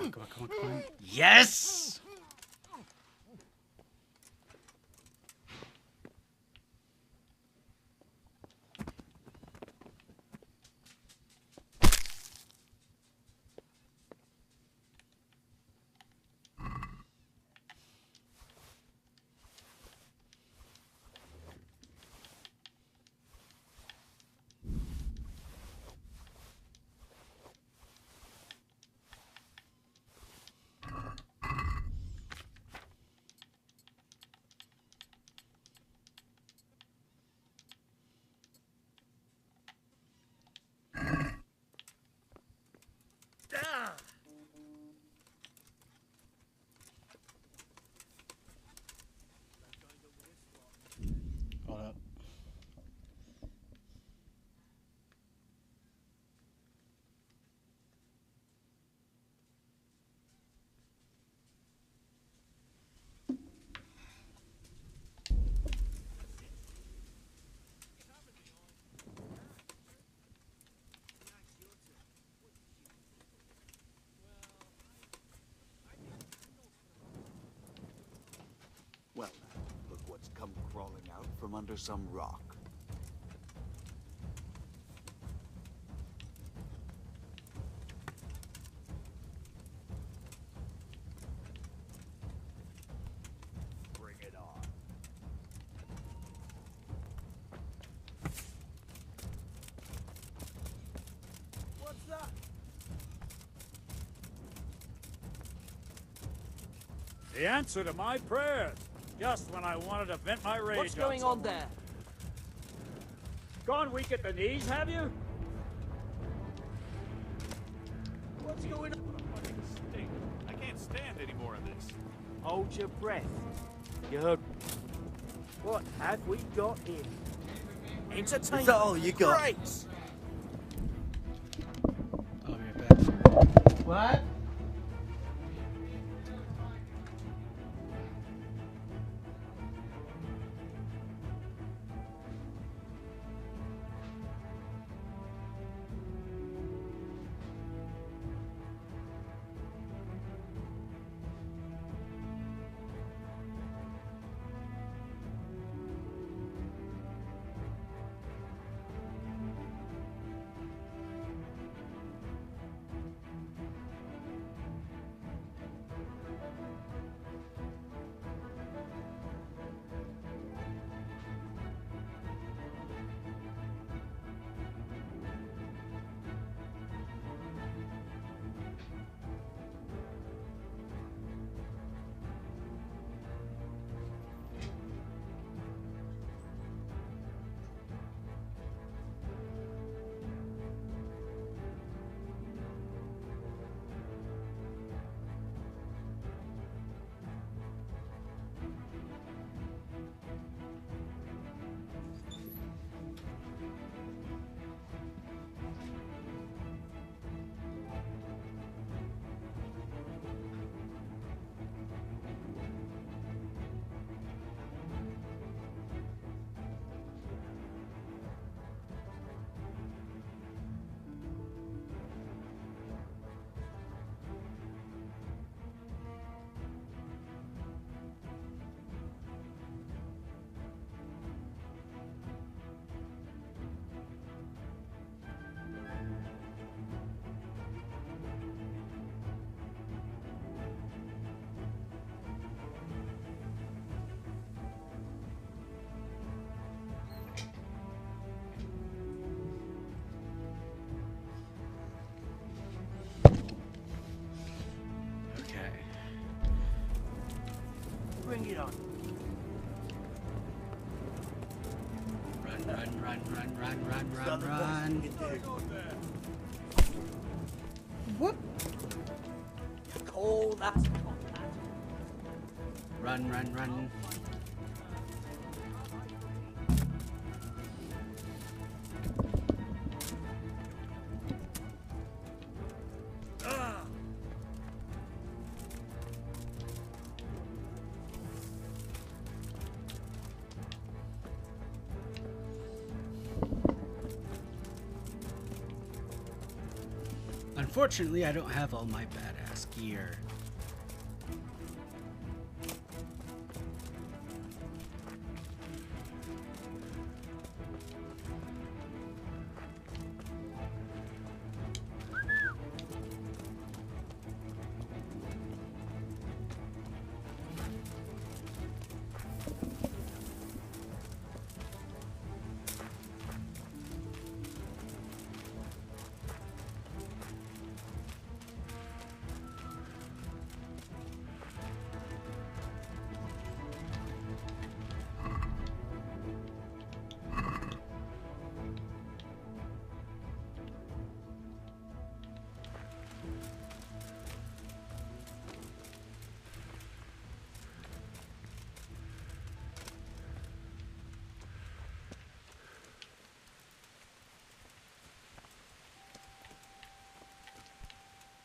on, come on, come on, come on. Yes! Hold up. Well, look what's come crawling out from under some rock. Bring it on. What's that? The answer to my prayers. Just when I wanted to vent my rage. What's going on there? Gone weak at the knees, have you? What's going on? I can't stand any more of this. Hold your breath. You heard. What have we got here? Entertainment. Is that all you got? Great. I'll be right back. What? Okay. Bring it on. Run, run, run, run, run, run, run, run. What? Call that combat. Run, run, run. Unfortunately, I don't have all my badass skier.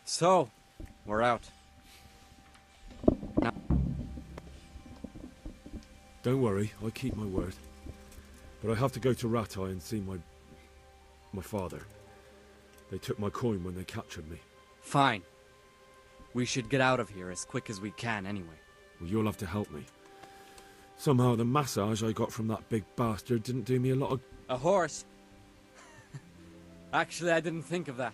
So, we're out. Now, Don't worry, I keep my word. But I have to go to Ratai and see my father. They took my coin when they captured me. fine. We should get out of here as quick as we can anyway. Well, you'll have to help me. Somehow the massage I got from that big bastard didn't do me a lot of... A horse? Actually, I didn't think of that.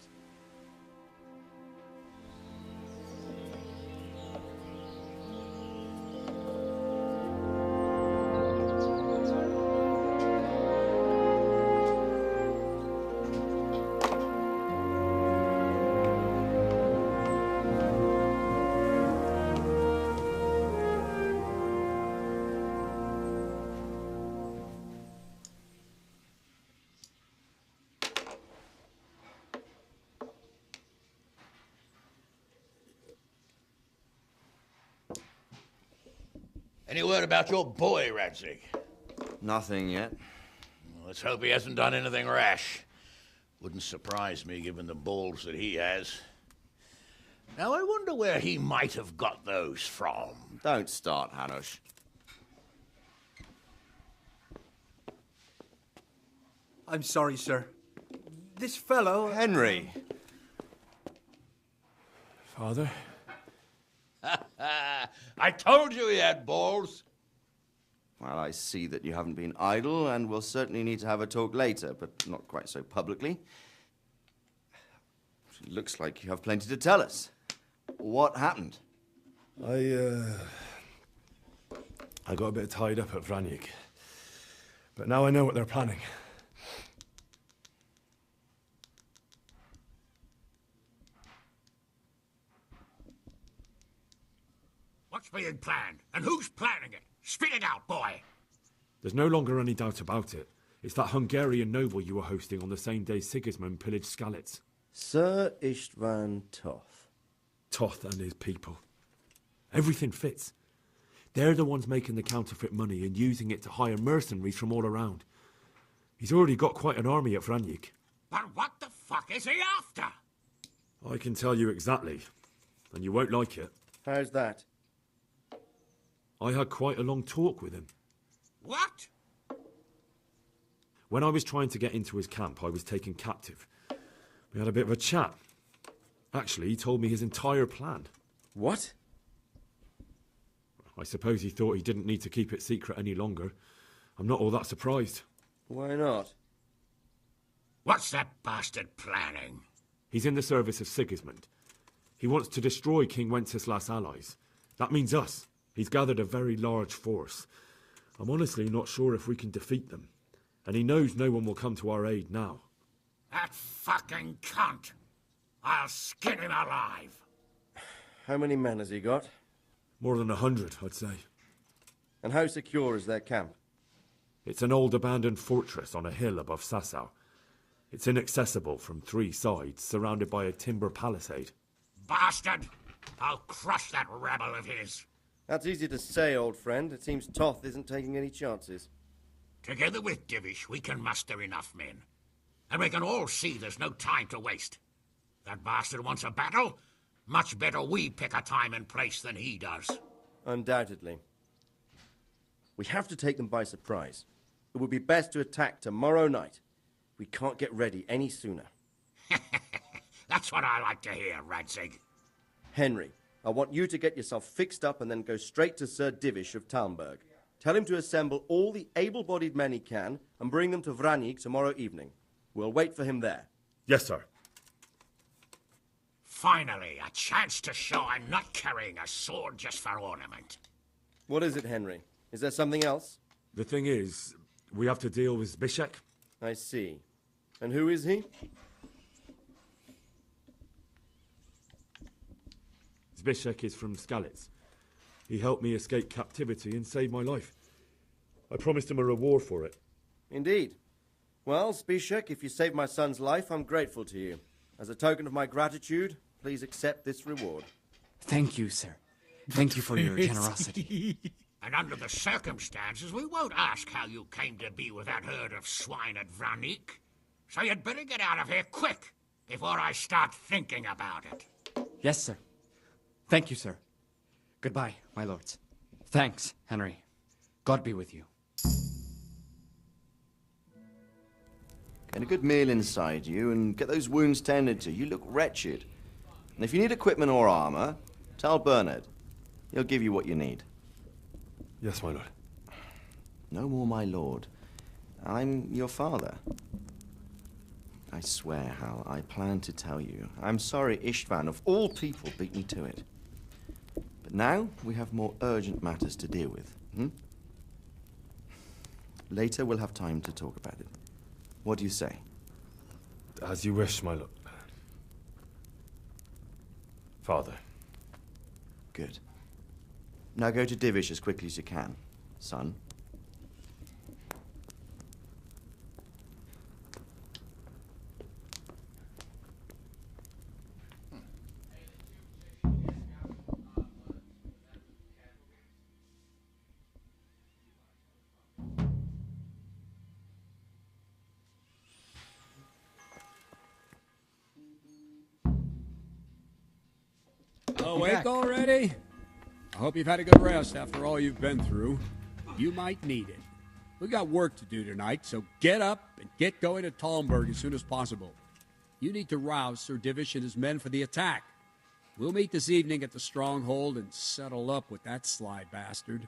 Any word about your boy, Radzig? Nothing yet. Let's hope he hasn't done anything rash. Wouldn't surprise me, given the balls that he has. Now, I wonder where he might have got those from. Don't start, Hanush. I'm sorry, sir. This fellow... Henry! Father? I told you he had balls. Well, I see that you haven't been idle, and we'll certainly need to have a talk later, but not quite so publicly. It looks like you have plenty to tell us. What happened? I got a bit tied up at Vranyik. But now I know what they're planning. What's being planned? And who's planning it? Spit it out, boy! There's no longer any doubt about it. It's that Hungarian noble you were hosting on the same day Sigismund pillaged Skalitz. Sir Istvan Toth. Toth and his people. Everything fits. They're the ones making the counterfeit money and using it to hire mercenaries from all around. He's already got quite an army at Vranyik. But what the fuck is he after? I can tell you exactly, and you won't like it. How's that? I had quite a long talk with him. What? When I was trying to get into his camp, I was taken captive. We had a bit of a chat. Actually, he told me his entire plan. What? I suppose he thought he didn't need to keep it secret any longer. I'm not all that surprised. Why not? What's that bastard planning? He's in the service of Sigismund. He wants to destroy King Wenceslas' allies. That means us. He's gathered a very large force. I'm honestly not sure if we can defeat them. And he knows no one will come to our aid now. That fucking cunt! I'll skin him alive! How many men has he got? More than 100, I'd say. And how secure is their camp? It's an old abandoned fortress on a hill above Sasau. It's inaccessible from 3 sides, surrounded by a timber palisade. Bastard! I'll crush that rabble of his! That's easy to say, old friend. It seems Toth isn't taking any chances. Together with Divish, we can muster enough men. And we can all see there's no time to waste. That bastard wants a battle? Much better we pick a time and place than he does. Undoubtedly. We have to take them by surprise. It would be best to attack tomorrow night. We can't get ready any sooner. That's what I like to hear, Radzig. Henry, I want you to get yourself fixed up and then go straight to Sir Divish of Talmberg. Tell him to assemble all the able-bodied men he can and bring them to Vranik tomorrow evening. We'll wait for him there. Yes, sir. Finally, a chance to show I'm not carrying a sword just for ornament. What is it, Henry? Is there something else? The thing is, we have to deal with Zbyszek. I see. And who is he? Zbyszek is from Skalitz. He helped me escape captivity and saved my life. I promised him a reward for it. Indeed. Well, Zbyszek, if you saved my son's life, I'm grateful to you. As a token of my gratitude, please accept this reward. Thank you, sir. Thank you for your generosity. And under the circumstances, we won't ask how you came to be with that herd of swine at Vranik. So you'd better get out of here quick, before I start thinking about it. Yes, sir. Thank you, sir. Goodbye, my lords. Thanks, Henry. God be with you. Get a good meal inside you and get those wounds tended to. You look wretched. And if you need equipment or armor, tell Bernard. He'll give you what you need. Yes, my lord. No more, my lord. I'm your father. I swear, Hal, I plan to tell you. I'm sorry Istvan, of all people, beat me to it. But now we have more urgent matters to deal with. Later we'll have time to talk about it. What do you say? As you wish, my lord. Father. Good. Now go to Divish as quickly as you can, son. Awake already? I hope you've had a good rest after all you've been through. You might need it. We got work to do tonight, so get up and get going to Talmberg as soon as possible. You need to rouse Sir Divish and his men for the attack. We'll meet this evening at the stronghold and settle up with that sly bastard.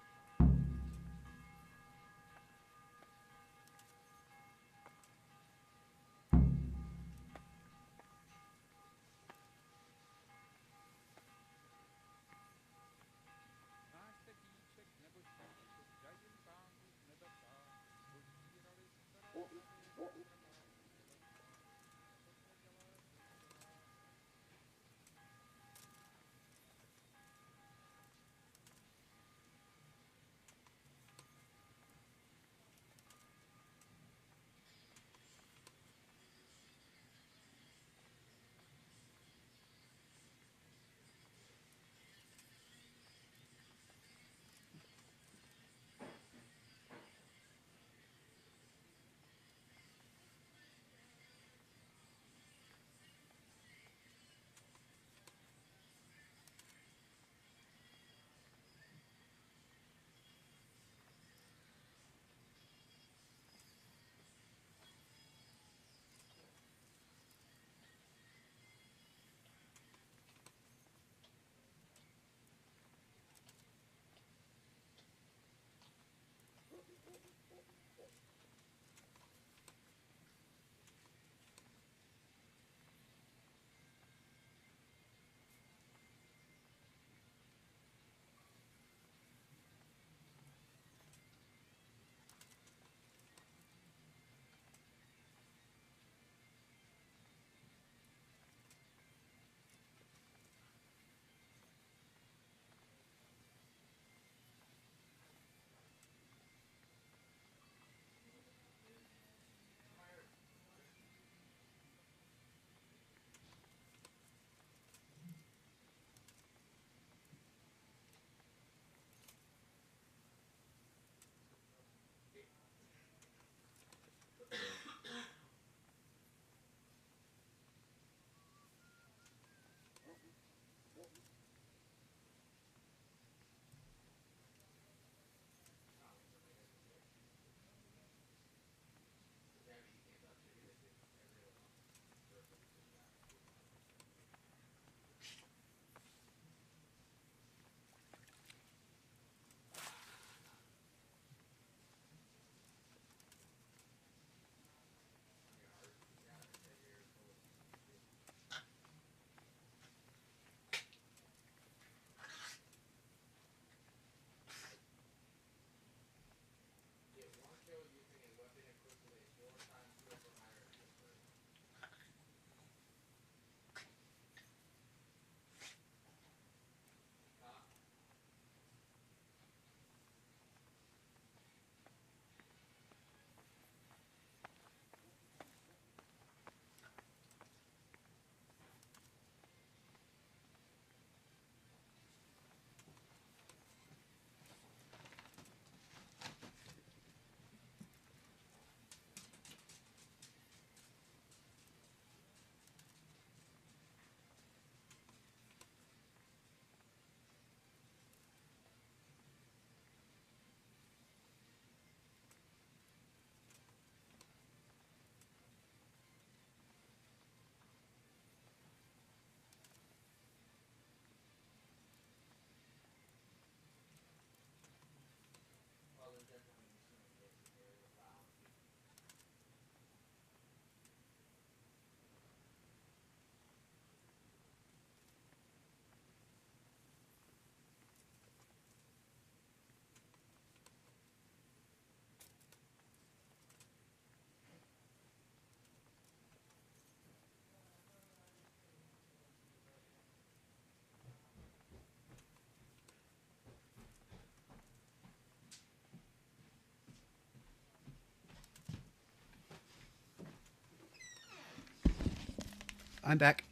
I'm back.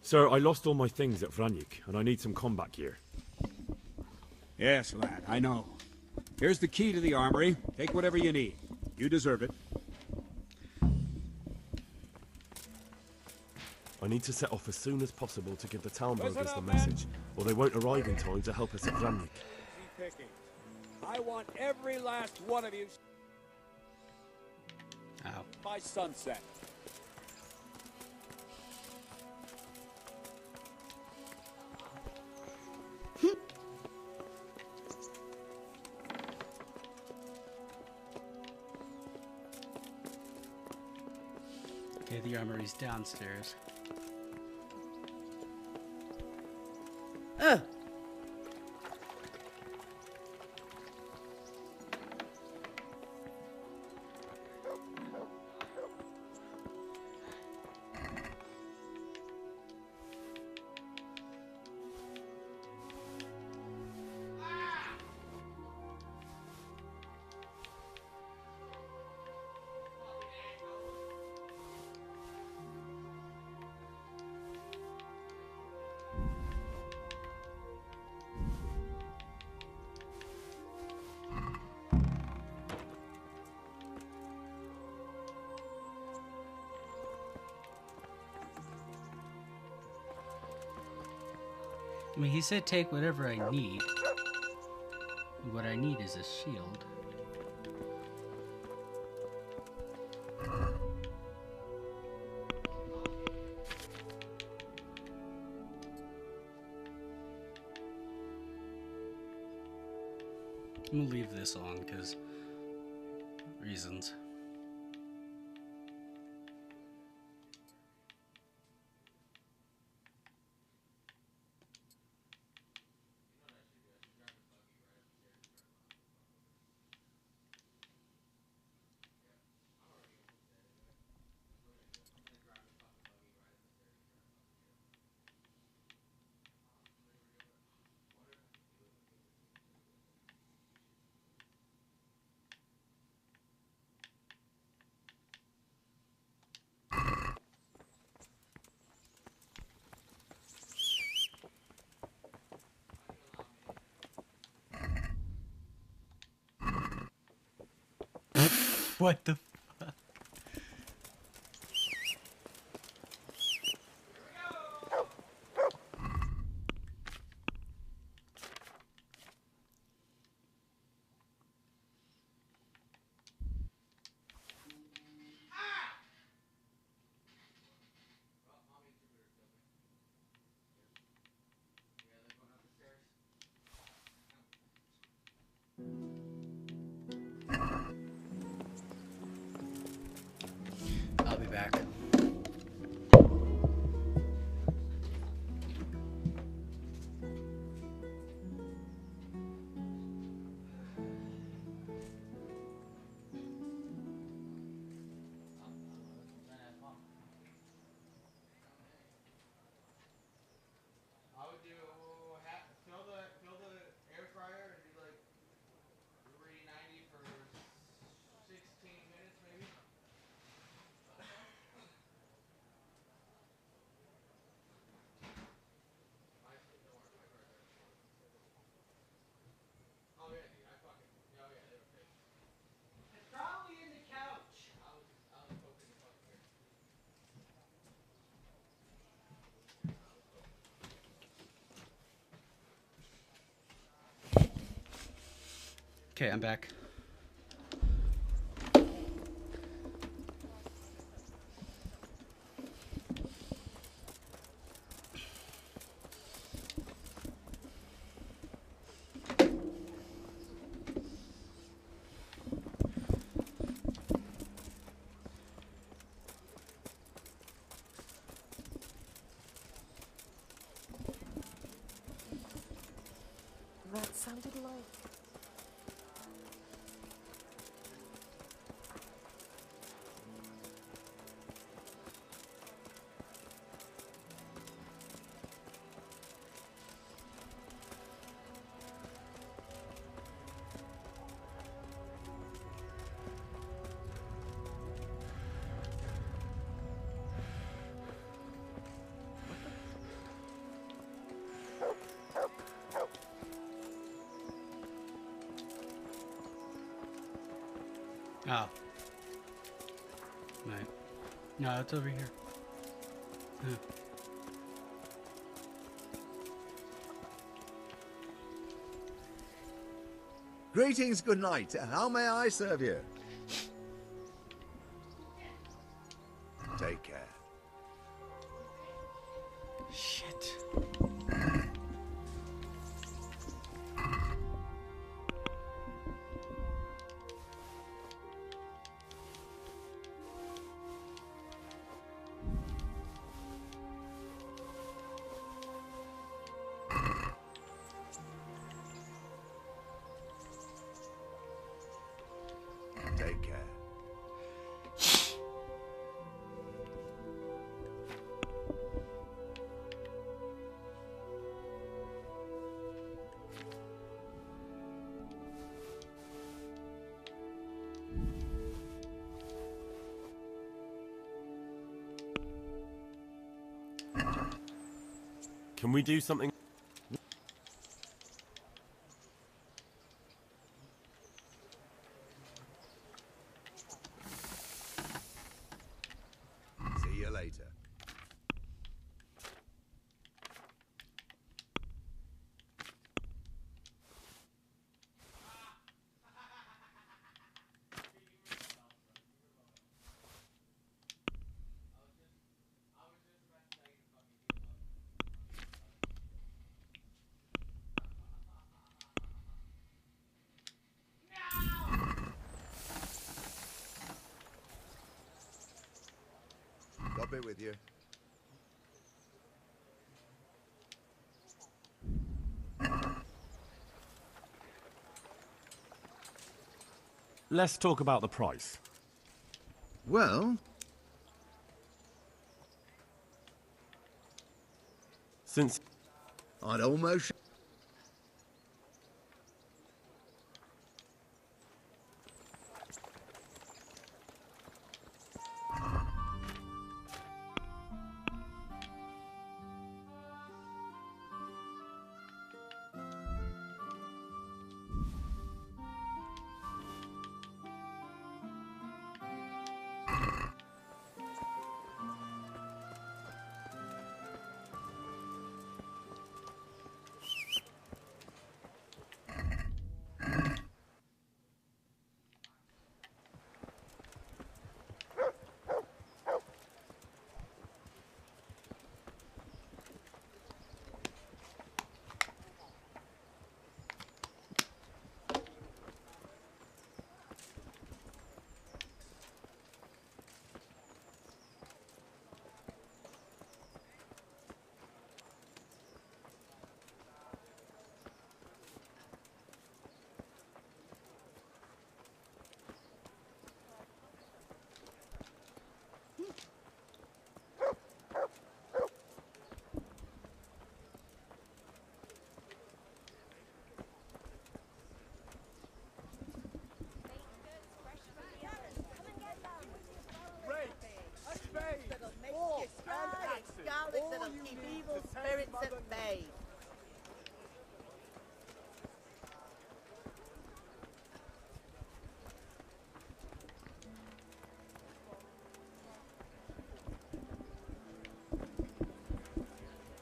Sir, I lost all my things at Vranyik, and I need some combat gear. Yes, lad, I know. Here's the key to the armory. Take whatever you need. You deserve it. I need to set off as soon as possible to give the Talmburgers the message, or they won't arrive in time to help us at Vranyik. Easy picking. I want every last one of you by sunset. Okay, the armory's downstairs. I mean, he said take whatever I need. What I need is a shield. I'm gonna leave this on because reasons. What the fuck? I'll be back. Fill the air fryer and do like 390 for 16 minutes maybe. Oh yeah, dude, oh yeah, they were fixed. It's probably in the couch. I was poking the fucking here. Okay, I'm back. That sounded like... Oh. Right. No, it's over here. Huh. Greetings, good night. How may I serve you? Take care. Shit. Take care. Can we do something? See you later. God be with you. Let's talk about the price. Well, since I'd almost...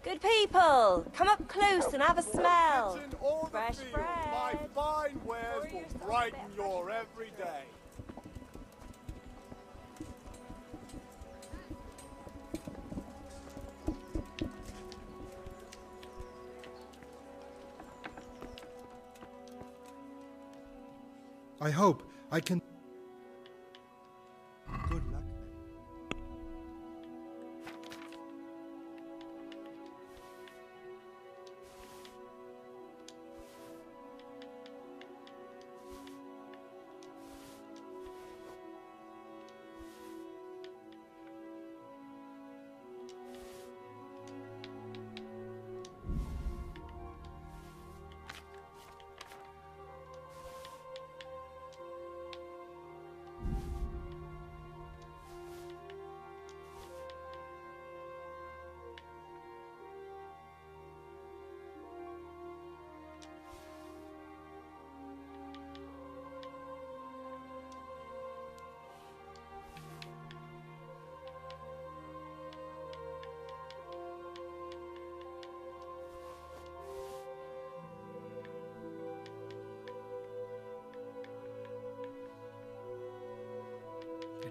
Good people, come up close and have a smell. Fresh bread. My fine wares will brighten your every day. I hope I can... Good luck.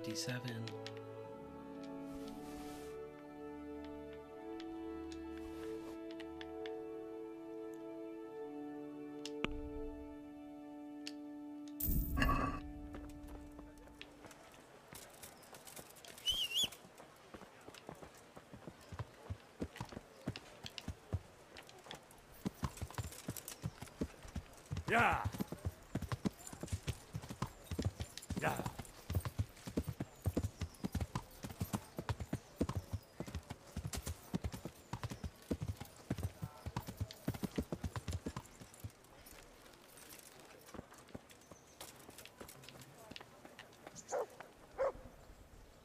57. Yeah. Yeah.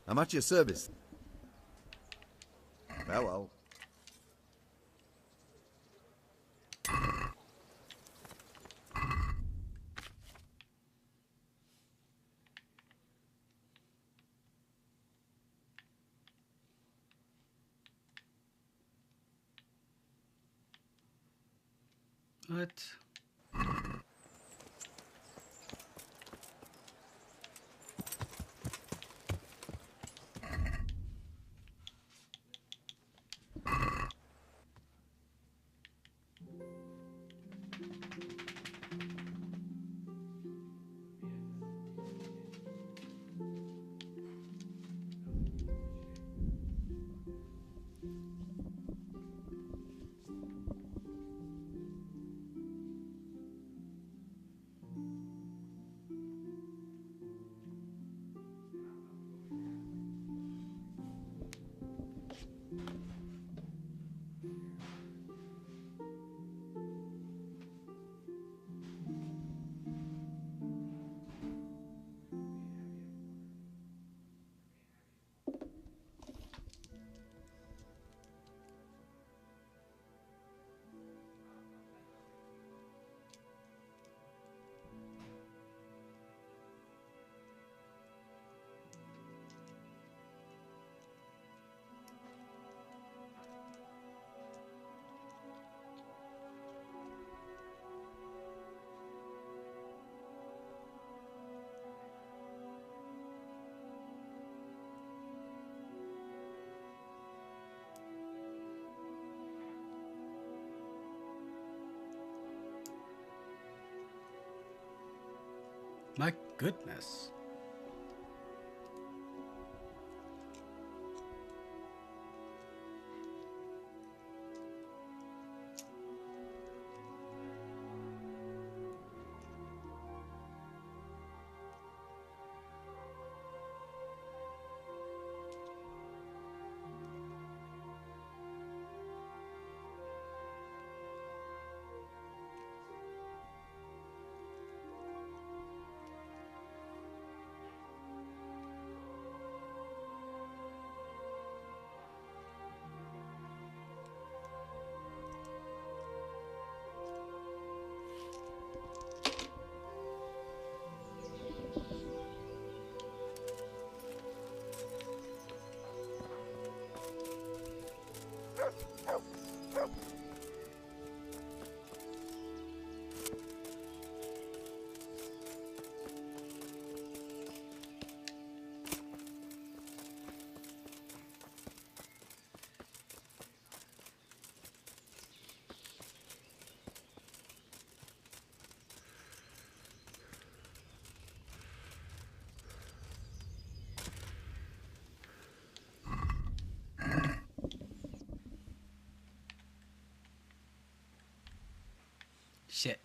I'm at your service. Farewell. What? My goodness. Shit.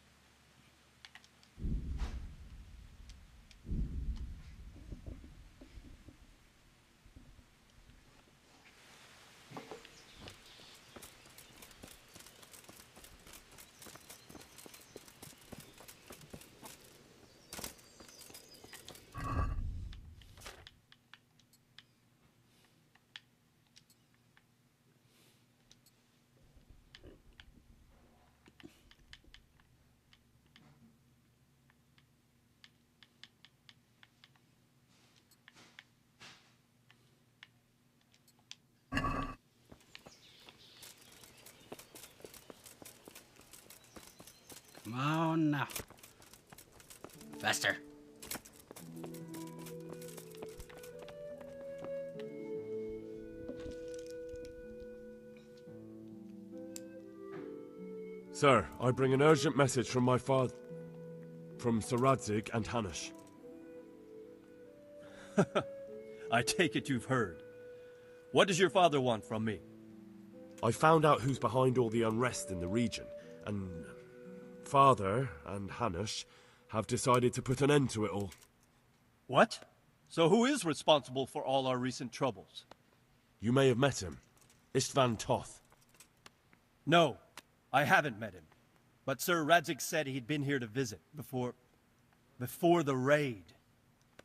Come on now. Faster. Sir, I bring an urgent message from my father... from Sir Radzig and Hanush. I take it you've heard. What does your father want from me? I found out who's behind all the unrest in the region, and... Father and Hanush have decided to put an end to it all. What? So who is responsible for all our recent troubles? You may have met him. Istvan Toth. No, I haven't met him. But Sir Radzig said he'd been here to visit before the raid.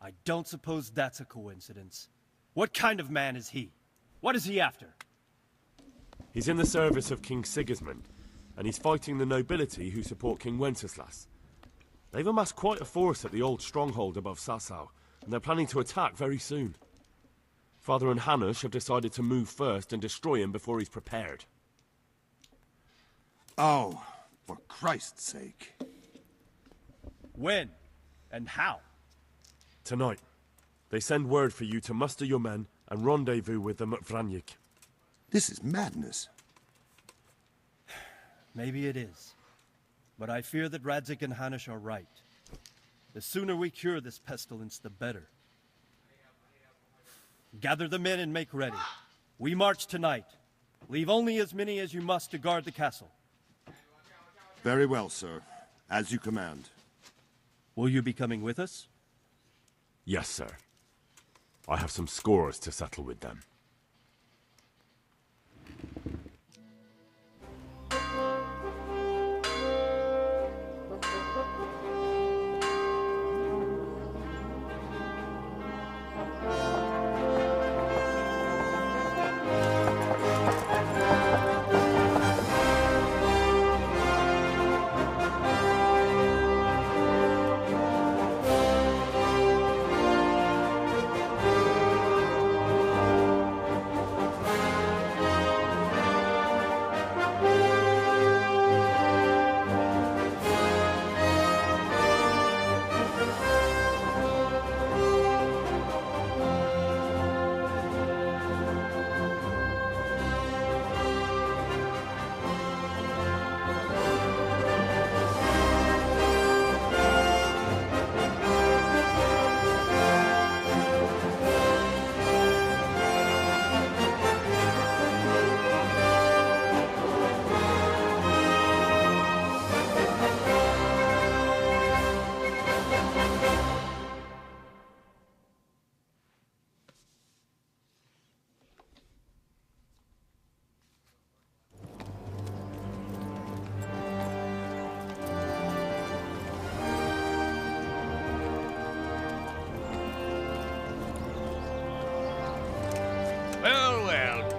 I don't suppose that's a coincidence. What kind of man is he? What is he after? He's in the service of King Sigismund, and he's fighting the nobility who support King Wenceslas. They've amassed quite a force at the old stronghold above Sasau, and they're planning to attack very soon. Father and Hanush have decided to move first and destroy him before he's prepared. Oh, for Christ's sake. When? And how? Tonight. They send word for you to muster your men and rendezvous with them at Vranyik. This is madness. Maybe it is. But I fear that Radzig and Hanush are right. The sooner we cure this pestilence, the better. Gather the men and make ready. We march tonight. Leave only as many as you must to guard the castle. Very well, sir. As you command. Will you be coming with us? Yes, sir. I have some scores to settle with them.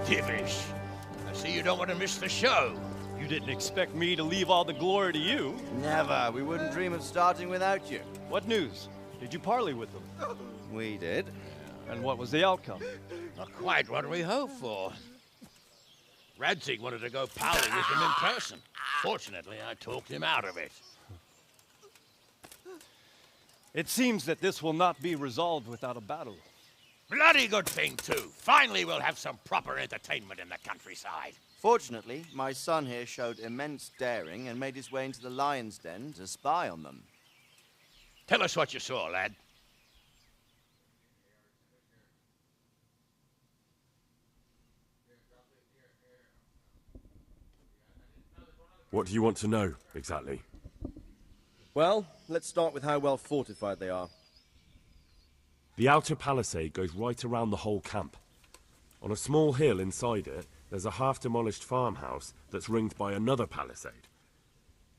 Divish. I see you don't want to miss the show. You didn't expect me to leave all the glory to you. Never. We wouldn't dream of starting without you. What news? Did you parley with them? We did. And what was the outcome? Not quite what we hoped for. Radzig wanted to go parley with him in person. Fortunately, I talked him out of it. It seems that this will not be resolved without a battle. Bloody good thing, too. Finally, we'll have some proper entertainment in the countryside. Fortunately, my son here showed immense daring and made his way into the lion's den to spy on them. Tell us what you saw, lad. What do you want to know, exactly? Well, let's start with how well fortified they are. The outer palisade goes right around the whole camp. On a small hill inside it, there's a half-demolished farmhouse that's ringed by another palisade.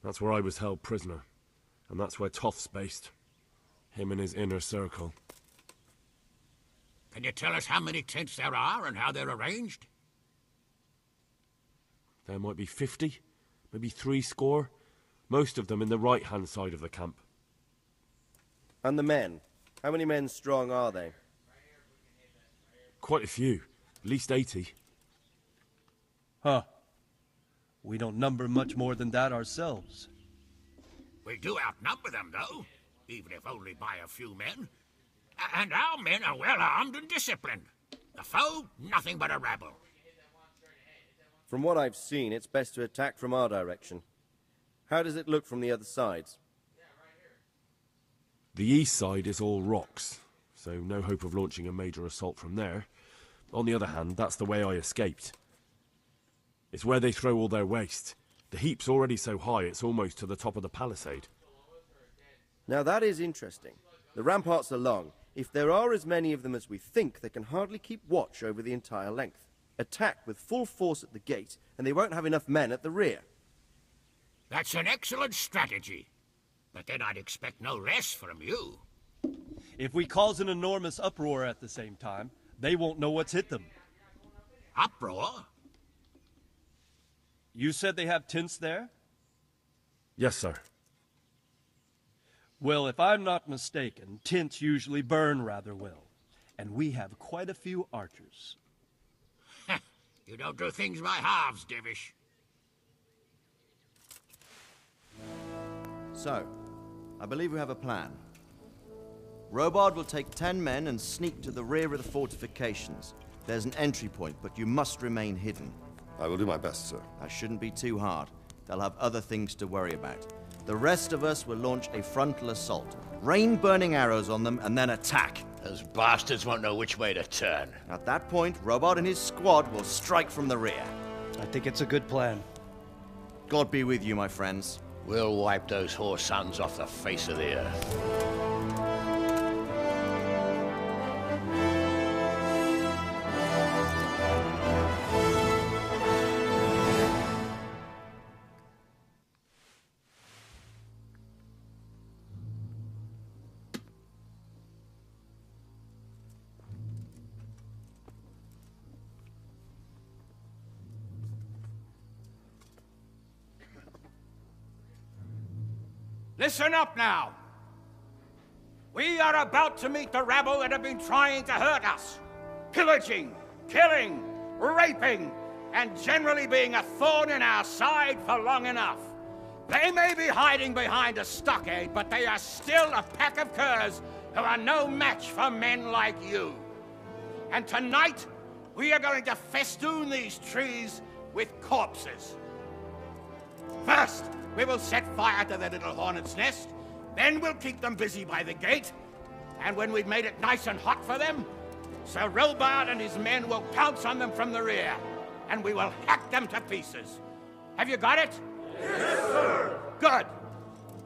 That's where I was held prisoner, and that's where Toth's based. Him and his inner circle. Can you tell us how many tents there are and how they're arranged? There might be 50, maybe 70. Most of them in the right-hand side of the camp. And the men? How many men strong are they? Quite a few. At least 80. Huh. We don't number much more than that ourselves. We do outnumber them, though, even if only by a few men. And our men are well armed and disciplined. The foe, nothing but a rabble. From what I've seen, it's best to attack from our direction. How does it look from the other sides? The east side is all rocks, so no hope of launching a major assault from there. On the other hand, that's the way I escaped. It's where they throw all their waste. The heap's already so high it's almost to the top of the palisade. Now that is interesting. The ramparts are long. If there are as many of them as we think, they can hardly keep watch over the entire length. Attack with full force at the gate, and they won't have enough men at the rear. That's an excellent strategy. But then I'd expect no less from you. If we cause an enormous uproar at the same time, they won't know what's hit them. Uproar? You said they have tents there? Yes, sir. Well, if I'm not mistaken, tents usually burn rather well. And we have quite a few archers. You don't do things by halves, Divish. So, I believe we have a plan. Robard will take 10 men and sneak to the rear of the fortifications. There's an entry point, but you must remain hidden. I will do my best, sir. That shouldn't be too hard. They'll have other things to worry about. The rest of us will launch a frontal assault. Rain burning arrows on them and then attack. Those bastards won't know which way to turn. At that point, Robard and his squad will strike from the rear. I think it's a good plan. God be with you, my friends. We'll wipe those whore sons off the face of the earth. Listen up now. We are about to meet the rabble that have been trying to hurt us. Pillaging, killing, raping, and generally being a thorn in our side for long enough. They may be hiding behind a stockade, but they are still a pack of curs who are no match for men like you. And tonight, we are going to festoon these trees with corpses. First, we will set fire to their little hornet's nest. Then we'll keep them busy by the gate. And when we've made it nice and hot for them, Sir Robard and his men will pounce on them from the rear. And we will hack them to pieces. Have you got it? Yes, sir! Good.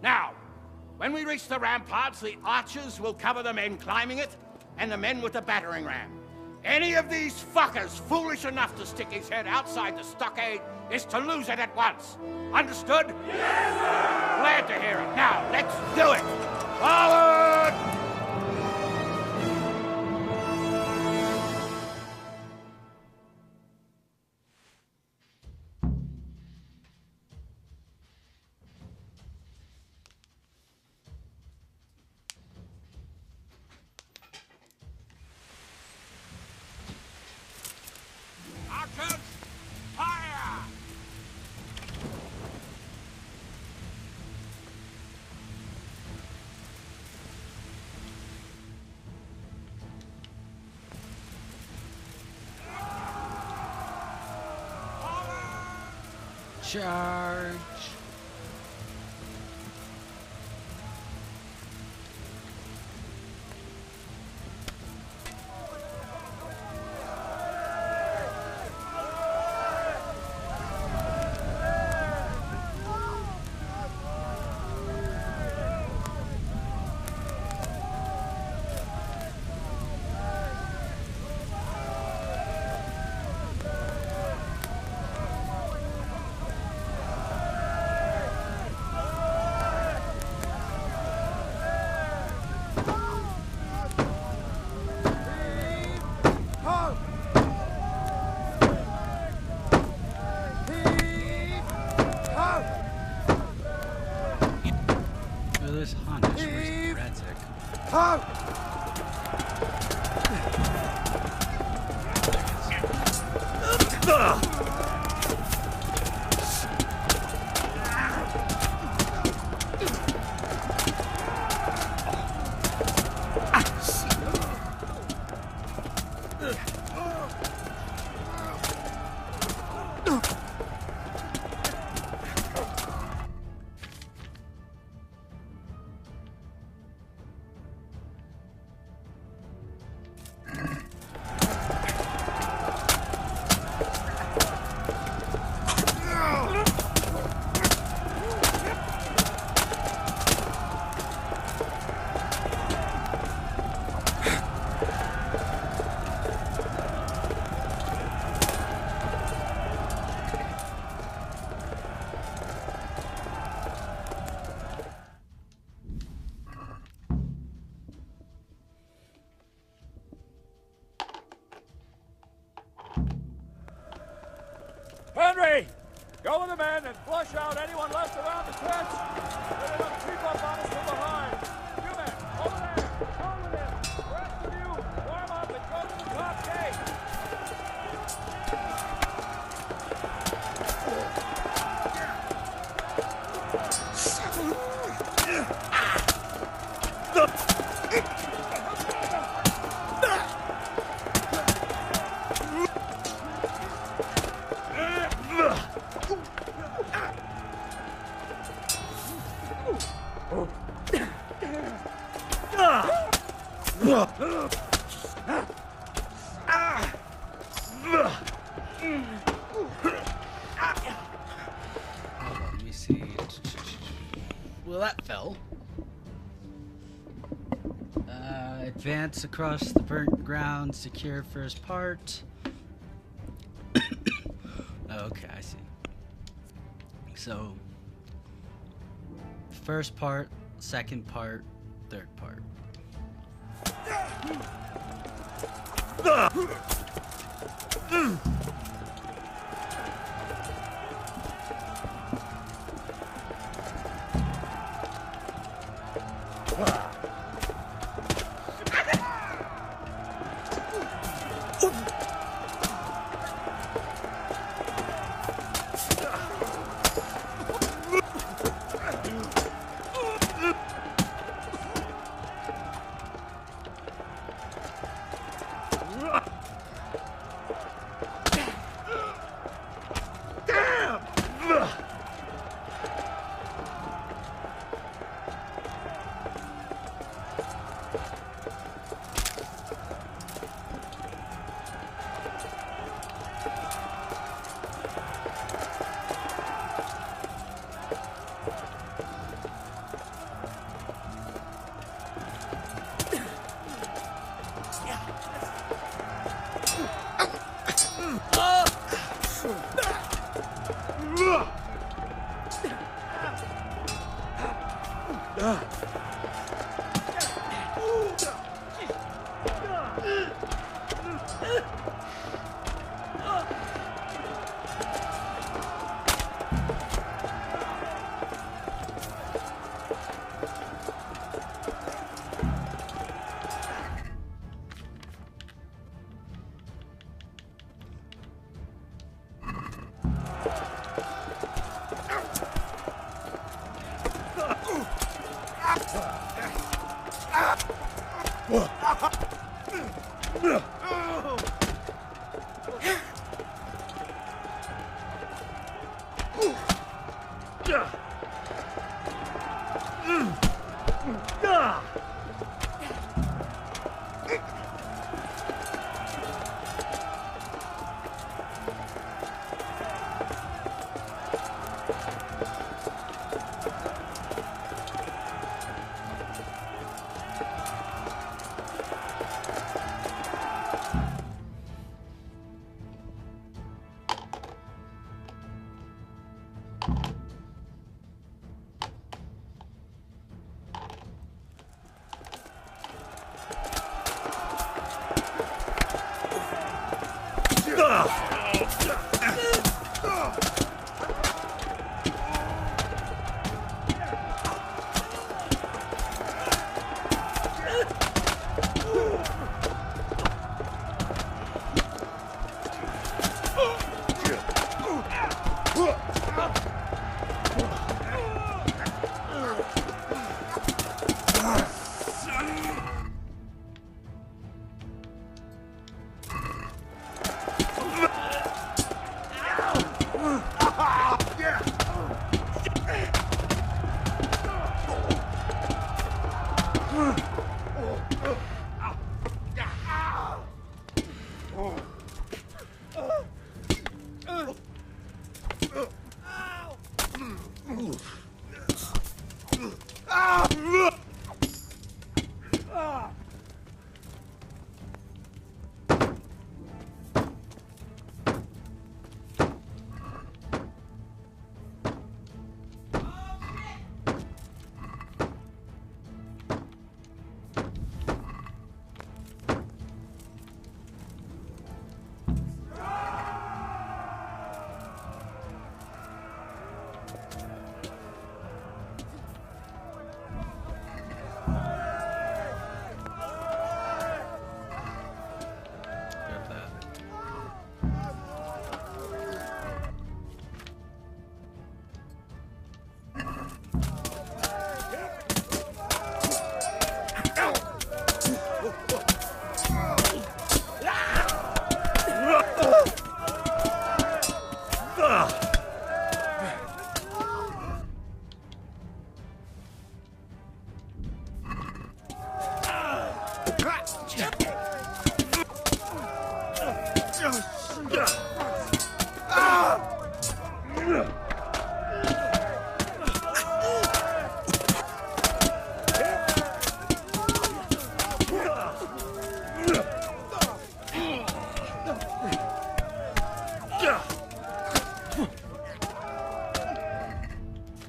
Now, when we reach the ramparts, the archers will cover the men climbing it, and the men with the battering ram. Any of these fuckers foolish enough to stick his head outside the stockade is to lose it at once. Understood? Yes, sir! Glad to hear it. Now, let's do it! Forward! Archers, fire! Charge! This Honda was Radzik. Go with the men and flush out anyone left around the tents. Let them creep up on us from behind. You men, over there, go with him. The rest of you, warm up and go to the top gate. Let me see. Well, that fell. Advance across the burnt ground, secure first part. Okay, I see. So, first part, second part, third part.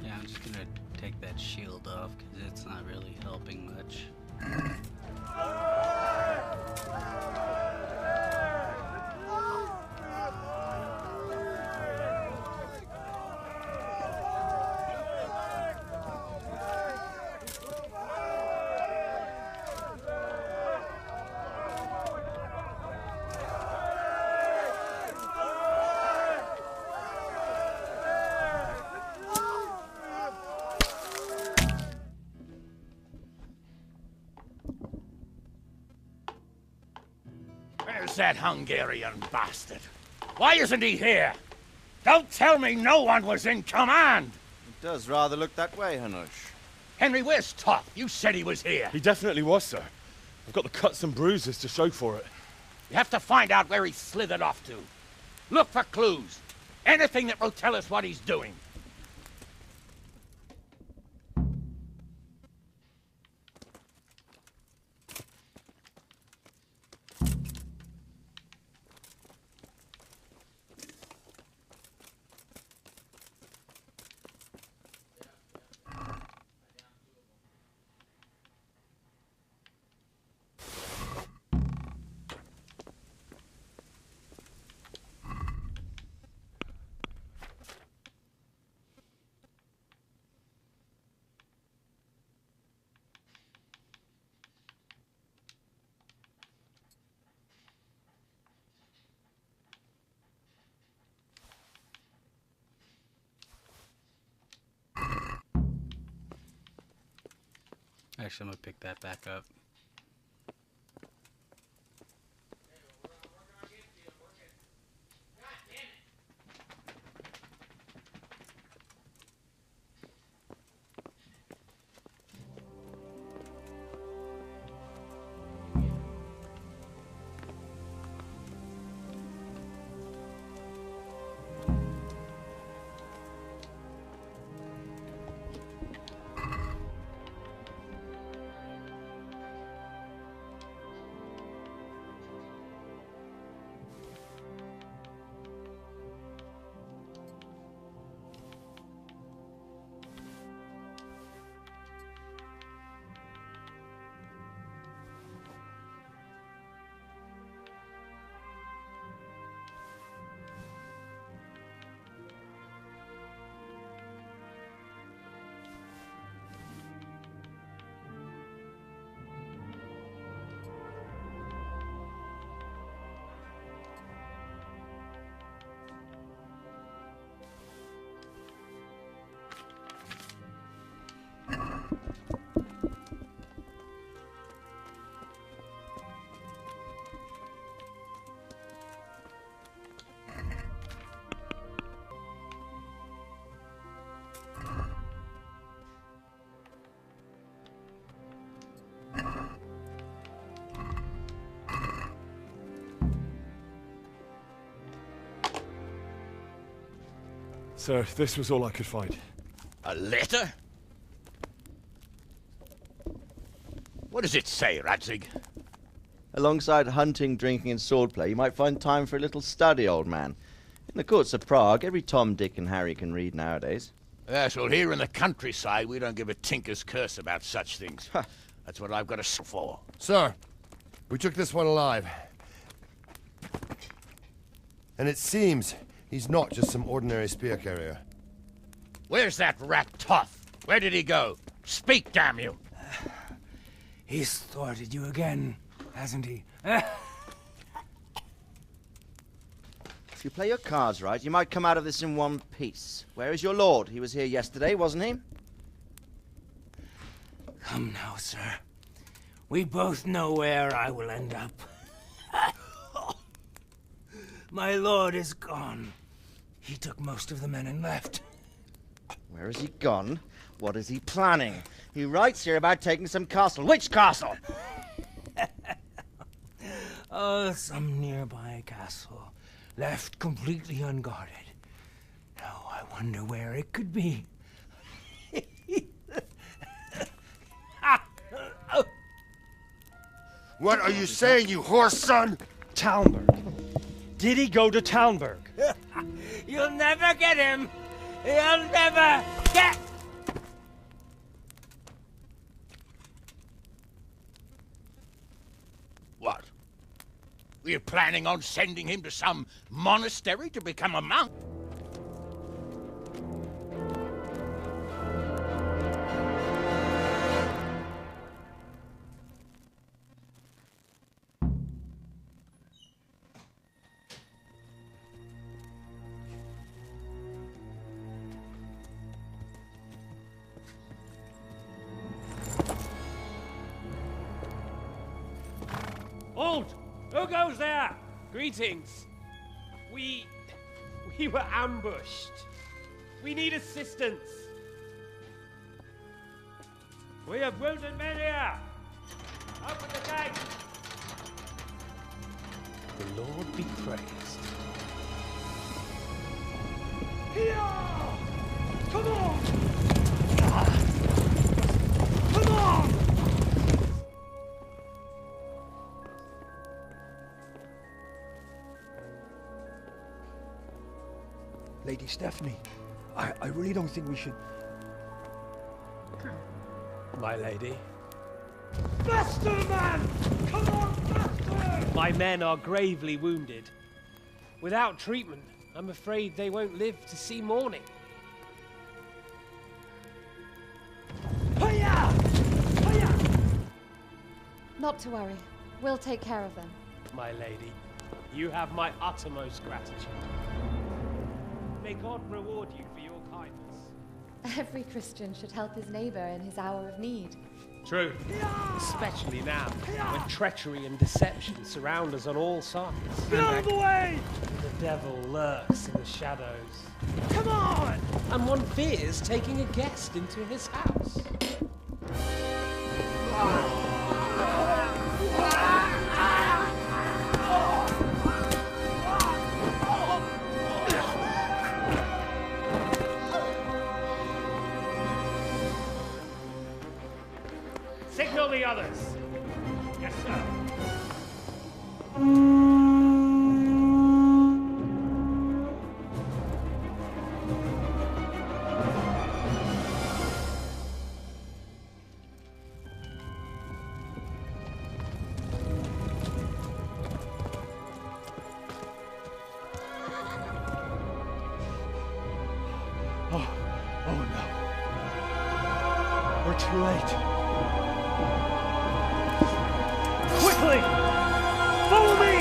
Yeah, I'm just gonna take that shield off because it's not really helping much. Where's that Hungarian bastard? Why isn't he here? Don't tell me no one was in command! It does rather look that way, Hanush. Henry, where's Toth? You said he was here. He definitely was, sir. I've got the cuts and bruises to show for it. You have to find out where he slithered off to. Look for clues. Anything that will tell us what he's doing. Actually, I'm gonna pick that back up. Sir, this was all I could find. A letter? What does it say, Radzig? Alongside hunting, drinking, and swordplay, you might find time for a little study, old man. In the courts of Prague, every Tom, Dick, and Harry can read nowadays. Yes, well, here in the countryside, we don't give a tinker's curse about such things. That's what I've got a for. Sir, we took this one alive. And it seems he's not just some ordinary spear carrier. Where's that rat Toth? Where did he go? Speak, damn you! He's thwarted you again, hasn't he? If you play your cards right, you might come out of this in one piece. Where is your lord? He was here yesterday, wasn't he? Come now, sir. We both know where I will end up. My lord is gone. He took most of the men and left. Where has he gone? What is he planning? He writes here about taking some castle. Which castle? Oh, some nearby castle, left completely unguarded. Now I wonder where it could be. What are you saying, you horse son? Talmberg. Did he go to Talmberg? You'll never get him! You'll never get... What? Were you planning on sending him to some monastery to become a monk? Halt! Who goes there? Greetings. We were ambushed. We need assistance. We have wounded men here. Open the gate. The Lord be praised. Here! Come on! Come on! Lady Stephanie, I really don't think we should... My lady. Faster, man! Come on, faster! My men are gravely wounded. Without treatment, I'm afraid they won't live to see morning. Hiya! Hiya! Not to worry. We'll take care of them. My lady, you have my uttermost gratitude. May God reward you for your kindness. Every Christian should help his neighbor in his hour of need. True. Especially now, when treachery and deception surround us on all sides. Get out of the way! The devil lurks in the shadows. Come on! And one fears taking a guest into his house. Signal the others. Yes, sir. Oh no. We're too late. Quickly! Follow me!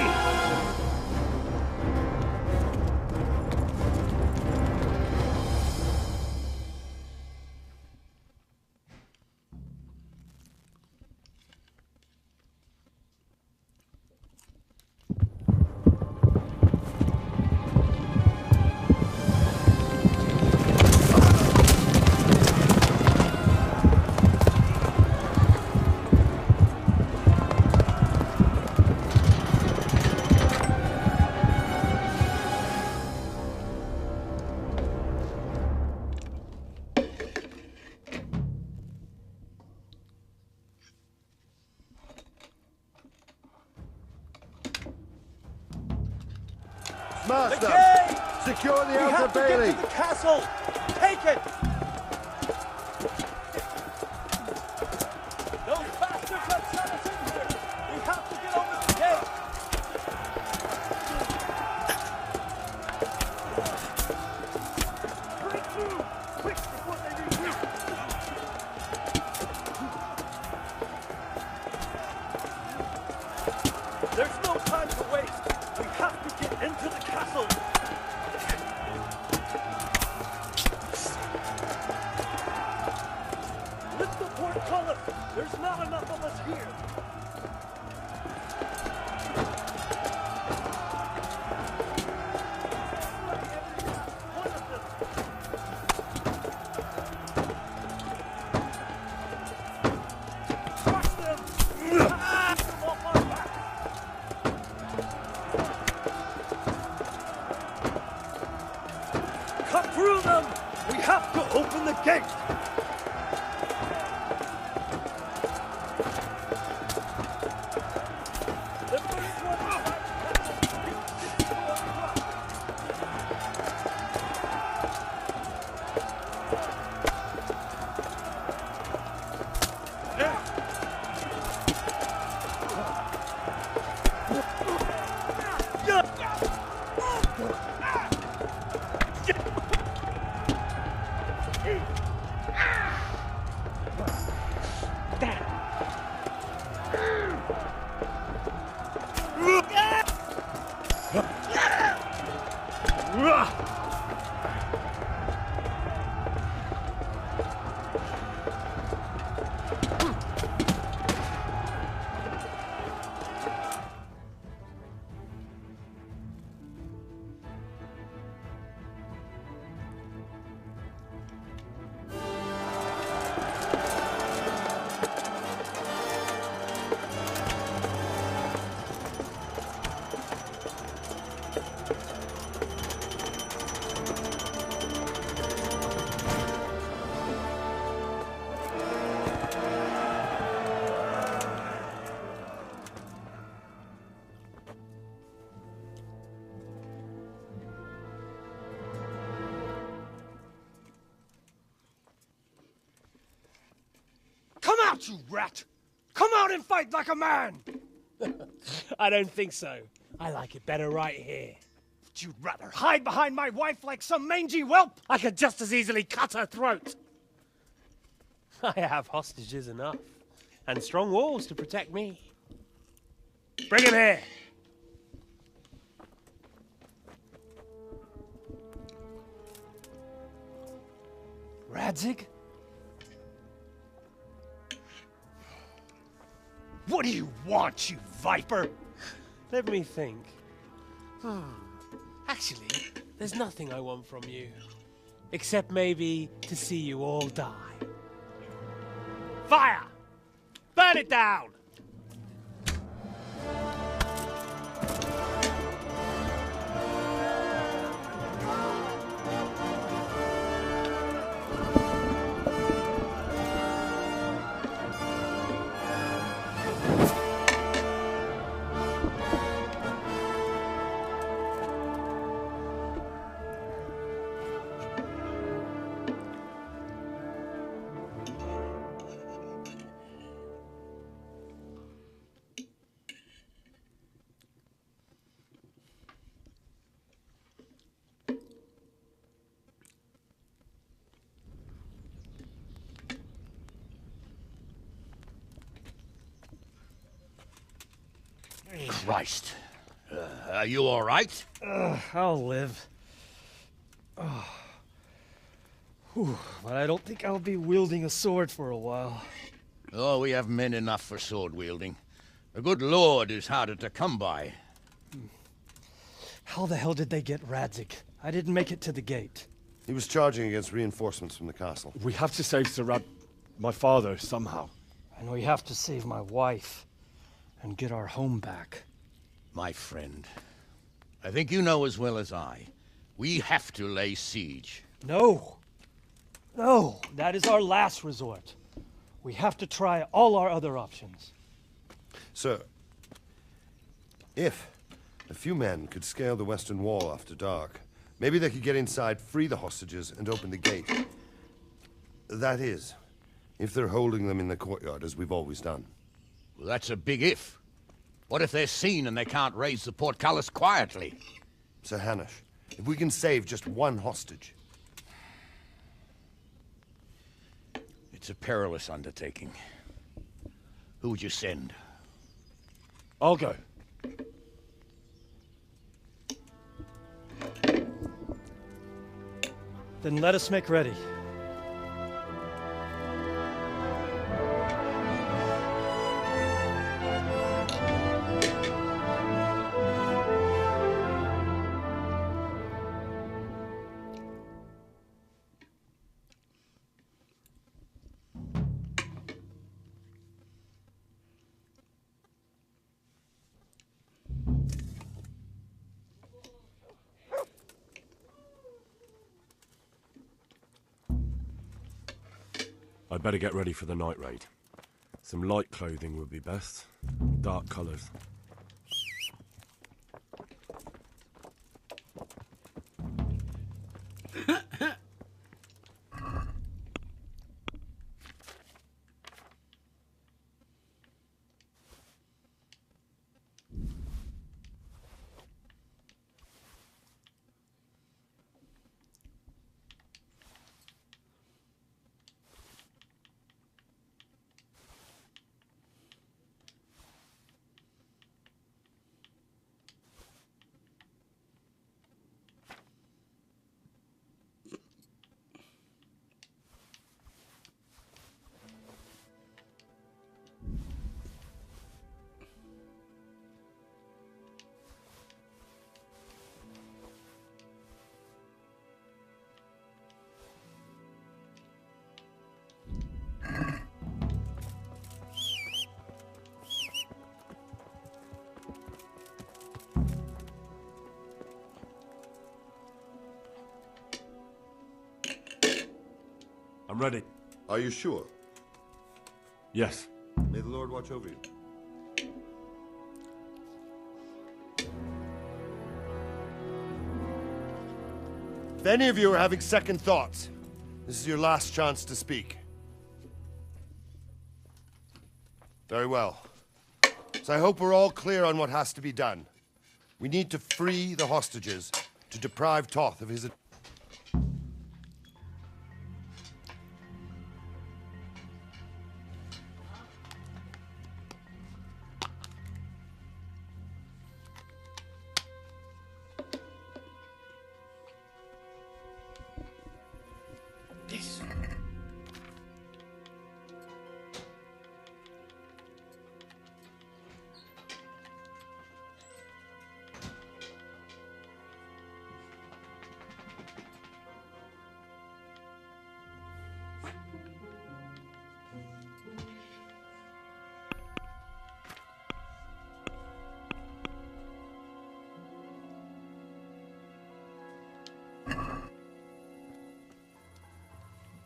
Master! Secure the We outer have to get bailey! to the castle! Take it! Those bastards have shut us in here! We have to get over the gate! Break through! Quick, before they retreat! There's no time to waste! We have to get into the castle! through them! We have to open the gate! Come out, you rat! Come out and fight like a man! I don't think so. I like it better right here. Would you rather hide behind my wife like some mangy whelp? I could just as easily cut her throat. I have hostages enough, and strong walls to protect me. Bring him here! Radzig? What do you want, you viper? Let me think. Actually, there's nothing I want from you. Except maybe to see you all die. Fire! Burn it down! Christ. Are you all right? I'll live. Whew, but I don't think I'll be wielding a sword for a while. Oh, we have men enough for sword wielding. The good Lord is harder to come by. How the hell did they get Radzig? I didn't make it to the gate. He was charging against reinforcements from the castle. We have to save Sir my father, somehow. And we have to save my wife and get our home back. My friend, I think you know as well as I. We have to lay siege. No! No! That is our last resort. We have to try all our other options. Sir, if a few men could scale the western wall after dark, maybe they could get inside, free the hostages, and open the gate. That is, if they're holding them in the courtyard, as we've always done. Well, that's a big if. What if they're seen and they can't raise the portcullis quietly? Sir Hanush, if we can save just one hostage. It's a perilous undertaking. Who would you send? I'll go. Then let us make ready. I'd better get ready for the night raid. Some light clothing would be best. Dark colours. I'm ready. Are you sure? Yes. May the Lord watch over you. If any of you are having second thoughts, this is your last chance to speak. Very well. So I hope we're all clear on what has to be done. We need to free the hostages to deprive Toth of his... This.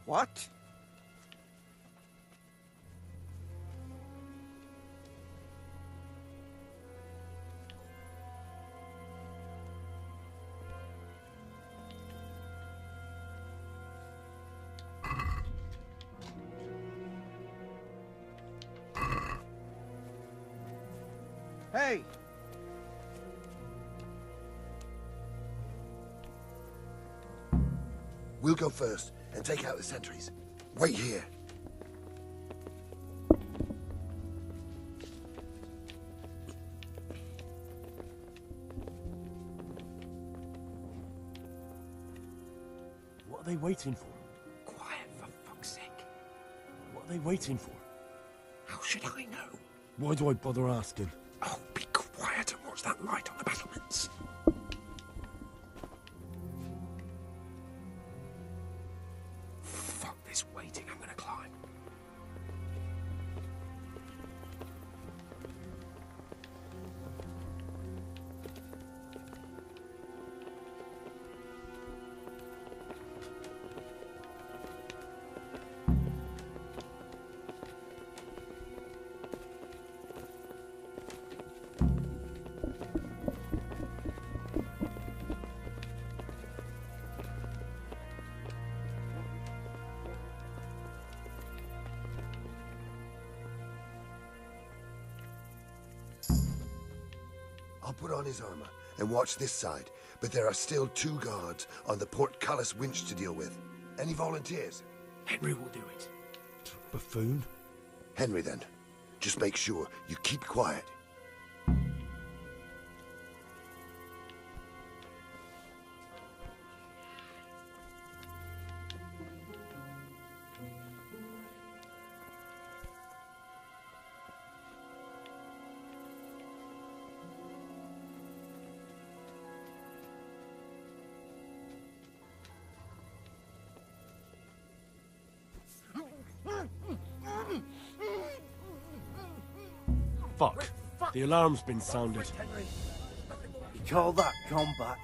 What? Hey! We'll go first and take out the sentries. Wait here. What are they waiting for? Quiet, for fuck's sake. What are they waiting for? How should I know? Why do I bother asking? Oh, be quiet and watch that light on the battlements. Fuck this waiting, I'm gonna climb. I'll put on his armor and watch this side, but there are still 2 guards on the portcullis winch to deal with. Any volunteers? Henry will do it. Buffoon? Henry, then. Just make sure you keep quiet. Fuck. The alarm's been sounded. You call that combat?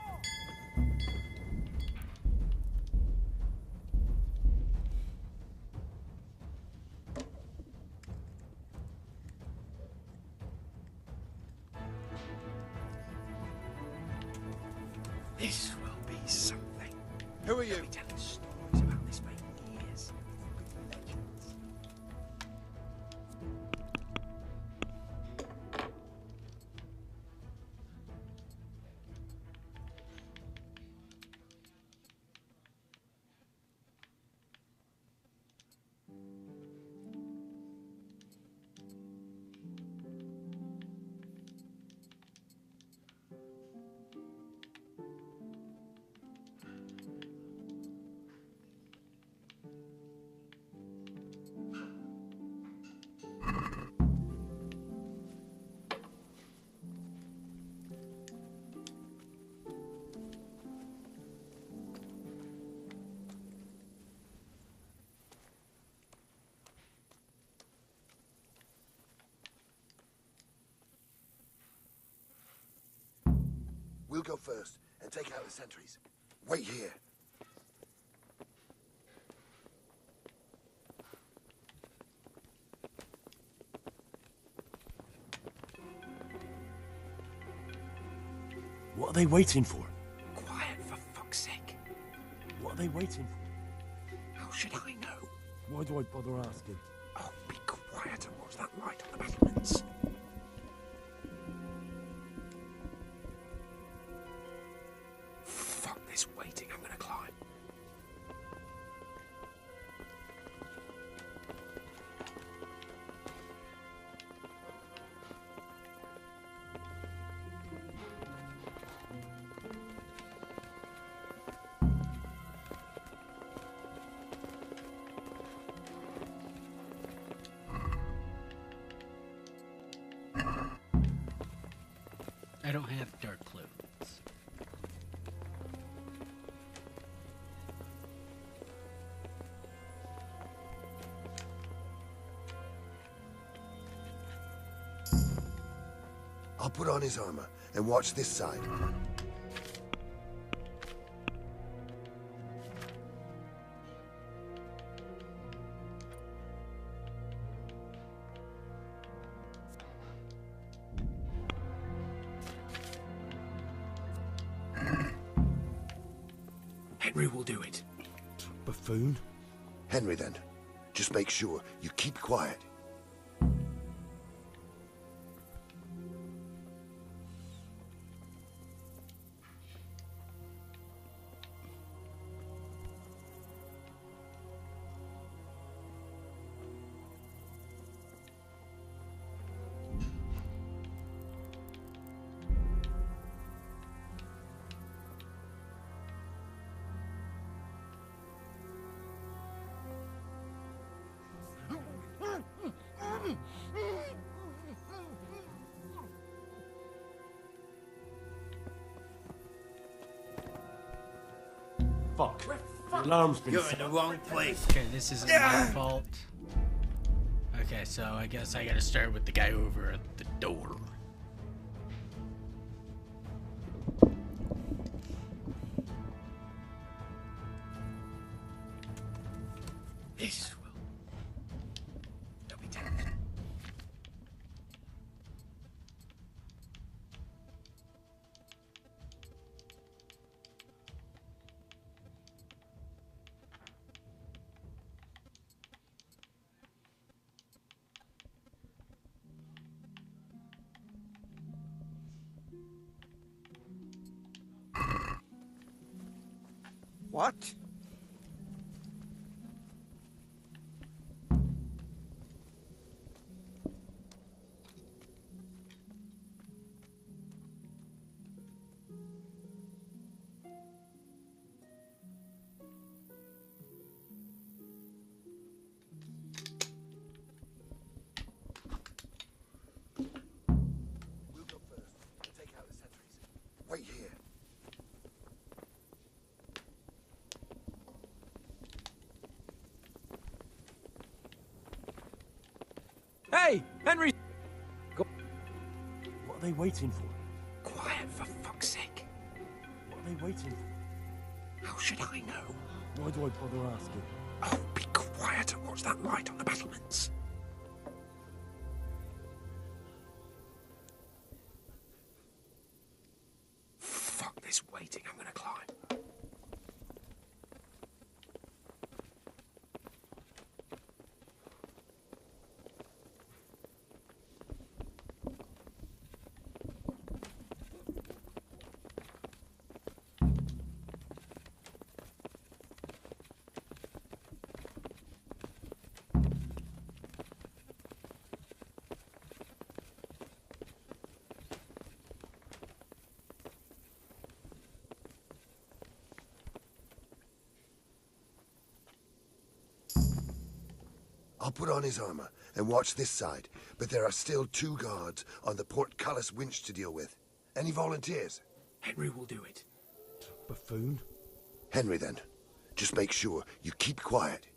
are you? Telling stories about this for years. Legends. We'll go first and take out the sentries. Wait here. What are they waiting for? Quiet, for fuck's sake. What are they waiting for? How should I know? Why do I bother asking? Oh, be quiet and watch that light on the battlements. Fuck this waiting, I'm gonna climb. I don't have dark clothes. I'll put on his armor and watch this side. Henry will do it. Buffoon? Henry, then. Just make sure you keep quiet. Fuck. The alarm's been You're set. in the wrong place. Okay, this isn't my fault. Okay, so I guess I gotta start with the guy over at the door. This will. Don't be tempted. What? We'll go first and take out the sentries. Wait here. Hey, Henry! What are they waiting for? Quiet, for fuck's sake. What are they waiting for? How should I know? Why do I bother asking? Oh, be quiet and watch that light on the battlements. Fuck this waiting, I'm gonna climb. I'll put on his armor and watch this side, but there are still 2 guards on the portcullis winch to deal with. Any volunteers? Henry will do it. Buffoon? Henry, then. Just make sure you keep quiet.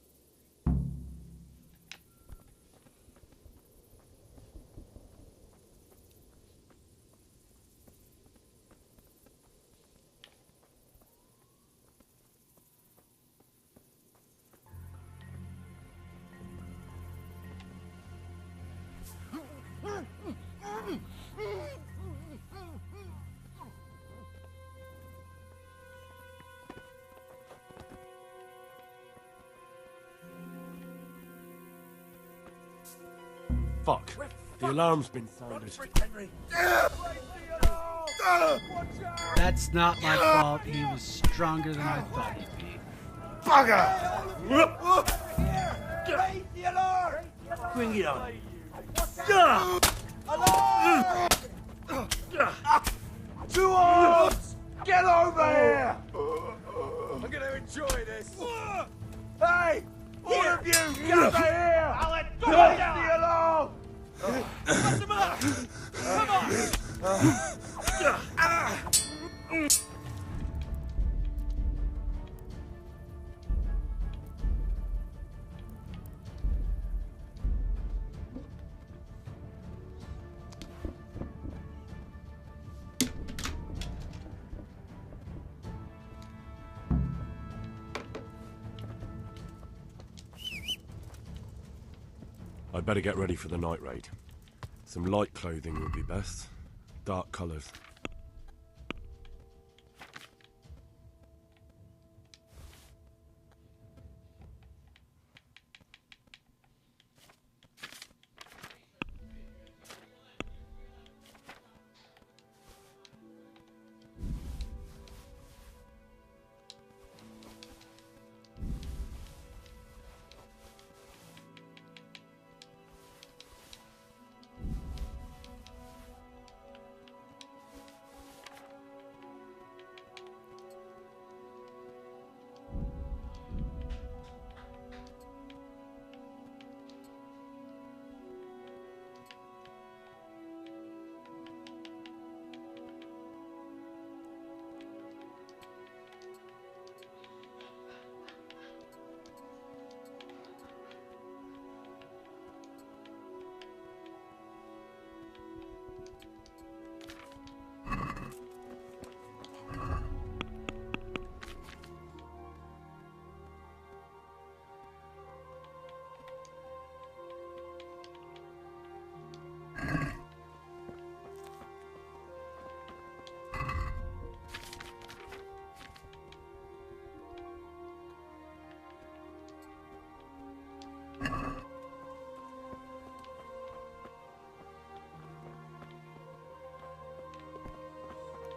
Fuck. The alarm's been sounded. That's not my fault. He was stronger than I thought he'd be. Bugger! Raise the alarm! Bring it on. Alarm! 2 arms! Get over here! I'm gonna enjoy this. Hey! All of you, get over here! Alan, raise the alarm! Bust him up! Come on! I'd better get ready for the night raid. Some light clothing would be best. Dark colours.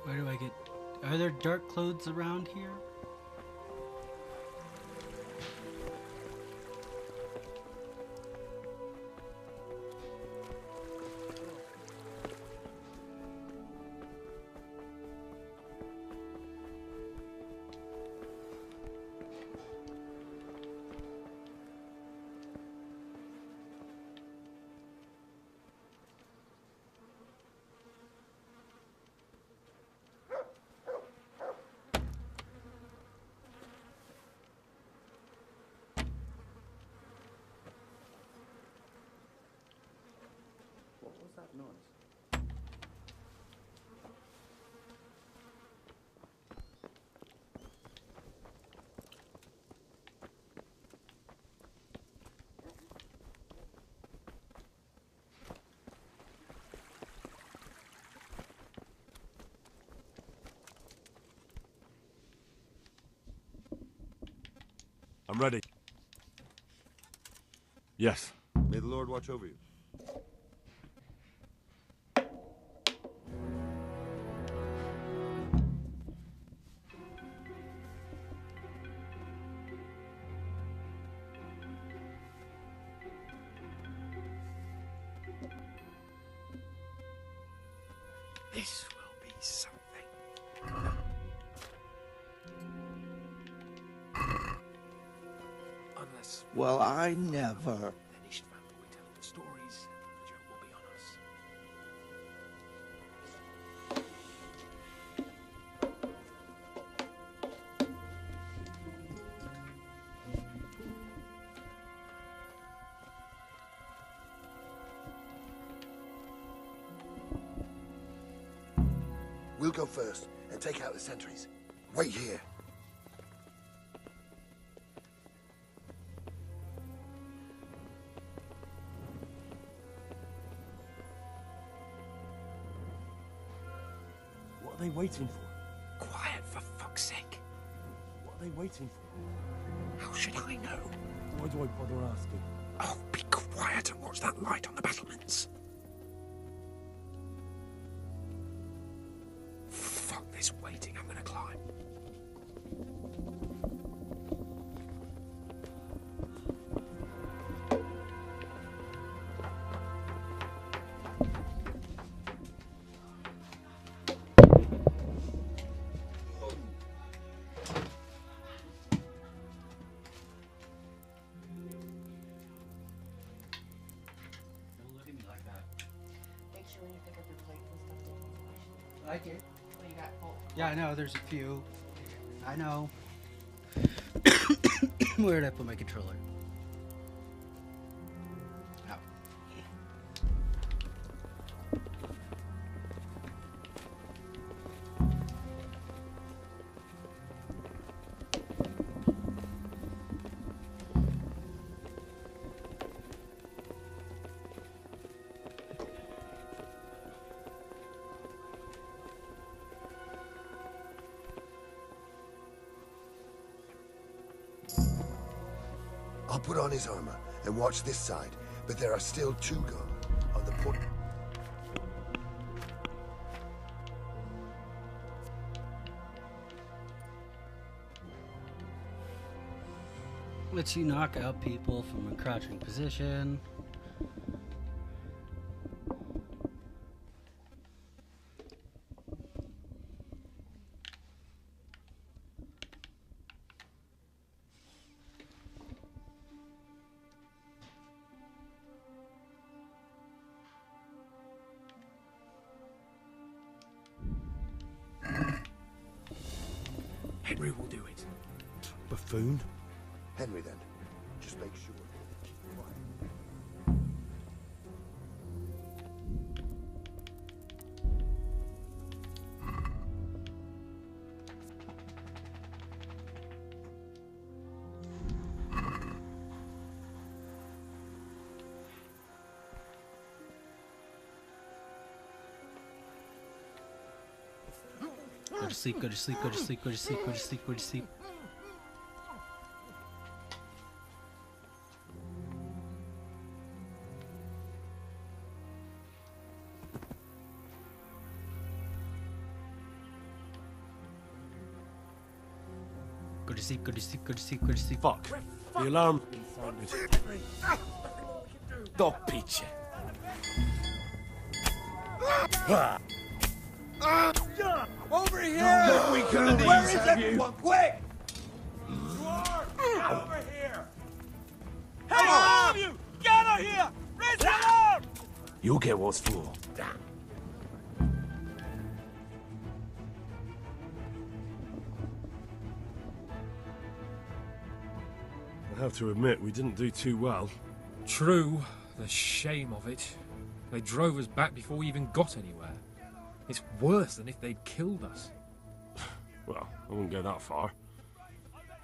Where do I get... Are there dark clothes around here? What was that noise? I'm ready. Yes. May the Lord watch over you. This will be something. Unless... Well, I never. Then he We'll go first and take out the sentries. Wait here. What are they waiting for? Quiet, for fuck's sake. What are they waiting for? How should I know? Why do I bother asking? Oh, be quiet and watch that light on the battlements. Fuck this waiting, I'm gonna climb. I did. What you got, Paul? Yeah, I know. There's a few. I know. Where did I put my controller? Oh. I'll put on his armor and watch this side, but there are still 2 gone on the port. Lets you knock out people from a crouching position. Henry will do it. Buffoon. Henry, then. Just make sure. Keep quiet. Go to sleep, go to sleep, go to sleep, go to sleep, go to sleep, go to sleep. Go to sleep, go to sleep, go to sleep, go to sleep. Fuck. The alarm's been sounded. Do picie. Over here! We can do Where these, is have you? everyone? Quick! Over here! Hey, all of you! Gather here! Raise the alarm! You'll get what's for. I have to admit, we didn't do too well. True. The shame of it. They drove us back before we even got anywhere. It's worse than if they'd killed us. Well, I wouldn't go that far.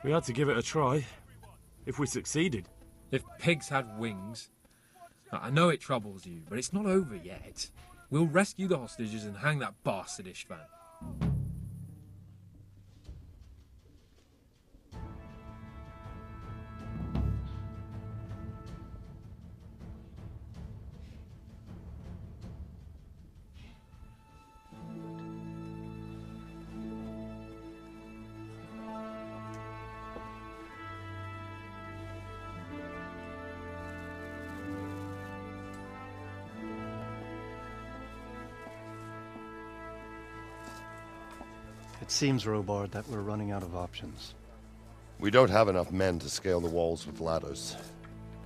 We had to give it a try. If we succeeded. If pigs had wings... I know it troubles you, but it's not over yet. We'll rescue the hostages and hang that bastard Istvan. It seems, Robard, that we're running out of options. We don't have enough men to scale the walls with ladders,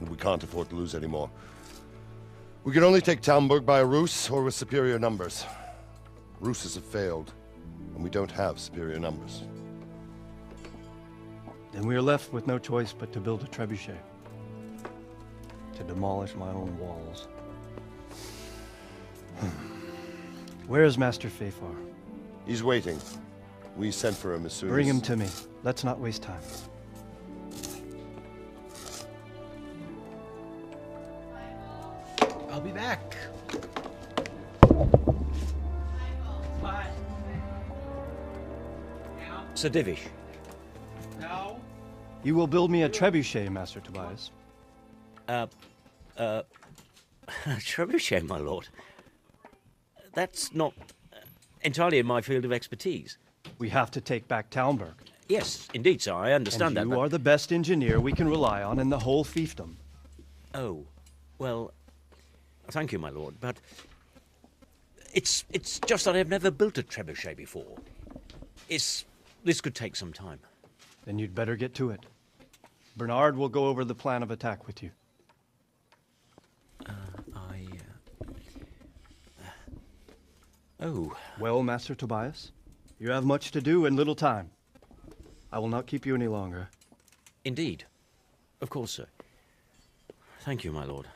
and we can't afford to lose any more. We can only take Talmberg by a ruse or with superior numbers. Ruses have failed, and we don't have superior numbers. Then we are left with no choice but to build a trebuchet. To demolish my own walls. Where is Master Fafar? He's waiting. We sent for him as soon as... Bring him to me. Let's not waste time. I'll be back. Bye. Sir Divish. No. You will build me a trebuchet, Master Tobias. Trebuchet, my lord. That's not entirely in my field of expertise. We have to take back Talmberg. Yes, indeed, sir. I understand and that. You are the best engineer we can rely on in the whole fiefdom. Oh, well, thank you, my lord, but it's just that I've never built a trebuchet before. This could take some time. Then you'd better get to it. Bernard will go over the plan of attack with you. Oh. Well, Master Tobias, you have much to do and little time. I will not keep you any longer. Indeed. Of course, sir. Thank you, my lord.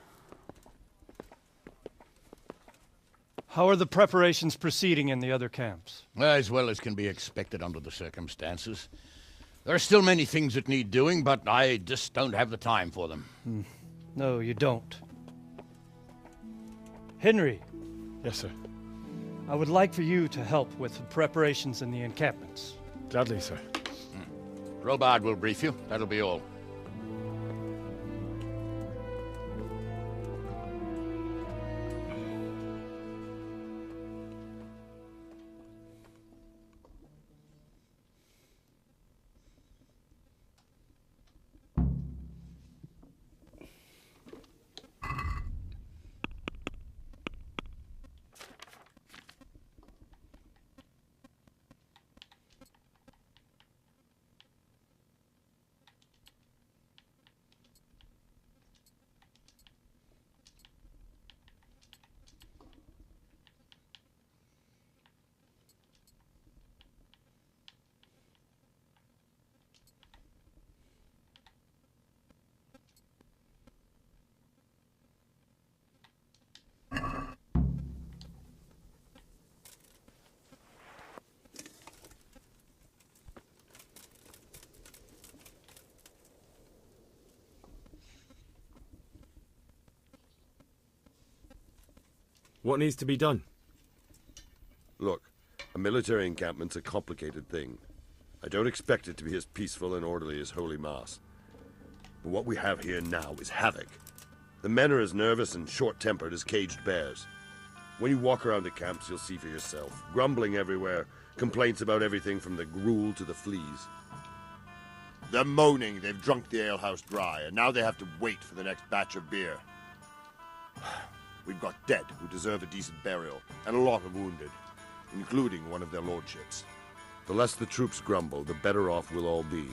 How are the preparations proceeding in the other camps? As well as can be expected under the circumstances. There are still many things that need doing, but I just don't have the time for them. No, you don't. Henry. Yes, sir. I would like for you to help with the preparations in the encampments. Gladly, sir. Robard will brief you. That'll be all. What needs to be done? Look, a military encampment's a complicated thing. I don't expect it to be as peaceful and orderly as Holy Mass. But what we have here now is havoc. The men are as nervous and short-tempered as caged bears. When you walk around the camps, you'll see for yourself. Grumbling everywhere, complaints about everything from the gruel to the fleas. They're moaning they've drunk the alehouse dry, and now they have to wait for the next batch of beer. We've got dead who deserve a decent burial, and a lot of wounded, including one of their lordships. The less the troops grumble, the better off we'll all be.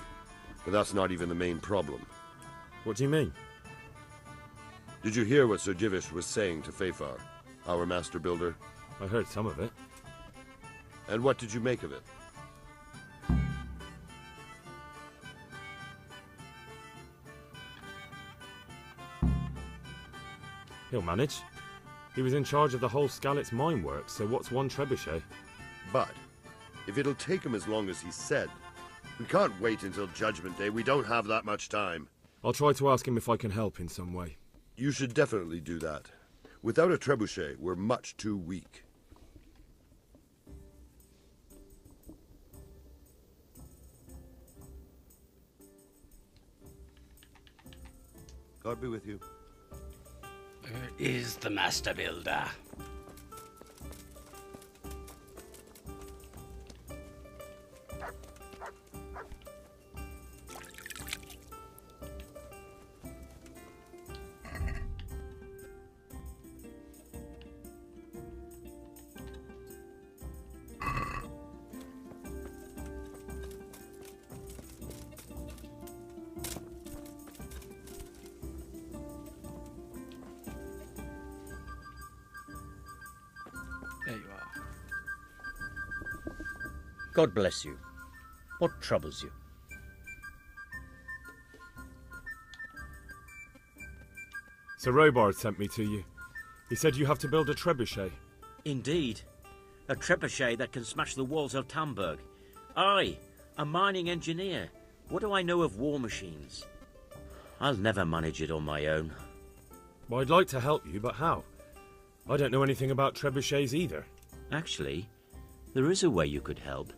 But that's not even the main problem. What do you mean? Did you hear what Sir Divish was saying to Fafar, our master builder? I heard some of it. And what did you make of it? He'll manage. He was in charge of the whole Skalitz mine works, so what's one trebuchet? But, if it'll take him as long as he said, we can't wait until Judgment Day. We don't have that much time. I'll try to ask him if I can help in some way. You should definitely do that. Without a trebuchet, we're much too weak. God be with you. Where is the master builder? There you are. God bless you. What troubles you? Sir Robard sent me to you. He said you have to build a trebuchet. Indeed. A trebuchet that can smash the walls of Tamburg. I, a mining engineer. What do I know of war machines? I'll never manage it on my own. Well, I'd like to help you, but how? I don't know anything about trebuchets either. Actually, there is a way you could help.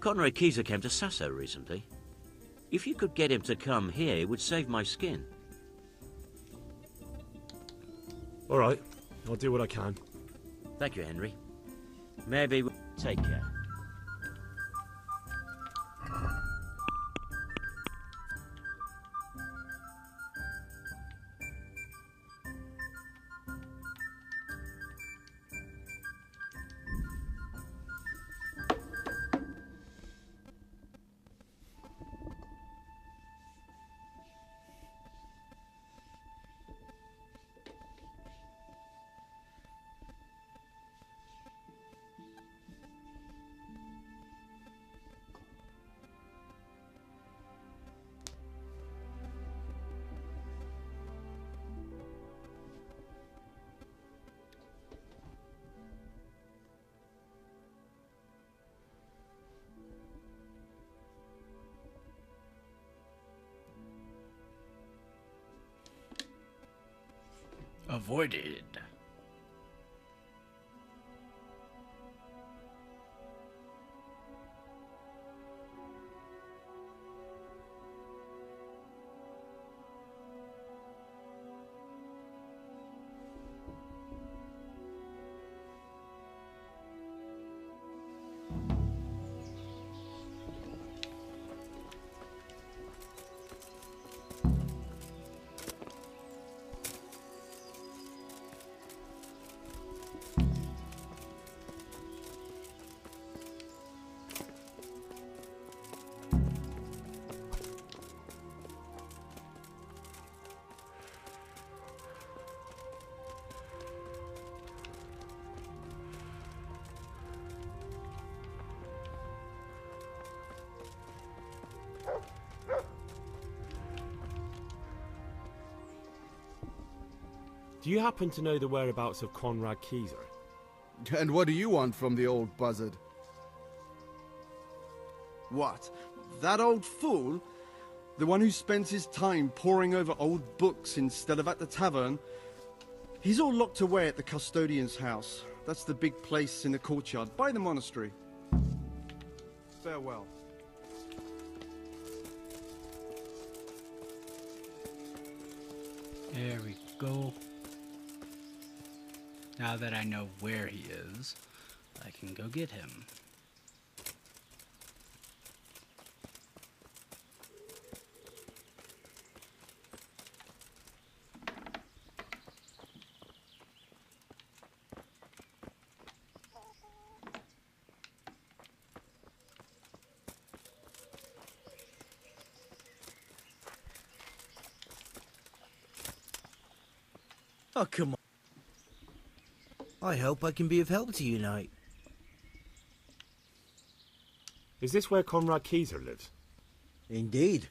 Conrad Keyser came to Sasso recently. If you could get him to come here, it would save my skin. All right, I'll do what I can. Thank you, Henry. Maybe we'll take care. Avoided. Do you happen to know the whereabouts of Conrad Keyser? And what do you want from the old buzzard? What? That old fool? The one who spends his time poring over old books instead of at the tavern? He's all locked away at the custodian's house. That's the big place in the courtyard by the monastery. Farewell. There we go. Now that I know where he is, I can go get him. Oh, come on. I hope I can be of help to you, Knight. Is this where Conrad Keyser lives? Indeed.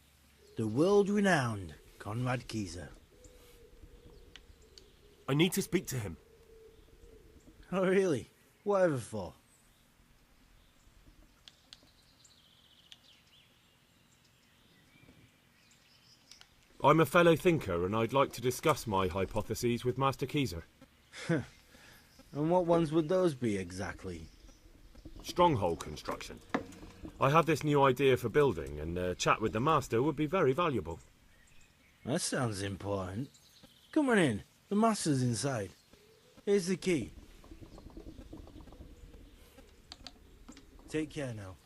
The world-renowned Conrad Keyser. I need to speak to him. Oh, really? Whatever for? I'm a fellow thinker, and I'd like to discuss my hypotheses with Master Keyser. And what ones would those be, exactly? Stronghold construction. I have this new idea for building, and a chat with the Master would be very valuable. That sounds important. Come on in. The Master's inside. Here's the key. Take care now.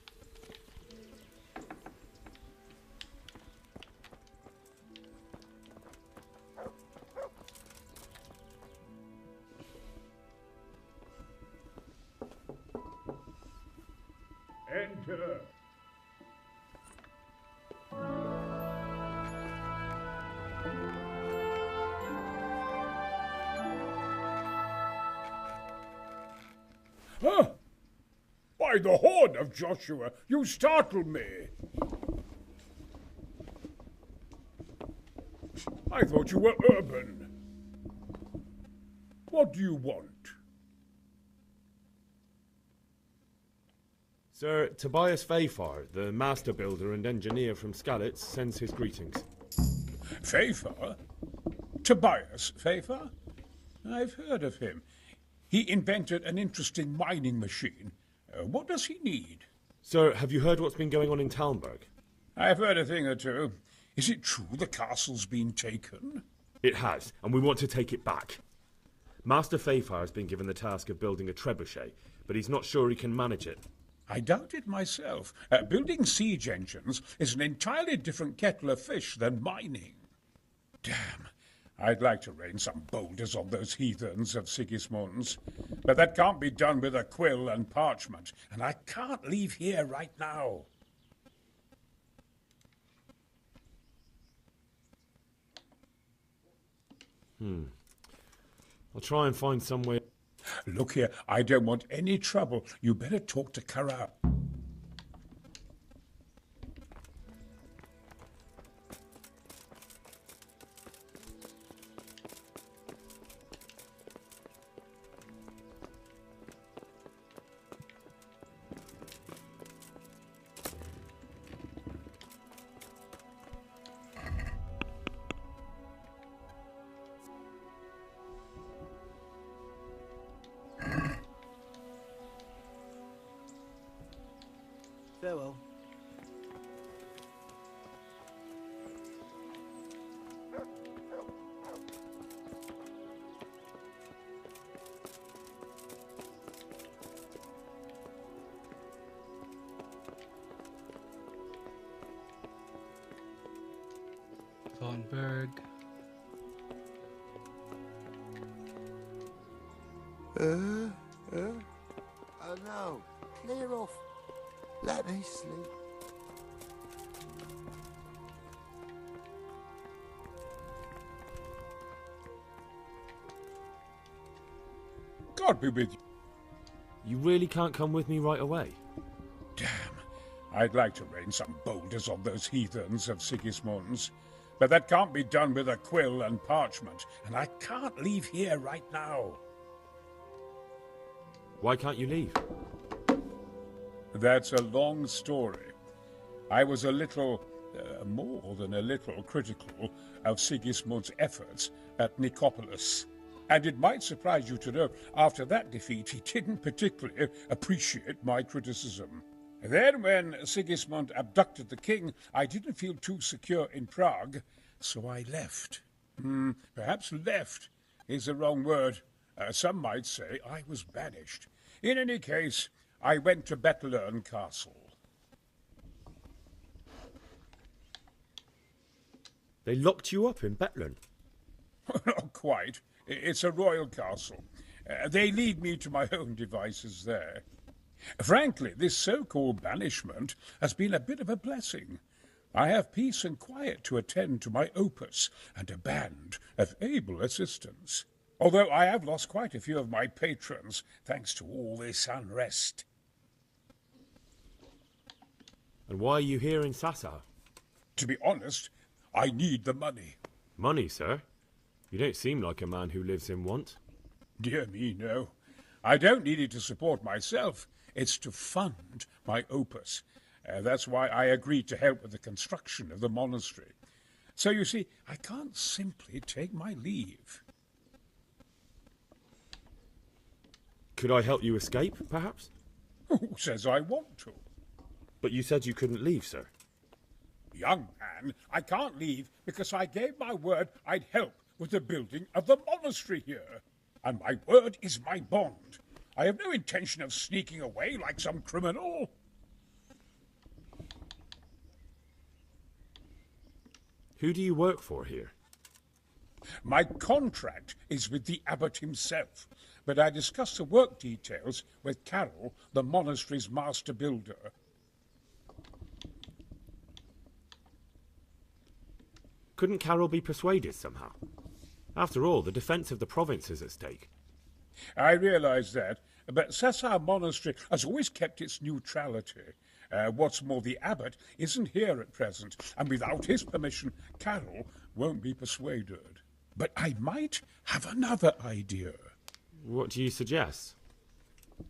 Enter. Huh? By the horn of Joshua, you startled me. I thought you were urban. What do you want? Sir Tobias Fayfar, the master builder and engineer from Skalitz, sends his greetings. Fayfar? Tobias Fayfar? I've heard of him. He invented an interesting mining machine. What does he need? Sir, have you heard what's been going on in Talmberg? I've heard a thing or two. Is it true the castle's been taken? It has, and we want to take it back. Master Fayfar has been given the task of building a trebuchet, but he's not sure he can manage it. I doubt it myself. Building siege engines is an entirely different kettle of fish than mining. Damn. I'd like to rain some boulders on those heathens of Sigismund's. But that can't be done with a quill and parchment, and I can't leave here right now. I'll try and find some way... Look here, I don't want any trouble. You better talk to Kara. Farewell. Thornburg. Oh no, clear off. Let me sleep. God be with you. You really can't come with me right away? Damn. I'd like to rain some boulders on those heathens of Sigismund's. But that can't be done with a quill and parchment, and I can't leave here right now. Why can't you leave? That's a long story. I was a little, more than a little, critical of Sigismund's efforts at Nicopolis. And it might surprise you to know, after that defeat, he didn't particularly appreciate my criticism. Then, when Sigismund abducted the king, I didn't feel too secure in Prague, so I left. Perhaps left is the wrong word. Some might say I was banished. In any case, I went to Bettlern Castle. They locked you up in Bettlern? Not quite. It's a royal castle. They leave me to my own devices there. Frankly, this so-called banishment has been a bit of a blessing. I have peace and quiet to attend to my opus and a band of able assistants. Although I have lost quite a few of my patrons, thanks to all this unrest. And why are you here in Sassa? To be honest, I need the money. Money, sir? You don't seem like a man who lives in want. Dear me, no. I don't need it to support myself. It's to fund my opus. That's why I agreed to help with the construction of the monastery. So you see, I can't simply take my leave. Could I help you escape, perhaps? Who says I want to? But you said you couldn't leave, sir. Young man, I can't leave because I gave my word I'd help with the building of the monastery here. And my word is my bond. I have no intention of sneaking away like some criminal. Who do you work for here? My contract is with the abbot himself, but I discussed the work details with Carol, the monastery's master builder. Couldn't Carol be persuaded somehow? After all, the defence of the province is at stake. I realize that, but Sassa Monastery has always kept its neutrality. What's more, the abbot isn't here at present, and without his permission, Carol won't be persuaded. But I might have another idea. What do you suggest?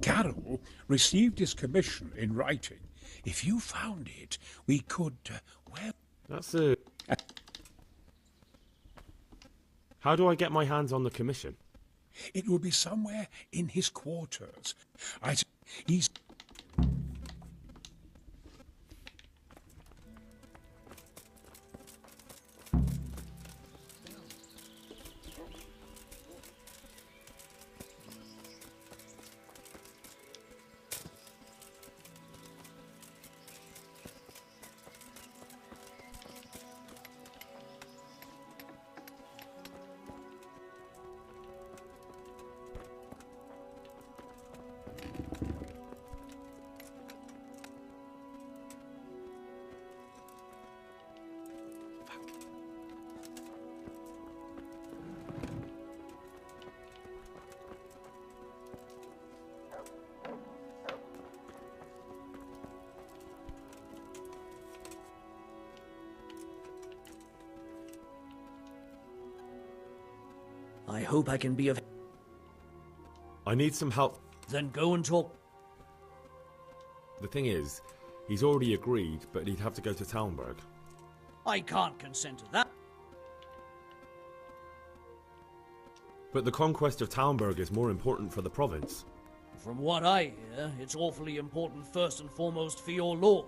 Carroll received his commission in writing. If you found it, we could, well... That's a... How do I get my hands on the commission? It will be somewhere in his quarters. He's... I hope I can be of... I need some help. Then go and talk. The thing is, he's already agreed, but he'd have to go to Talmberg. I can't consent to that. But the conquest of Talmberg is more important for the province. From what I hear, it's awfully important first and foremost for your lord.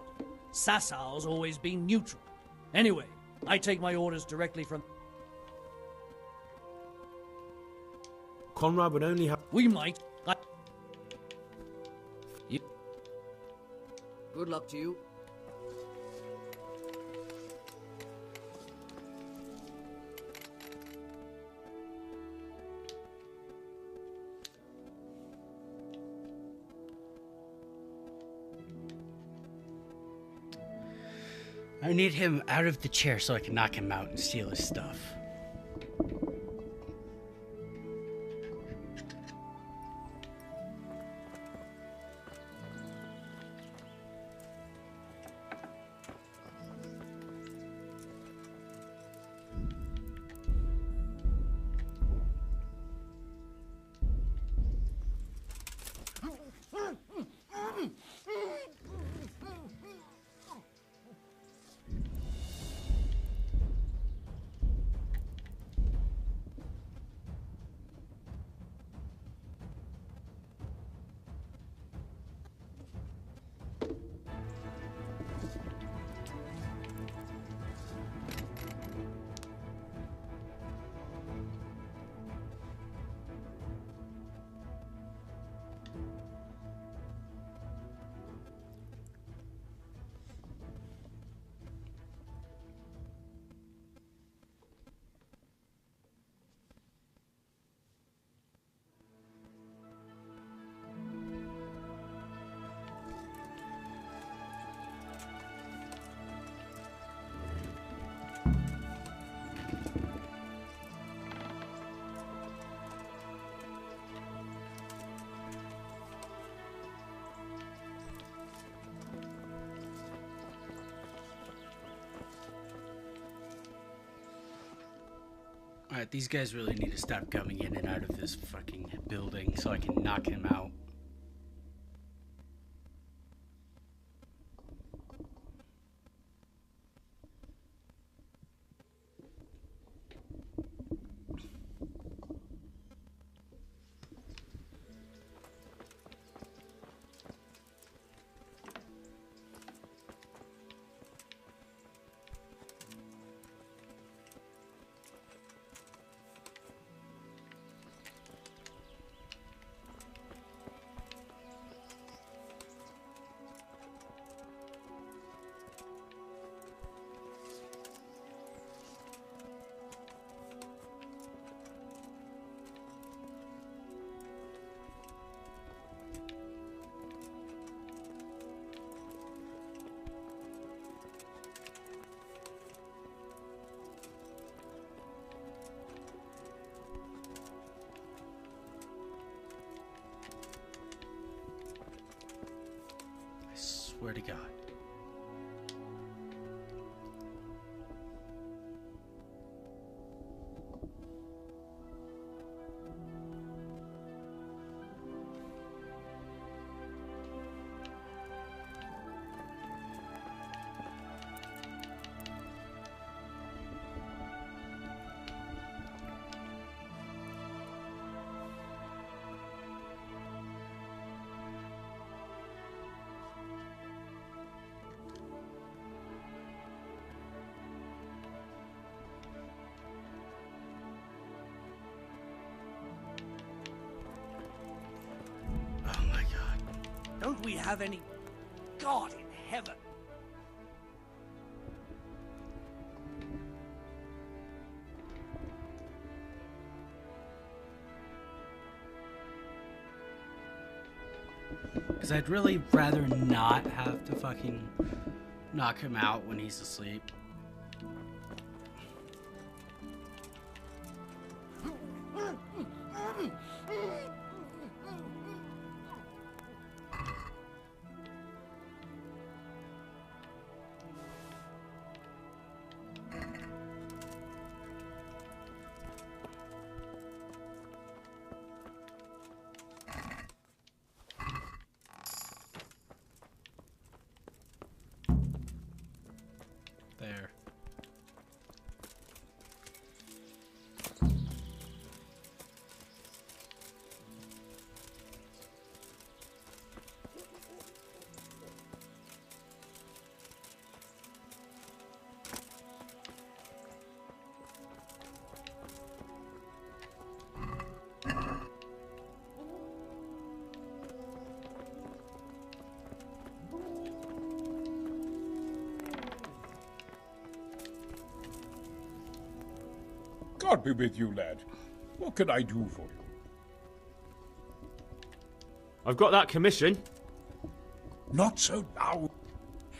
Sassau's always been neutral. Anyway, I take my orders directly from... Conrad would only have... We might. Good luck to you. I need him out of the chair so I can knock him out and steal his stuff. Alright, these guys really need to stop coming in and out of this fucking building so I can knock him out. Don't we have any God in heaven? Because I'd really rather not have to fucking knock him out when he's asleep. There. God be with you, lad. What can I do for you? I've got that commission. Not so loud.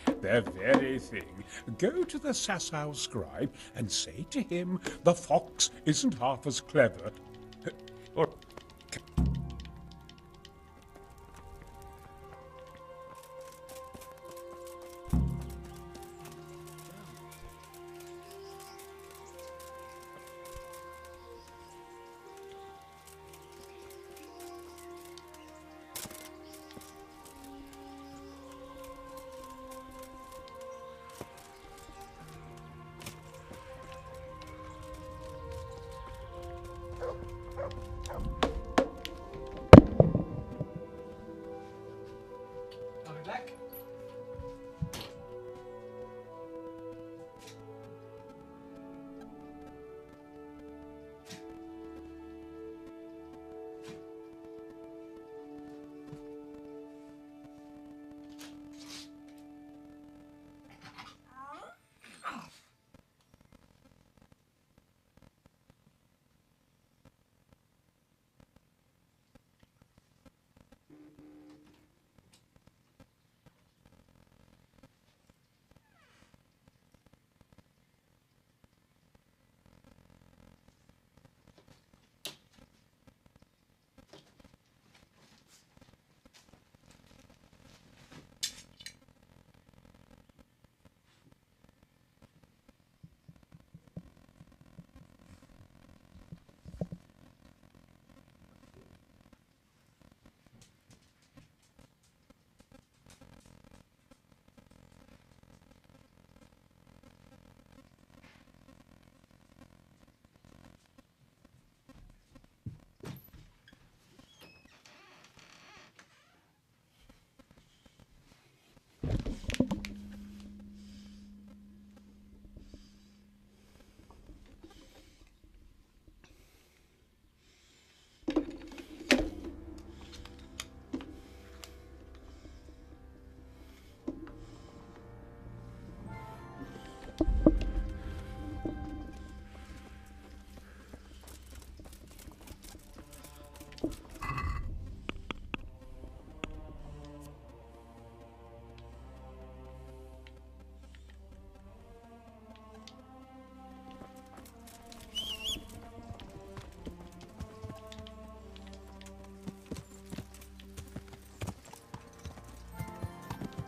The very thing. Go to the Sasau scribe and say to him, the fox isn't half as clever. Or... I'll be back.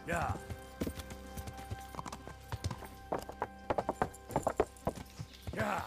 Yeah. Yeah.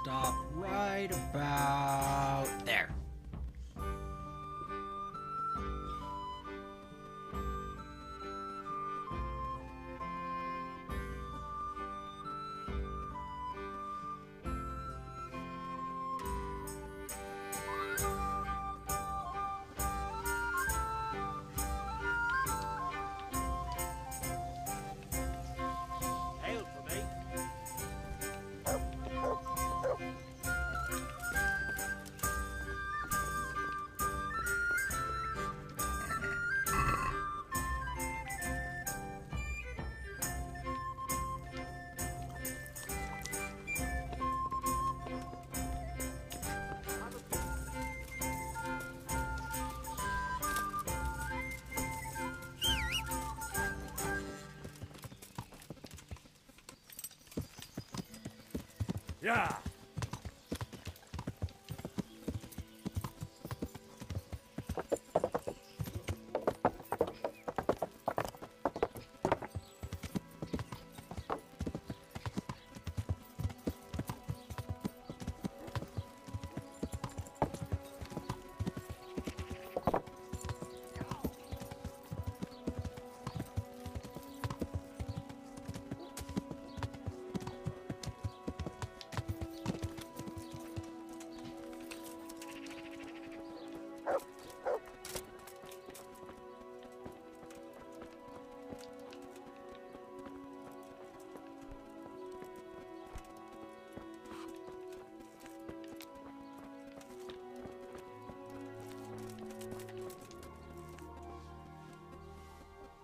stop right about there. Hail for me. Yeah.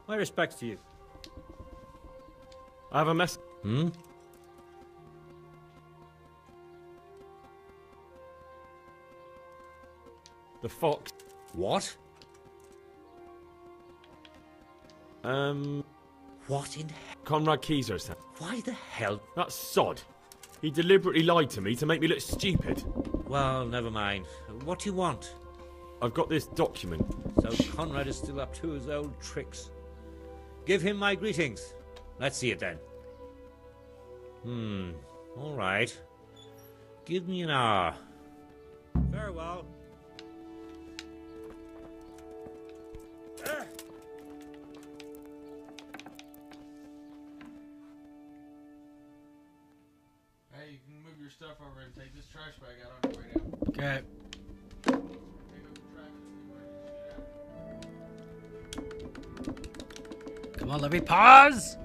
My respects to you. I have a mess. Hmm? The fox. What? What in Conrad Keyser said. Why the hell? That sod. He deliberately lied to me to make me look stupid. Well, never mind. What do you want? I've got this document. So Conrad is still up to his old tricks. Give him my greetings. Let's see it then. All right. Give me an hour. Very well. Hey, you can move your stuff over and take this trash bag out on your way down. Okay. Come on, let me pause.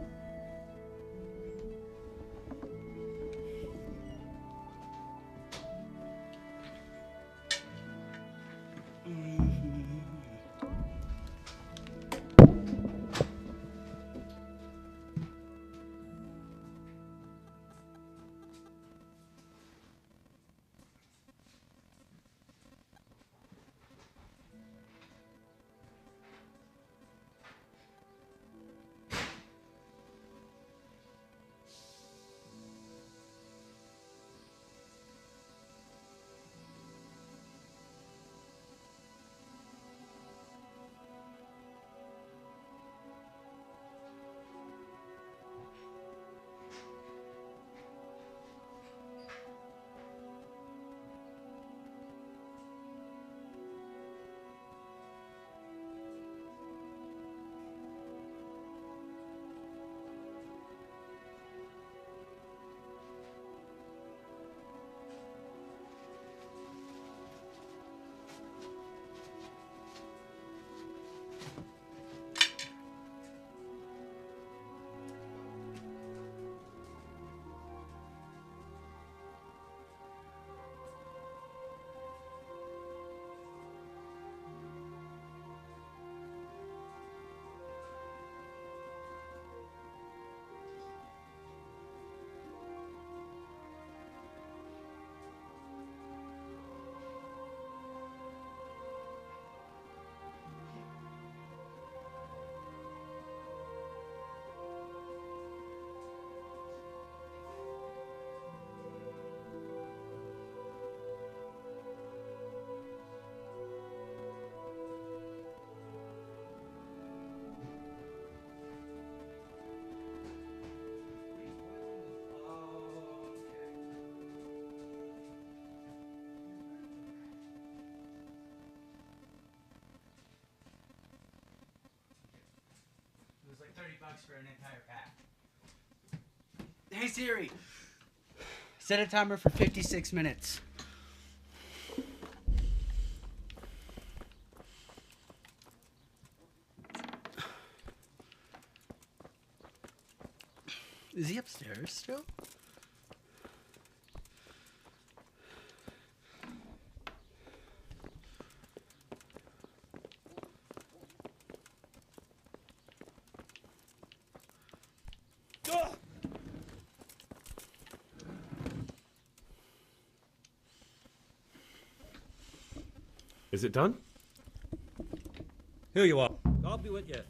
for an entire pack. Hey Siri, set a timer for 56 minutes. Is he upstairs still? Is it done? Here you are. I'll be with you.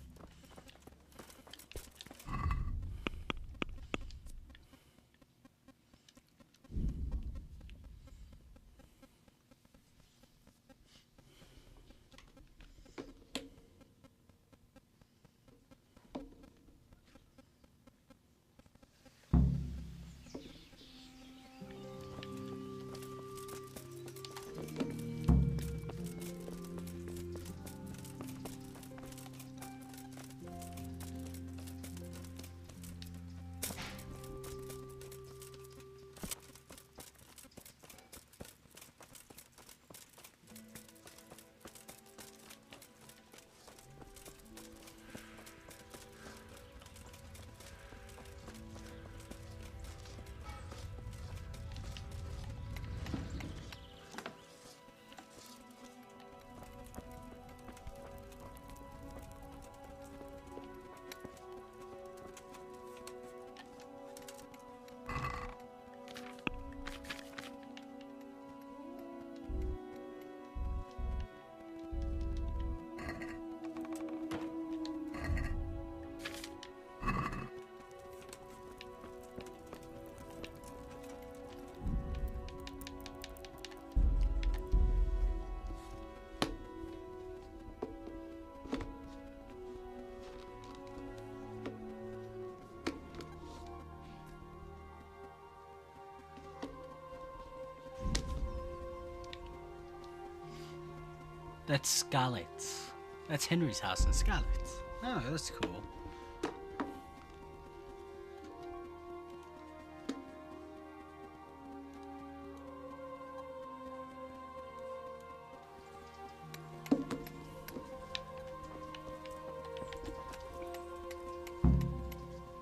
That's Scarlett's. That's Henry's house in Scarlett's. Oh, that's cool.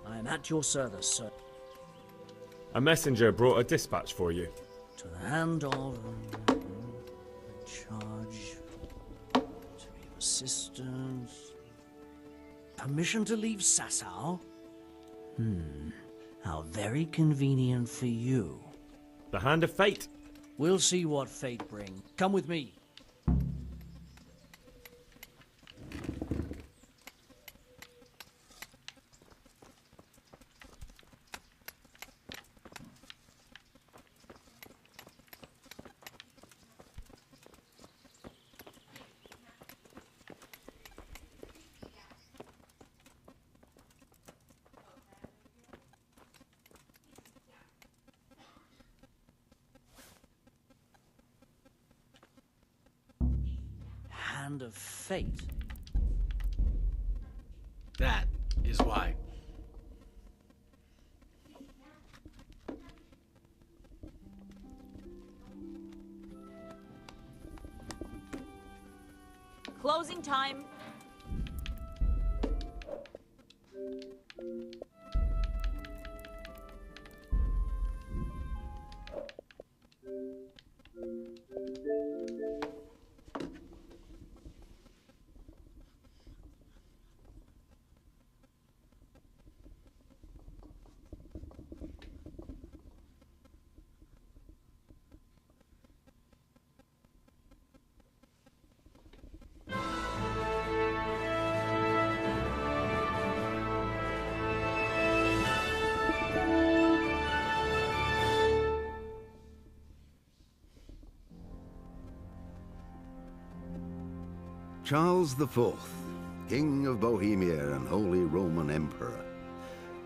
I am at your service, sir. A messenger brought a dispatch for you. To the hand of charge to be of assistance. Permission to leave Sasau? How very convenient for you. The hand of fate. We'll see what fate brings. Come with me. Hand of fate. That is why. Closing time. Charles IV, King of Bohemia and Holy Roman Emperor,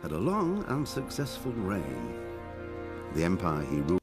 had a long and successful reign. The empire he ruled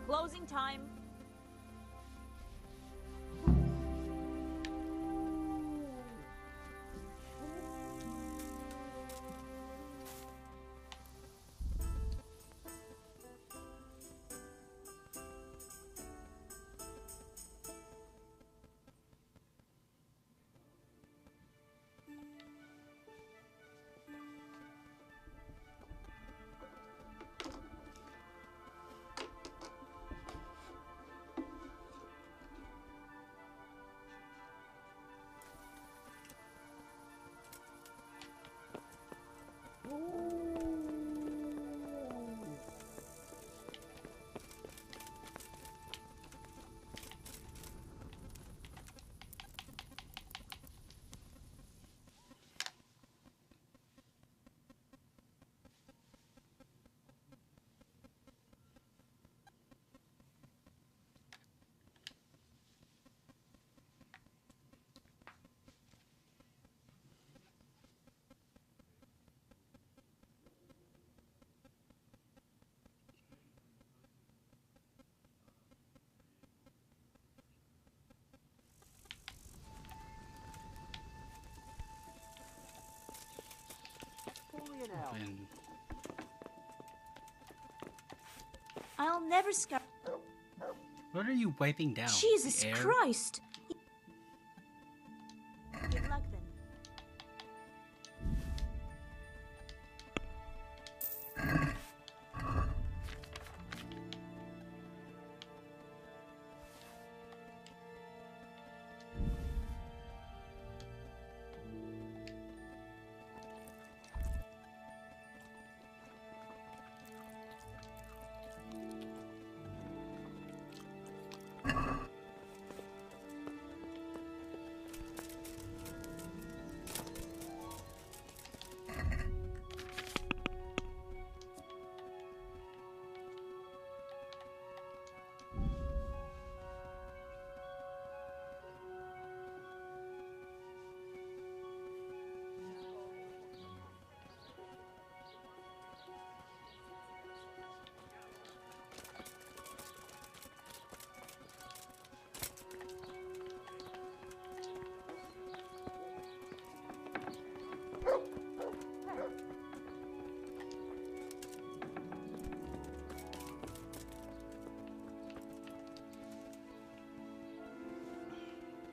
Closing time. I'll never scar. What are you wiping down? Jesus The air? Christ! Good luck then.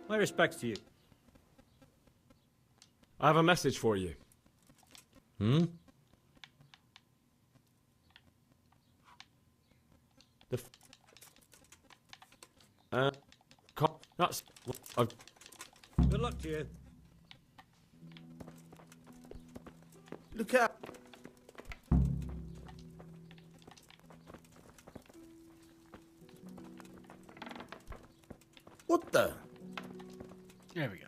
My respects to you. I have a message for you. Hmm? That's... Good luck to you. Look out! What the? There we go.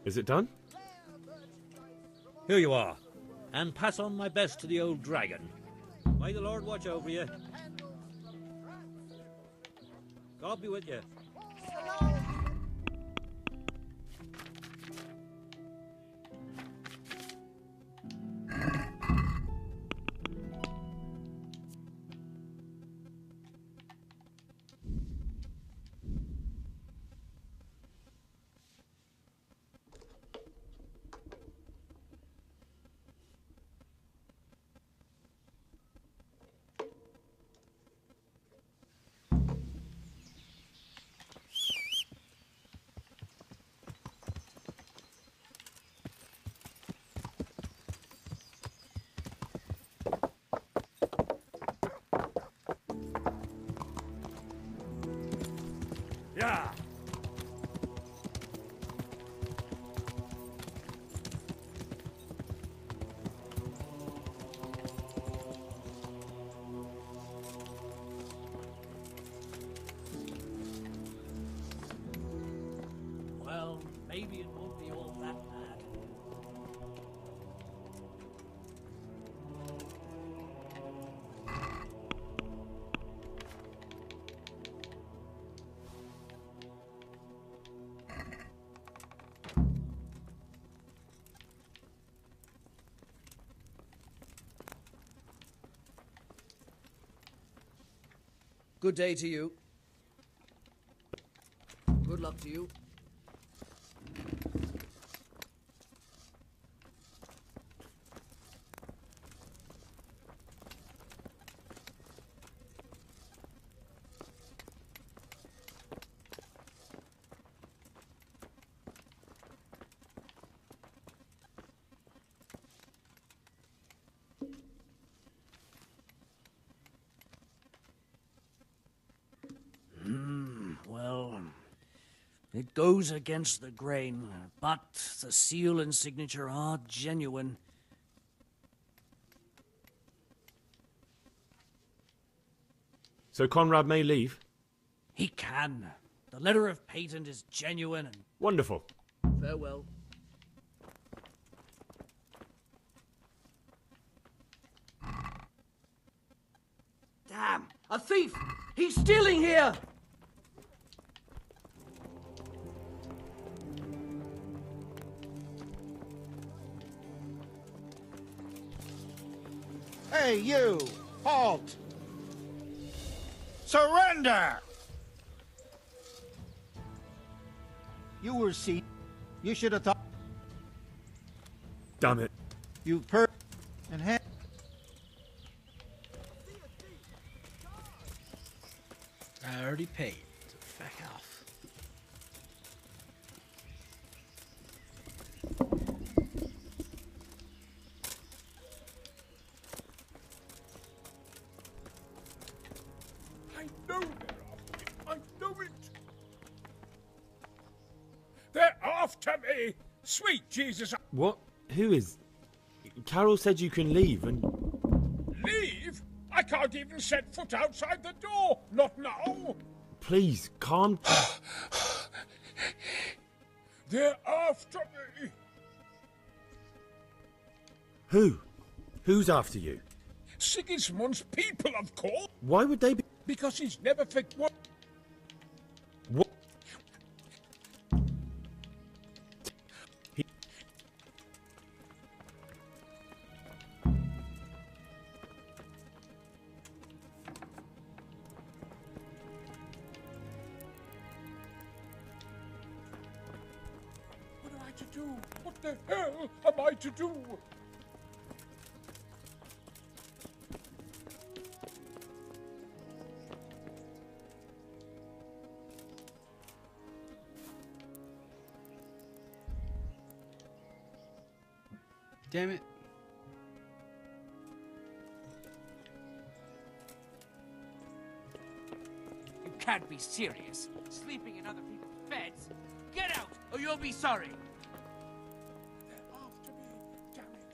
Is it done? Here you are. And pass on my best to the old dragon. May the Lord watch over you. God be with you. Yeah. Well, maybe it won't be all that bad. Good day to you. Good luck to you. Well, it goes against the grain, but the seal and signature are genuine. So Conrad may leave? He can. The letter of patent is genuine and... Wonderful. Farewell. Damn! A thief! He's stealing here! Hey, you! Halt! Surrender! You were seen. You should have thought. Damn it. You and had. I already paid. So fuck off. I know they're after me. I know it. They're after me. Sweet Jesus. What? Who is... Carol said you can leave and... Leave? I can't even set foot outside the door. Not now. Please, calm... They're after me. Who? Who's after you? Sigismund's people, of course. Why would they be... Because he's never what? What? What am I to do? What the hell am I to do? Damn it. You can't be serious. Sleeping in other people's beds. Get out, or you'll be sorry. They're after me. Damn it.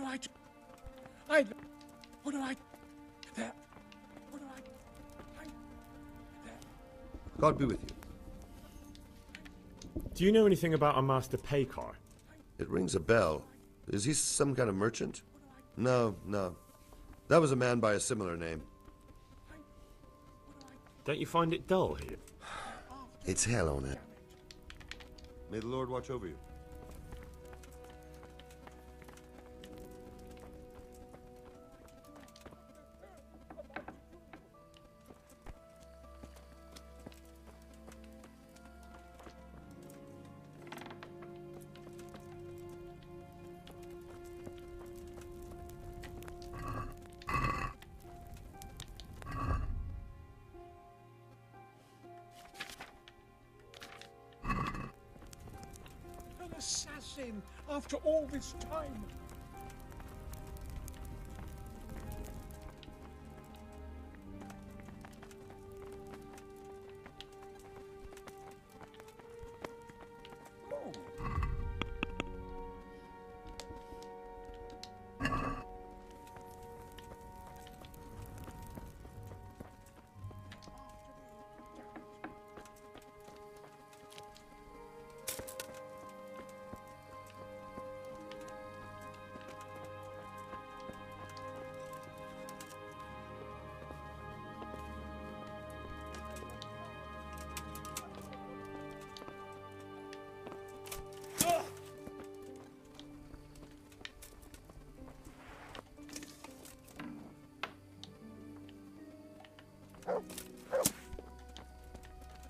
do I do? What do I... There. What do I... God be with you. Do you know anything about a Master Paykar? It rings a bell. Is he some kind of merchant? No, no. That was a man by a similar name. Don't you find it dull here? It's hell on it. May the Lord watch over you. An assassin after all this time.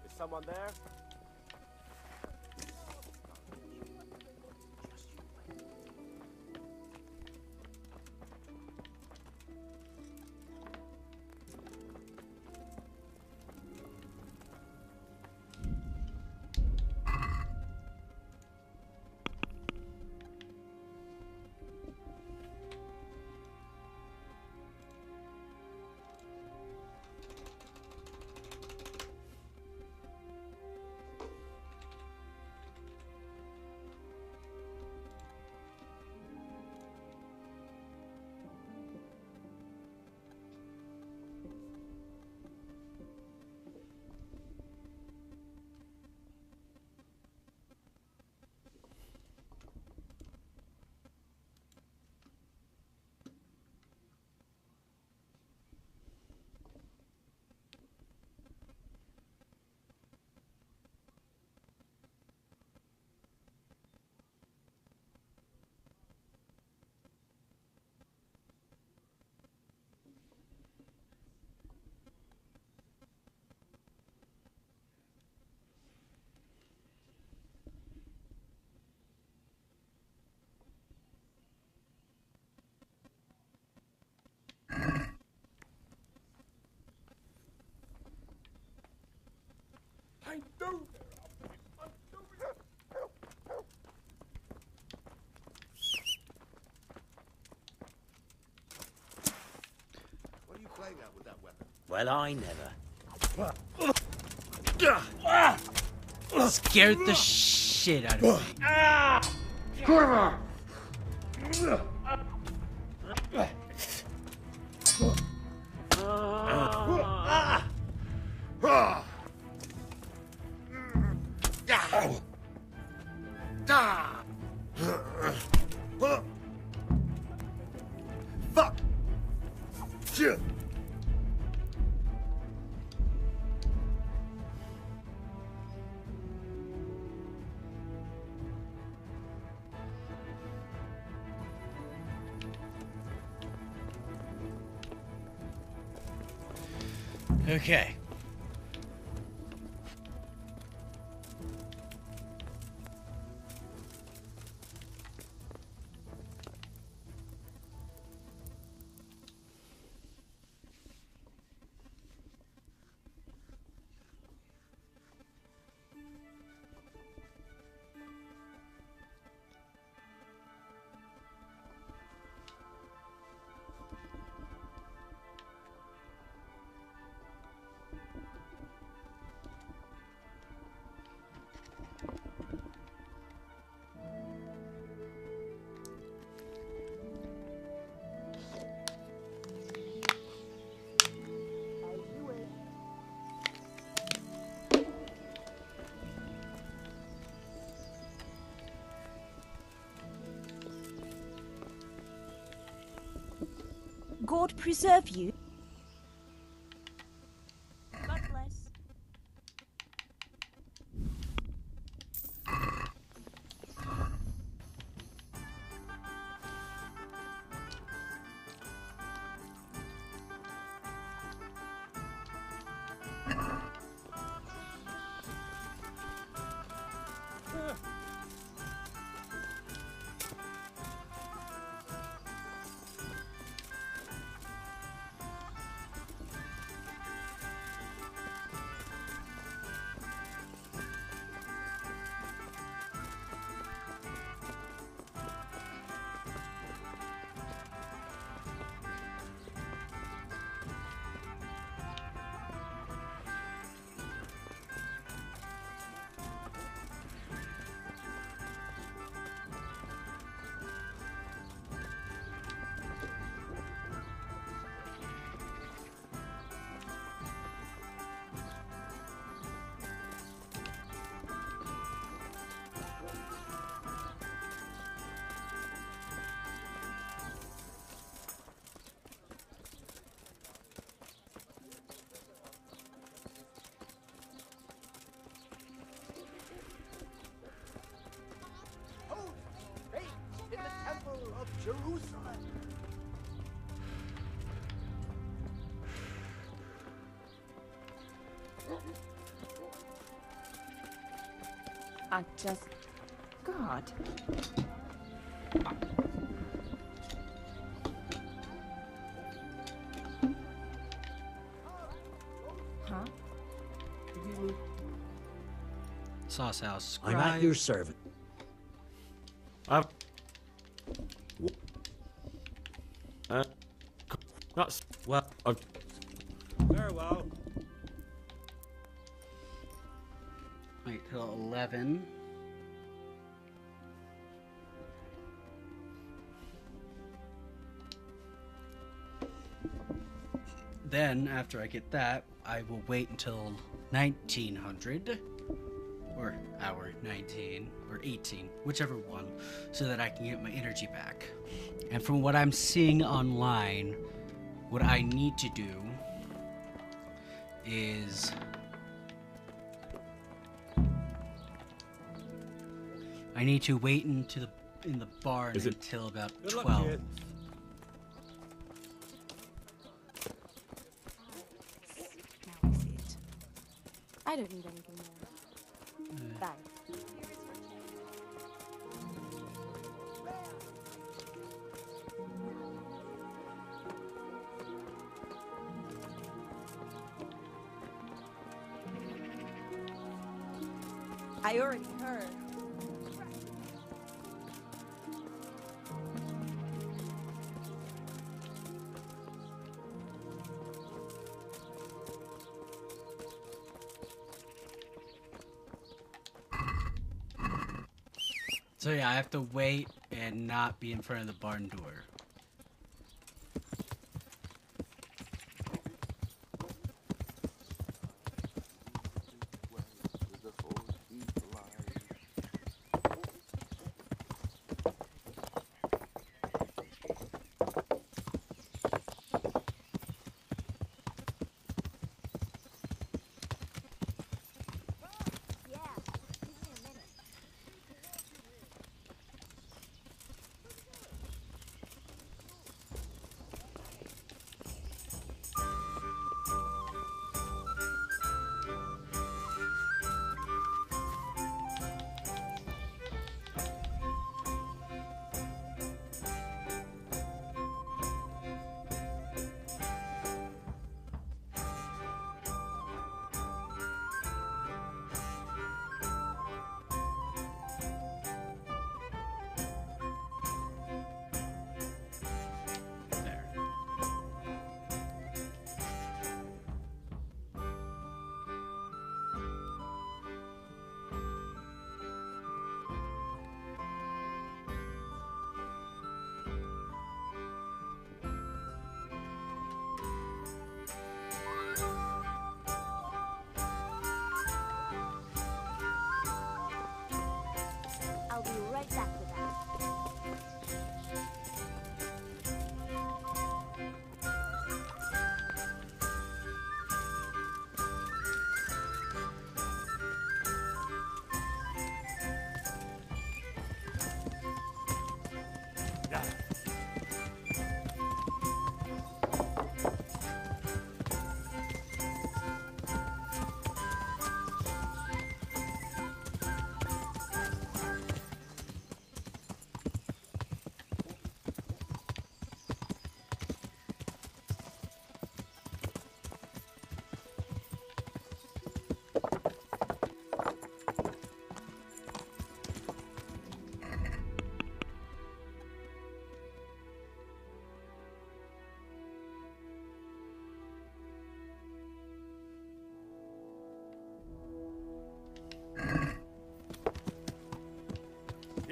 Is someone there? I know What are you playing at with that weapon? Well, I never. Scared the shit out of me. Fuck! Shit! Okay. Lord preserve you. God bless. In the temple of Jerusalem. I just... God. Huh? Sauce House. I'm at your service. That's well. Very well. Wait till 11. Then, after I get that, I will wait until 1900, or hour 19, or 18, whichever one, so that I can get my energy back. And from what I'm seeing online, what I need to do is I need to wait in the barn until about 12. Now I see it. I don't need anything more. Thanks. I already heard. So yeah, I have to wait and not be in front of the barn door.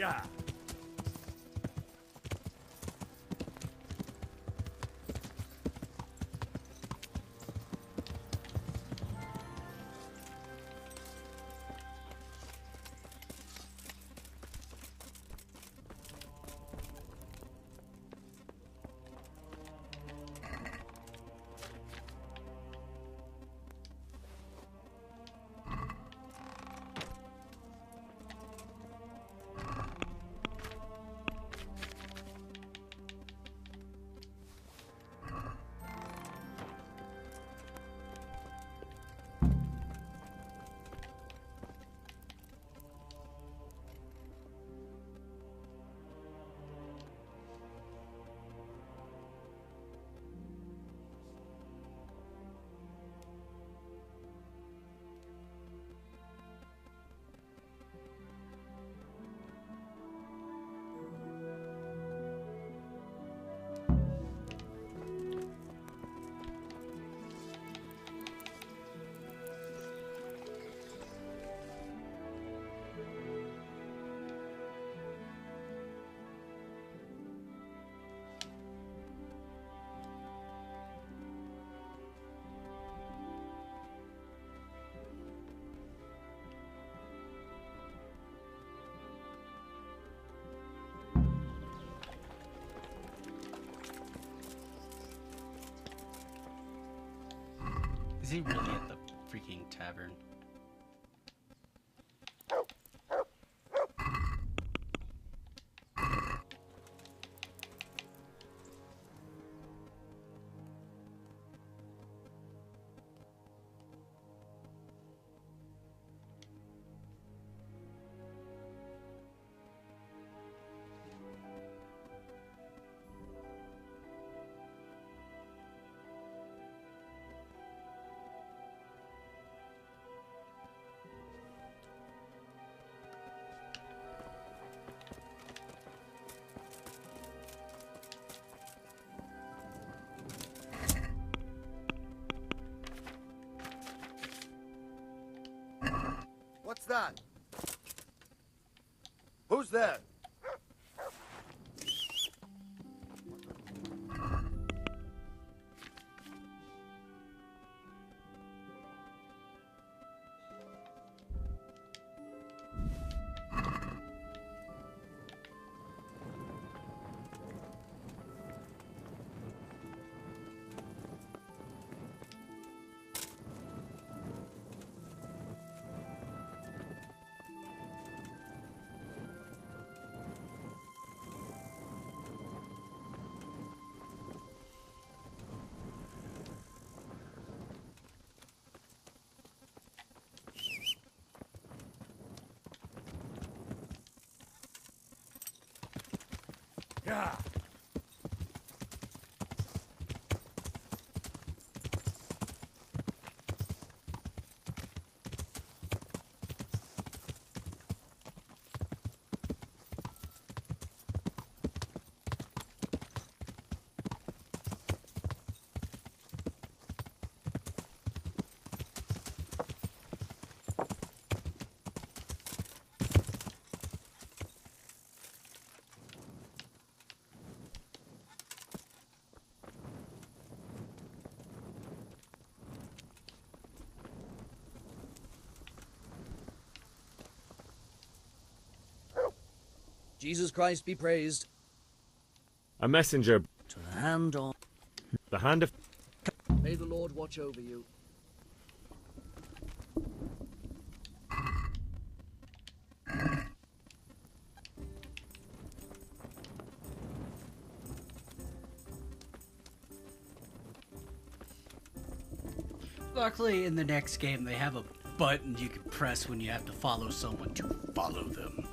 Yeah. Is he really at the freaking tavern? What's that? Who's there? Yeah. Jesus Christ be praised. A messenger. To the hand on. The hand of. May the Lord watch over you. Luckily, in the next game, they have a button you can press when you have to follow someone to follow them.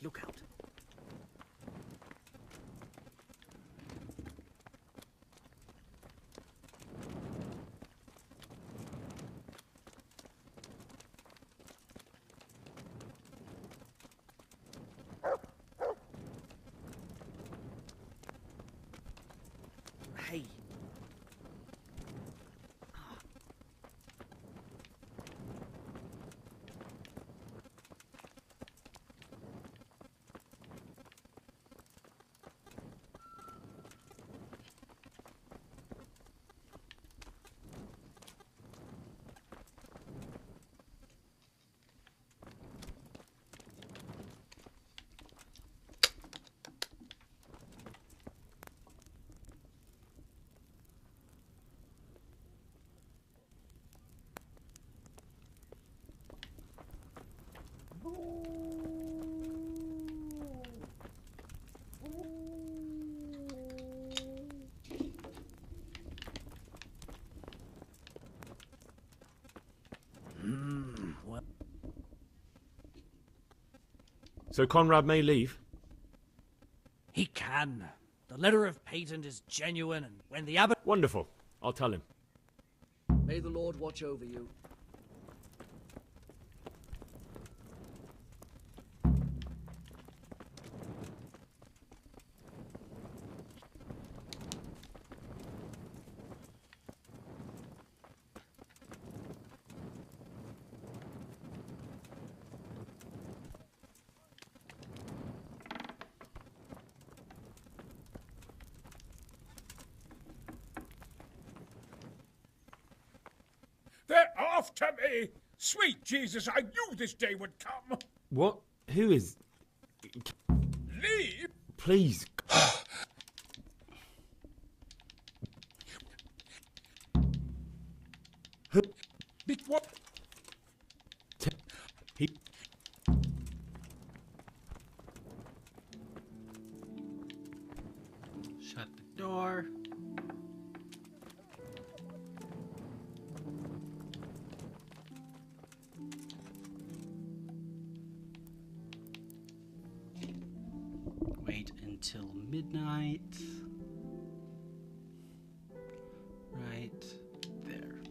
Look out. Hey. Well. So Conrad may leave? He can. The letter of patent is genuine, and when the abbot... Wonderful. I'll tell him. May the Lord watch over you. They're after me! Sweet Jesus, I knew this day would come! What? Who is... Leave? Please. What? He... Shut the door. Wait until midnight. Right there.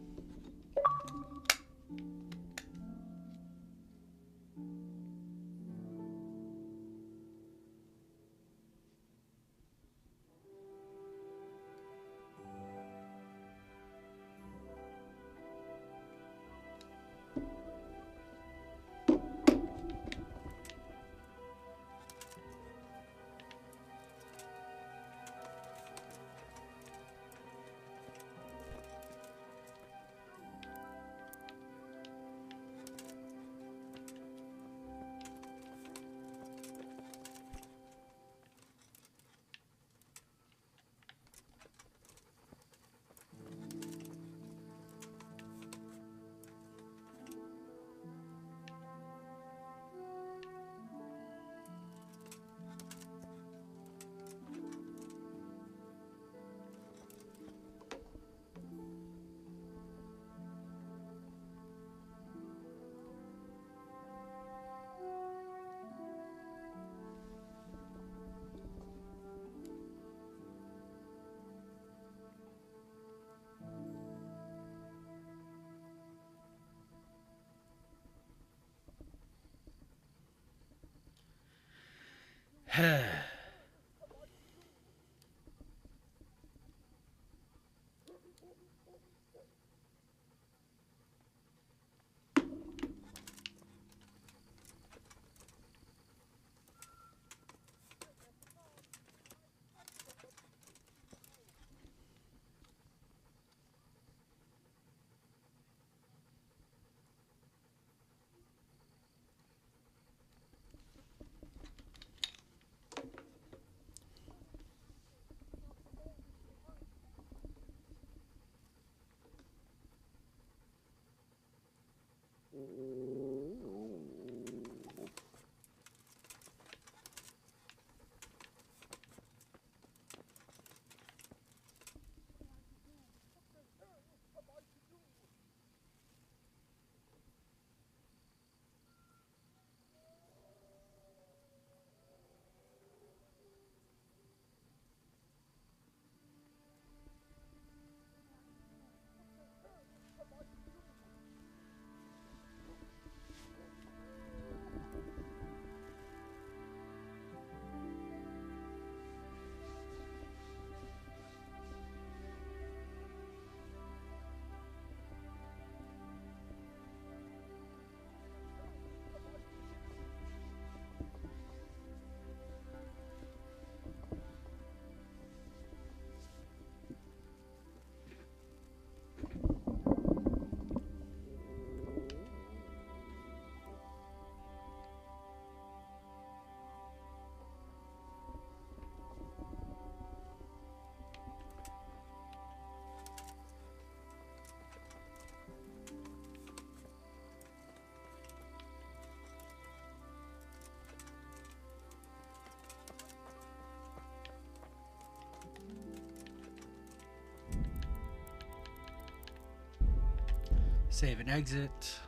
Save and exit.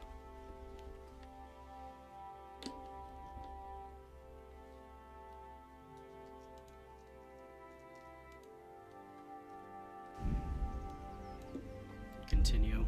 Continue.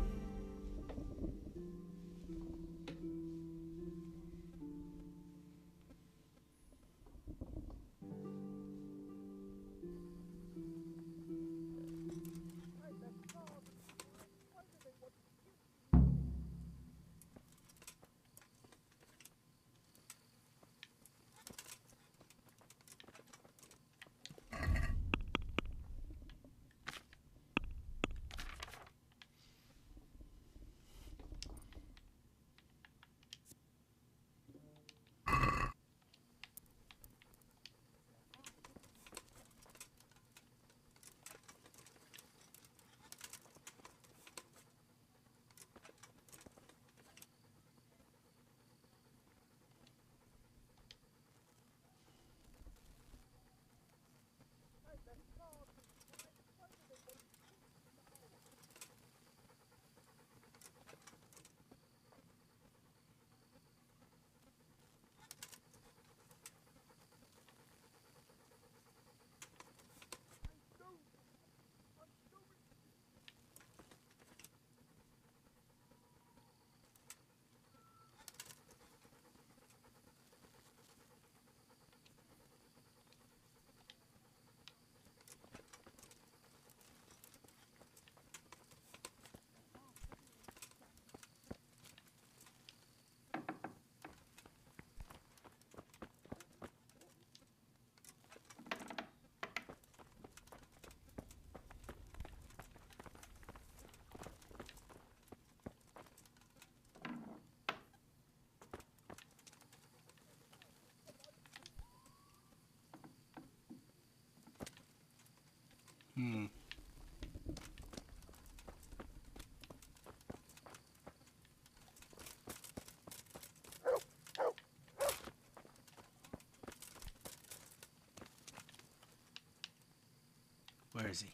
Where is he?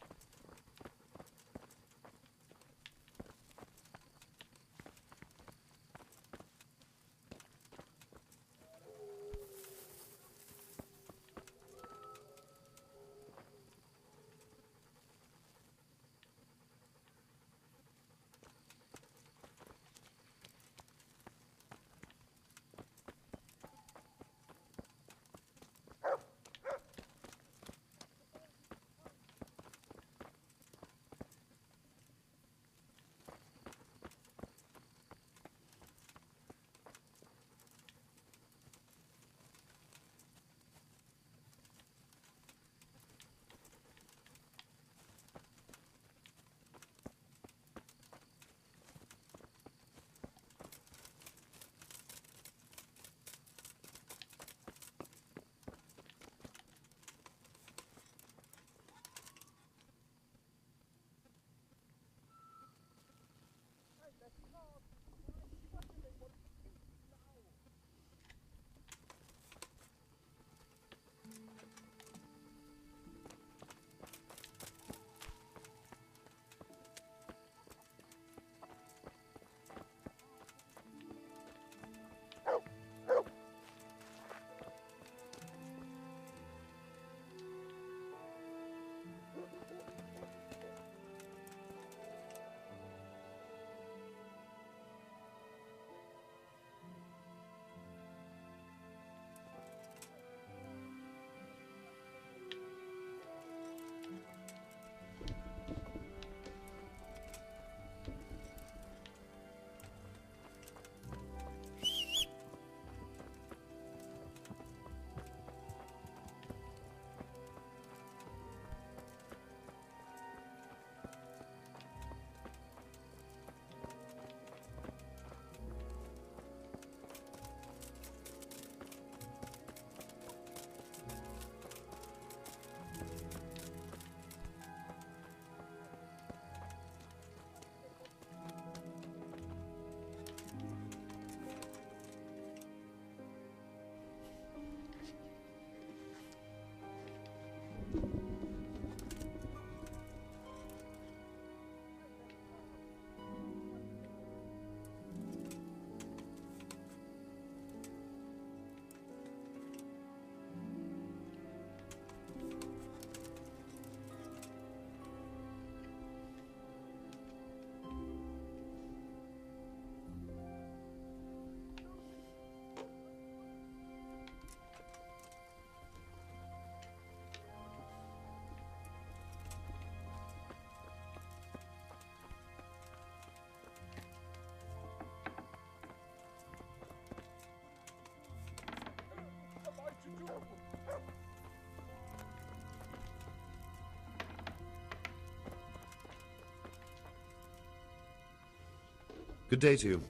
Good day to you.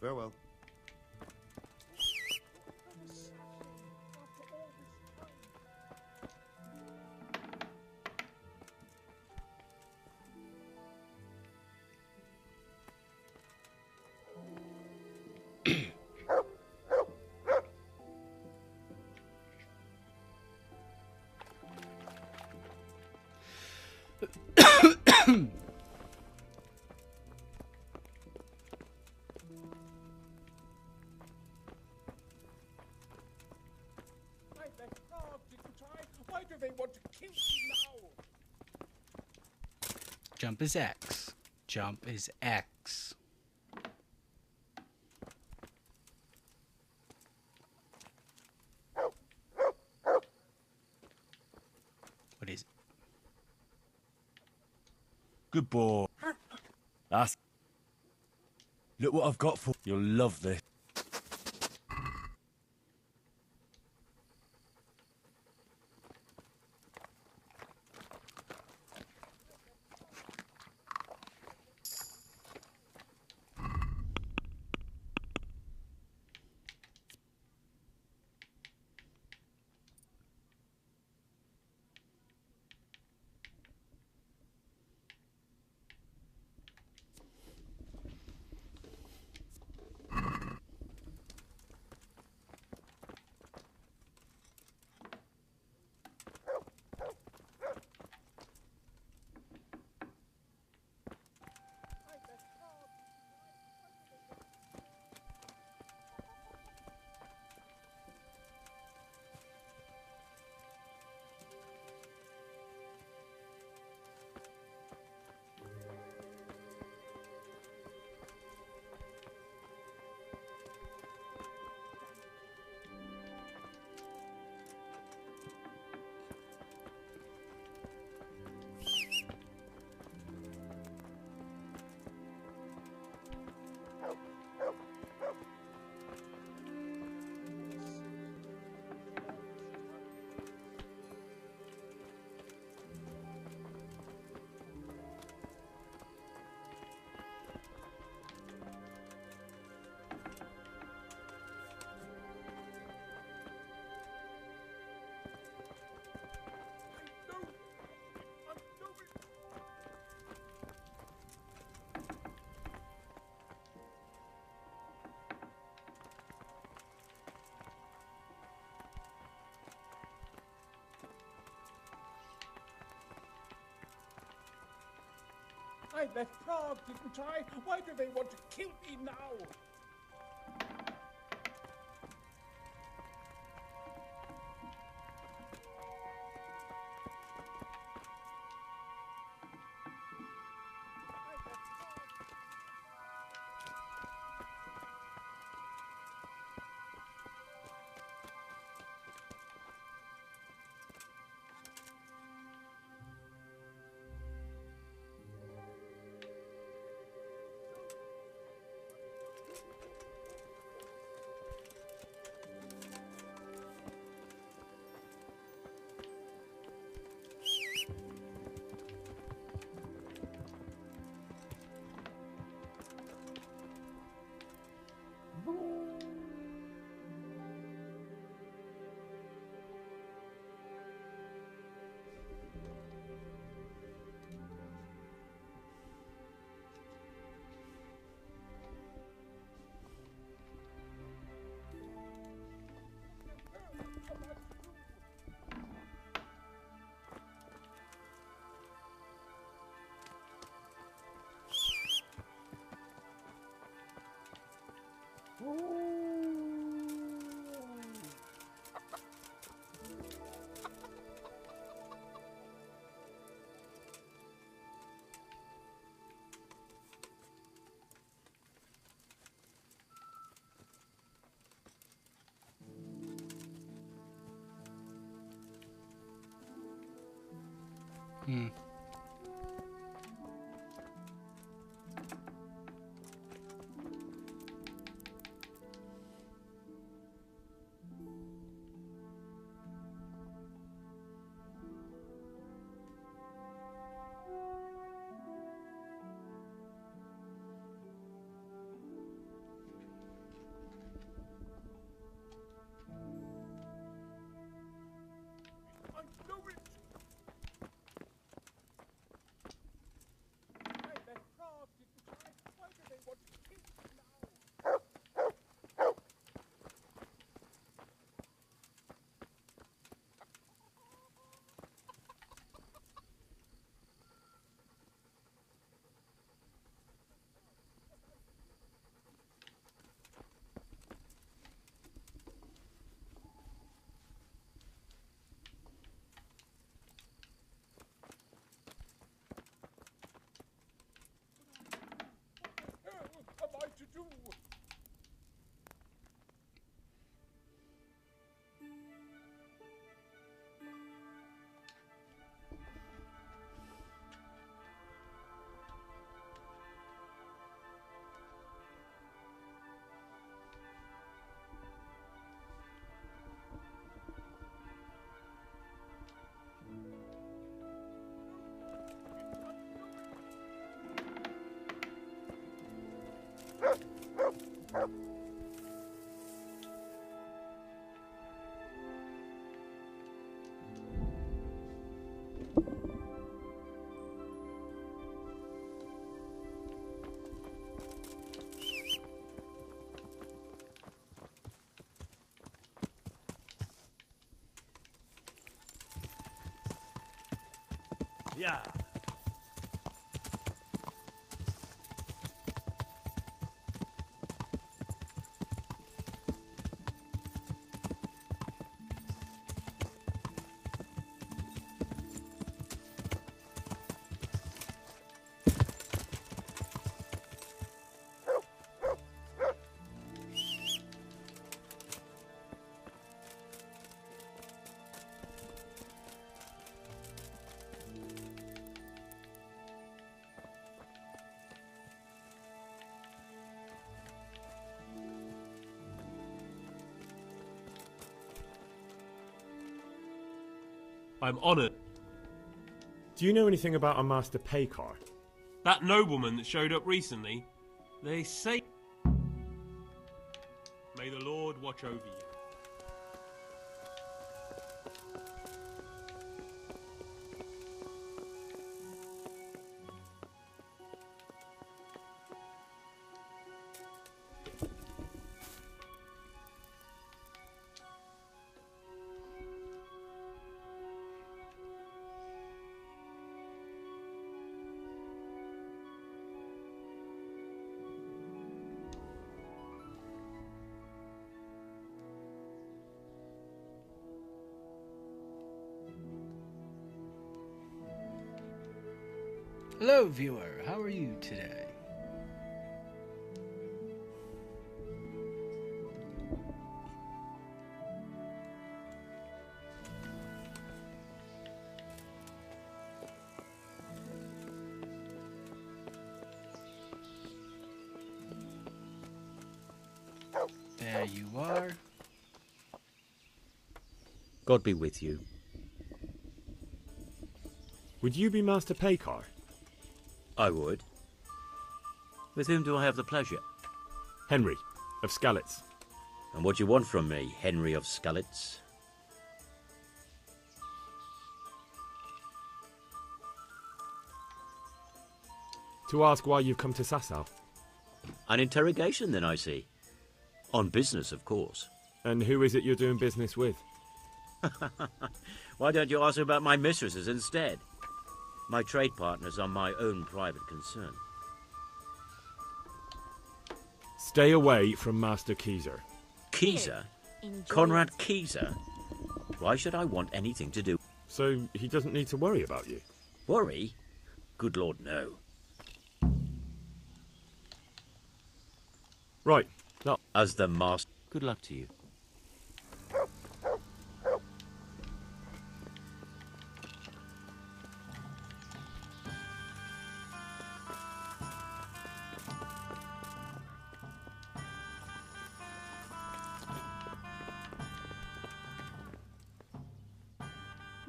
Farewell. Why do they want to kill me now? Jump is X. Jump is X. What is it? Good boy. That's... Look what I've got for... You'll love this. I left Prague, didn't I? Why do they want to kill me now? Hmm. Yeah. I'm honoured. Do you know anything about a Master Paykar? That nobleman that showed up recently, they say... May the Lord watch over you. Hello, viewer. How are you today? There you are. God be with you. Would you be Master Paykar? I would. With whom do I have the pleasure? Henry, of Skalitz. And what do you want from me, Henry of Skalitz? To ask why you've come to Sasau. An interrogation, then, I see. On business, of course. And who is it you're doing business with? Why don't you ask about my mistresses instead? My trade partners are my own private concern. Stay away from Master Keyser. Keyser? Conrad Keyser? Why should I want anything to do? So he doesn't need to worry about you? Worry? Good Lord, no. Right. Now, as the master... Good luck to you.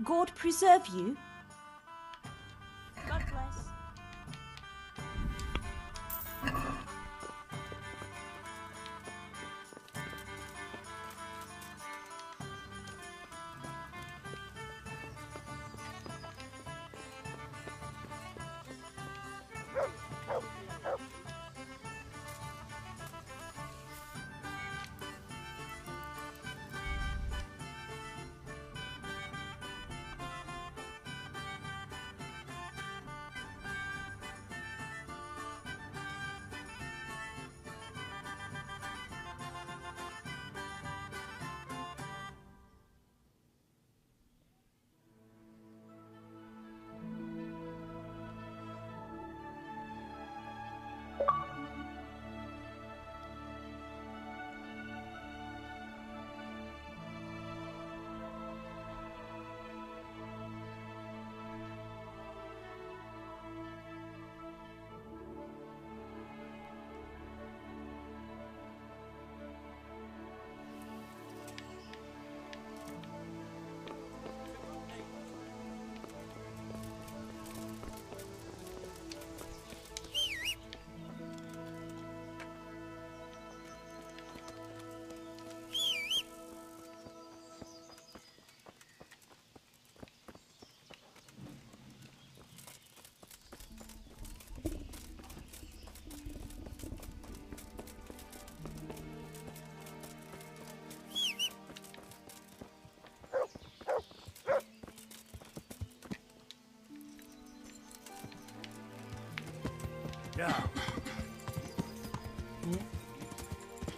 God preserve you. God bless.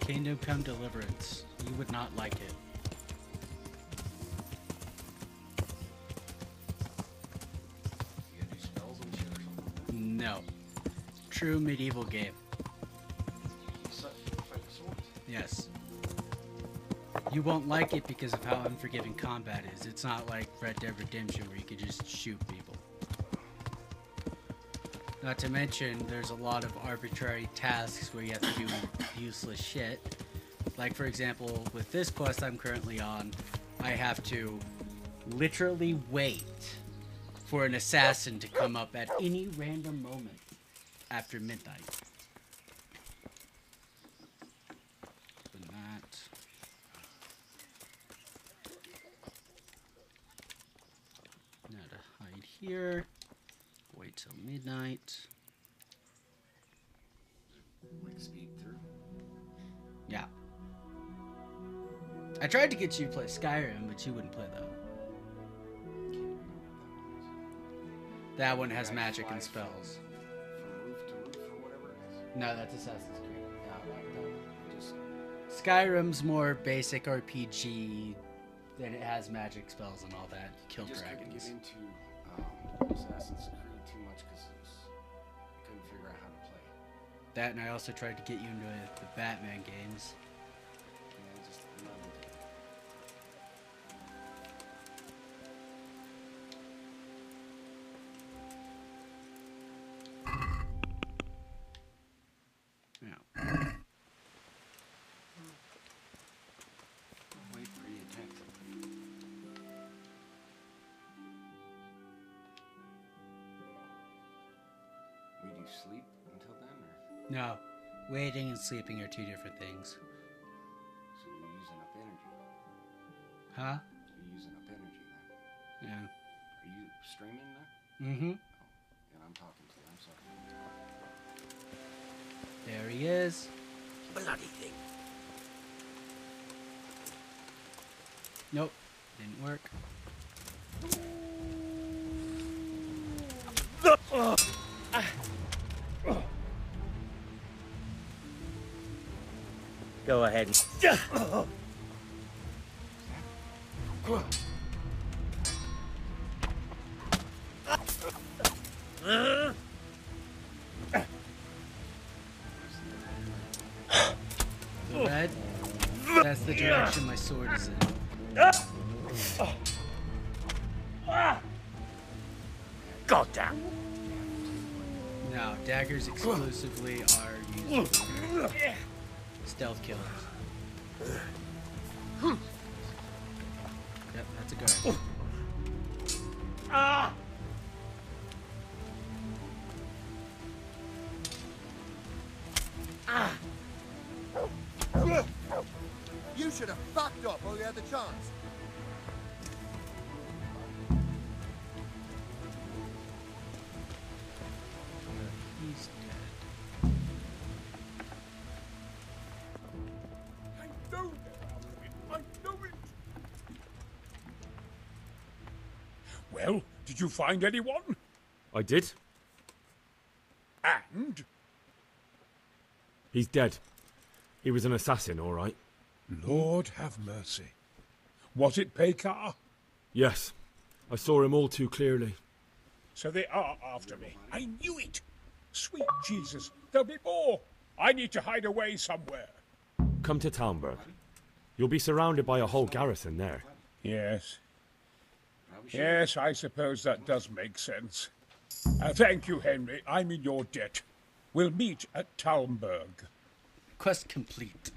Kingdom Come Deliverance. You would not like it. No. True medieval game. Yes. You won't like it because of how unforgiving combat is. It's not like Red Dead Redemption where you can just shoot people. Not to mention, there's a lot of arbitrary tasks where you have to do useless shit. Like, for example, with this quest I'm currently on, I have to literally wait for an assassin to come up at any random moment after midnight. Open that. Now to hide here. Wait till midnight. Like speed through? Yeah. I tried to get you to play Skyrim, but you wouldn't play that. That one has magic and spells. From roof to roof or whatever it is? No, that's Assassin's Creed. Yeah, I like that one. Skyrim's more basic RPG. Then it has magic spells and all that. You kill dragons. Couldn't get into Assassin's Creed too much because I couldn't figure out how to play. That, and I also tried to get you into the Batman games. Yeah, just not into it. Yeah. Wait for the attack. We do sleep until then, or? No. Waiting and sleeping are two different things. So you're using up energy. Huh? You're using up energy then. Yeah. Are you streaming then? Mm-hmm. Oh, and I'm talking to you. I'm sorry. There he is. Bloody thing. Nope. Didn't work. Go ahead and... Red? That's the direction my sword is in. God damn. No, daggers exclusively are used for stealth killers. Yep, that's a guard. Ah! Ah! You should have fucked up while you had the chance. He's dead. I know they're out of it. I know it. Well, did you find anyone? I did. And? He's dead. He was an assassin, all right. Lord have mercy. Was it Pekar? Yes. I saw him all too clearly. So they are after me. I knew it. Sweet Jesus, there'll be more. I need to hide away somewhere. Come to Talmberg. You'll be surrounded by a whole garrison there. Yes. Yes, I suppose that does make sense. Thank you, Henry. I'm in your debt. We'll meet at Talmberg. Quest complete.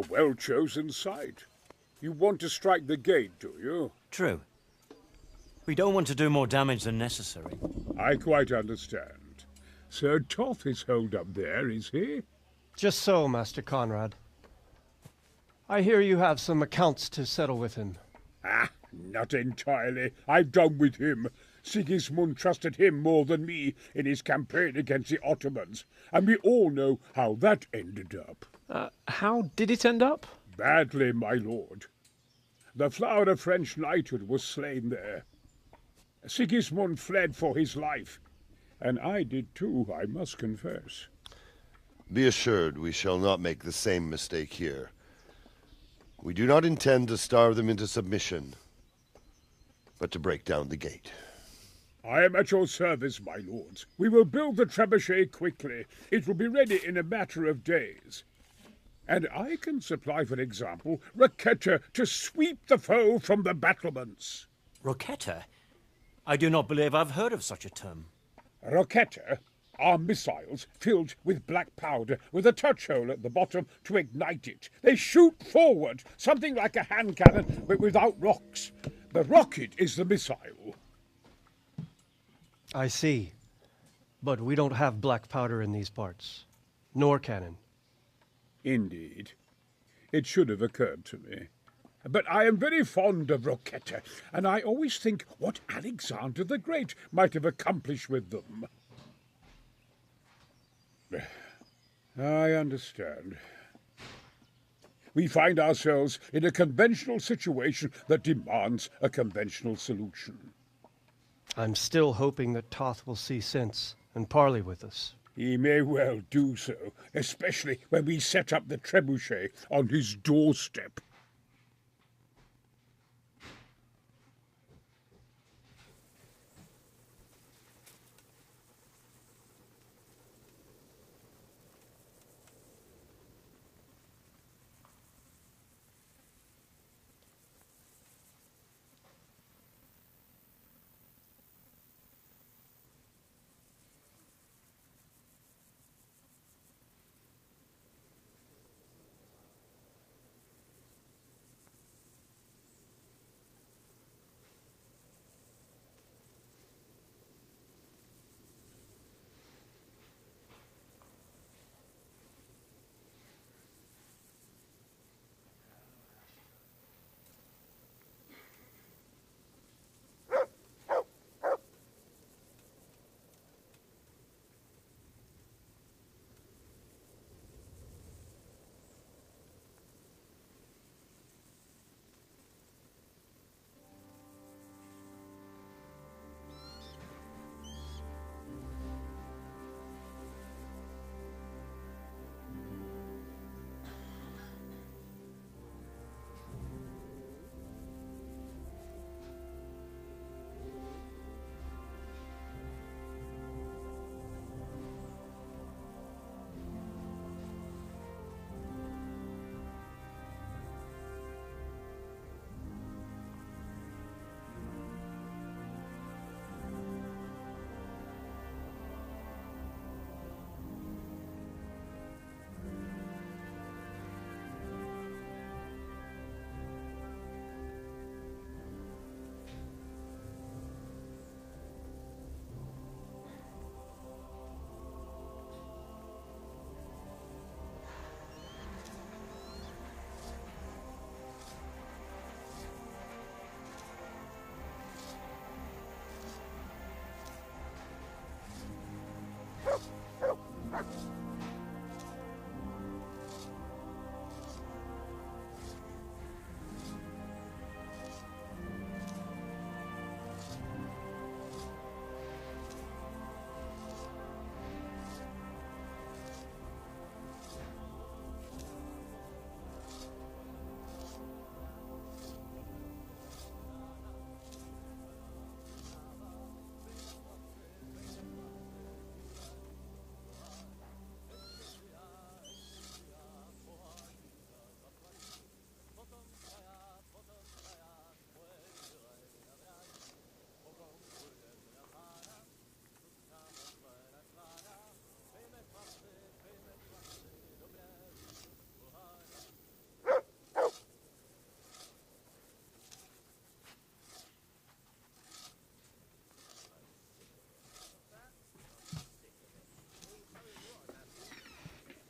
A well-chosen site. You want to strike the gate, do you? True. We don't want to do more damage than necessary. I quite understand. Sir Toth is holed up there, is he? Just so, Master Conrad. I hear you have some accounts to settle with him. Ah, not entirely. I've done with him. Sigismund trusted him more than me in his campaign against the Ottomans, and we all know how that ended up. How did it end up? Badly, my lord. The flower of French knighthood was slain there. Sigismund fled for his life, and I did too, I must confess. Be assured we shall not make the same mistake here. We do not intend to starve them into submission, but to break down the gate. I am at your service, my lords. We will build the trebuchet quickly. It will be ready in a matter of days. And I can supply, for example, Roquetta to sweep the foe from the battlements. Roquetta? I do not believe I've heard of such a term. Roquetta are missiles filled with black powder with a touch hole at the bottom to ignite it. They shoot forward, something like a hand cannon, but without rocks. The rocket is the missile. I see. But we don't have black powder in these parts. Nor cannon. Indeed. It should have occurred to me. But I am very fond of Roquetta, and I always think what Alexander the Great might have accomplished with them. I understand. We find ourselves in a conventional situation that demands a conventional solution. I'm still hoping that Toth will see sense and parley with us. He may well do so, especially when we set up the trebuchet on his doorstep.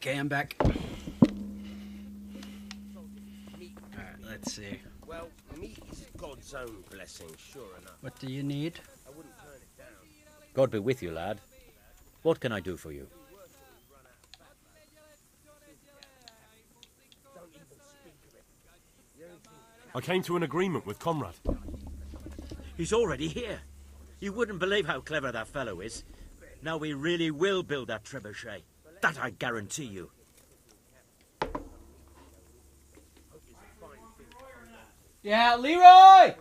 Okay, I'm back. Alright, let's see. Well, meat is God's own blessing, sure enough. What do you need? I wouldn't turn it down. God be with you, lad. What can I do for you? I came to an agreement with Conrad. He's already here. You wouldn't believe how clever that fellow is. Now we really will build that trebuchet. That I guarantee you. Yeah, Leroy!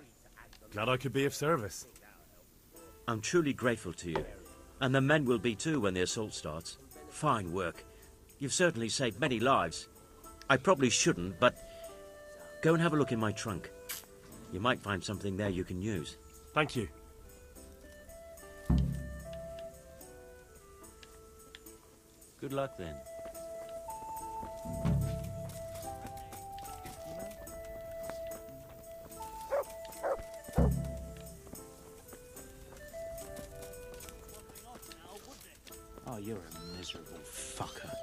Glad I could be of service. I'm truly grateful to you. And the men will be too when the assault starts. Fine work. You've certainly saved many lives. I probably shouldn't, but go and have a look in my trunk. You might find something there you can use. Thank you. Good luck then. Oh, you're a miserable fucker.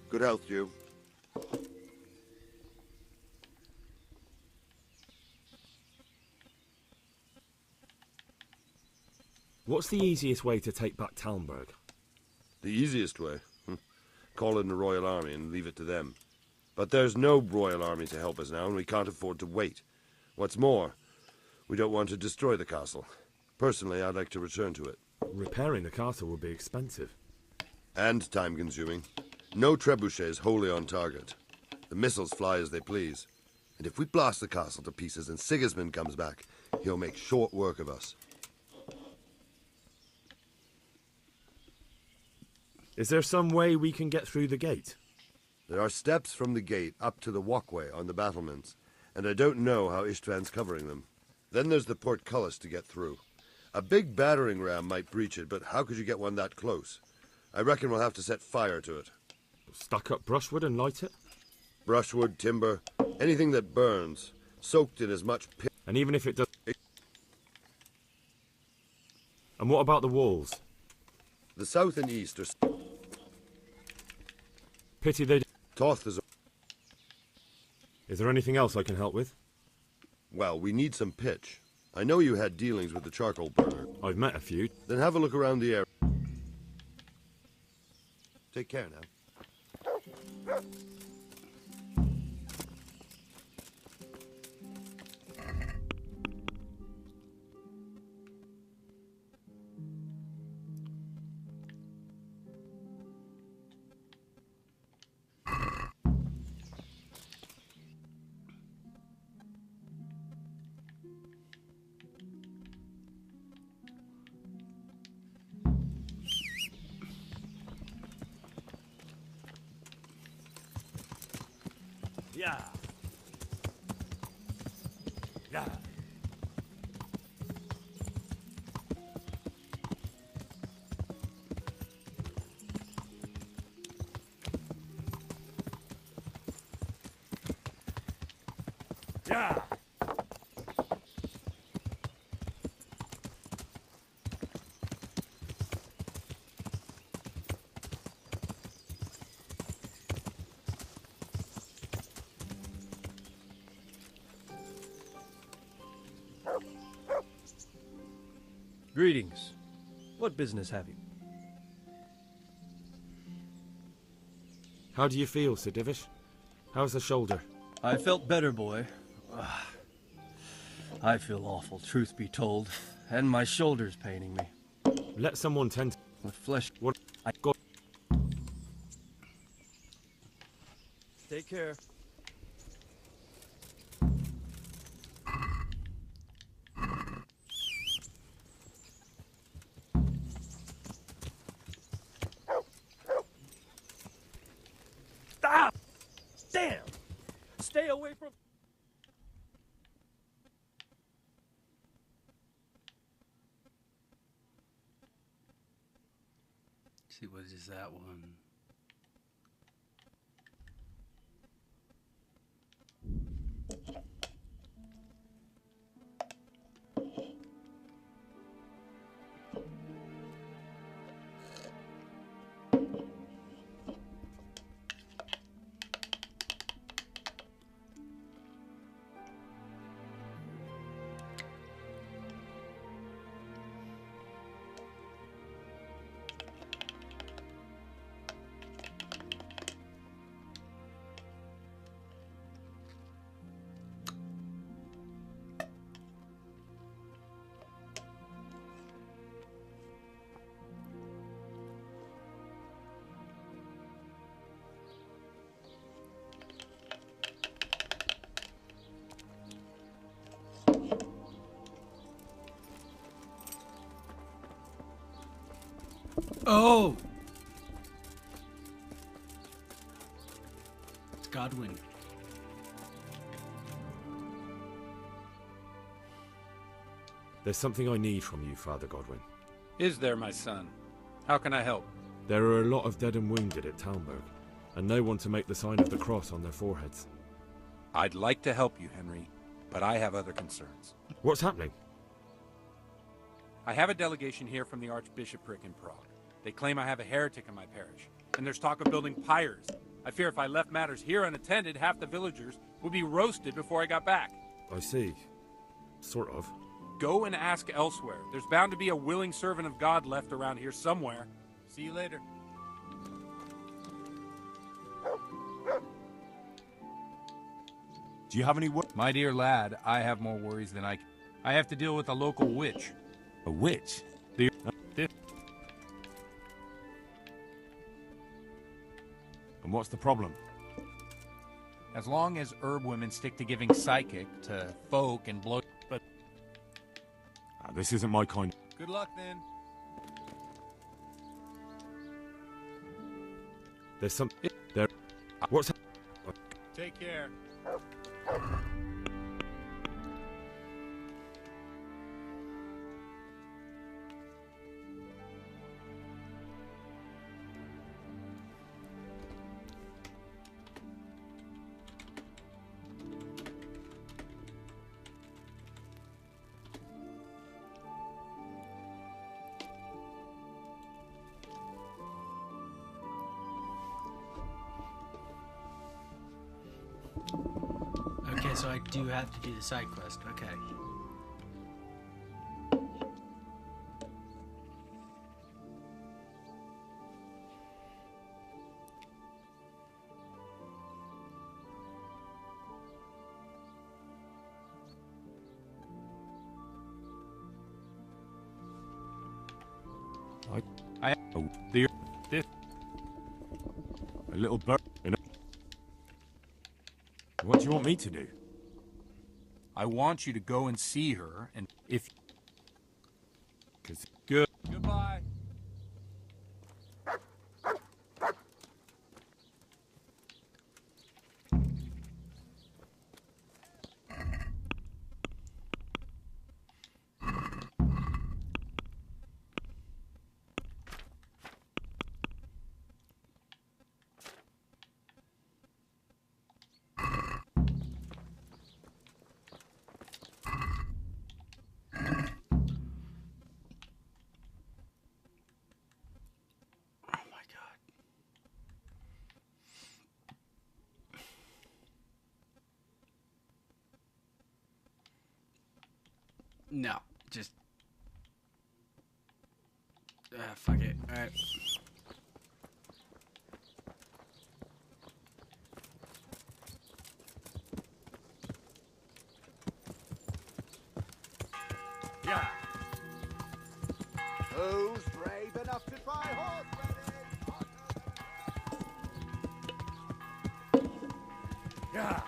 Good health, you. What's the easiest way to take back Talmberg? The easiest way? Call in the Royal Army and leave it to them. But there's no Royal Army to help us now, and we can't afford to wait. What's more, we don't want to destroy the castle. Personally, I'd like to return to it. Repairing the castle would be expensive. And time-consuming. No trebuchets wholly on target. The missiles fly as they please. And if we blast the castle to pieces and Sigismund comes back, he'll make short work of us. Is there some way we can get through the gate? There are steps from the gate up to the walkway on the battlements, and I don't know how István's covering them. Then there's the portcullis to get through. A big battering ram might breach it, but how could you get one that close? I reckon we'll have to set fire to it. Stack up brushwood and light it? Brushwood, timber, anything that burns, soaked in as much pit. And even if it does... And what about the walls? The south and east are... Pity they... Toth is... Is there anything else I can help with? Well, we need some pitch. I know you had dealings with the charcoal burner. I've met a few. Then have a look around the area. Take care now. Yeah. Yeah. Yeah. Greetings. What business have you? How do you feel, Sir Divish? How's the shoulder? I felt better, boy. I feel awful, truth be told. And my shoulder's paining me. Let someone tend to... With flesh... What? I got... Take care. Stop! Damn! Stay away from... See, what is that one? Oh! It's Godwin. There's something I need from you, Father Godwin. Is there, my son? How can I help? There are a lot of dead and wounded at Talmberg, and no one to make the sign of the cross on their foreheads. I'd like to help you, Henry, but I have other concerns. What's happening? I have a delegation here from the Archbishopric in Prague. They claim I have a heretic in my parish, and there's talk of building pyres. I fear if I left matters here unattended, half the villagers would be roasted before I got back. I see. Sort of. Go and ask elsewhere. There's bound to be a willing servant of God left around here somewhere. See you later. Do you have any My dear lad, I have more worries than I have to deal with a local witch. A witch? And what's the problem? As long as herb women stick to giving psychic to folk and blow... But... This isn't my kind. Good luck, then. There's some... There... What's... Take care. Okay, so I do have to do the side quest. Okay. A little bird. What do you want me to do? I want you to go and see her, and if... Good. Goodbye. No, just... fuck it. Alright. Yeah. Who's brave enough to try horse riding? Yeah.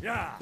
Yeah.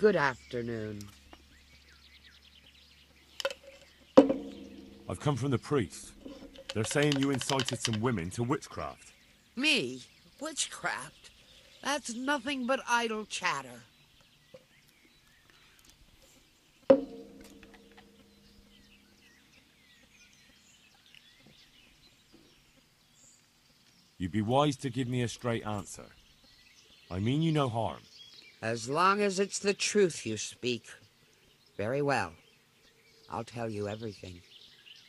Good afternoon. I've come from the priest. They're saying you incited some women to witchcraft. Me? Witchcraft? That's nothing but idle chatter. You'd be wise to give me a straight answer. I mean you no harm. As long as it's the truth you speak. Very well. I'll tell you everything.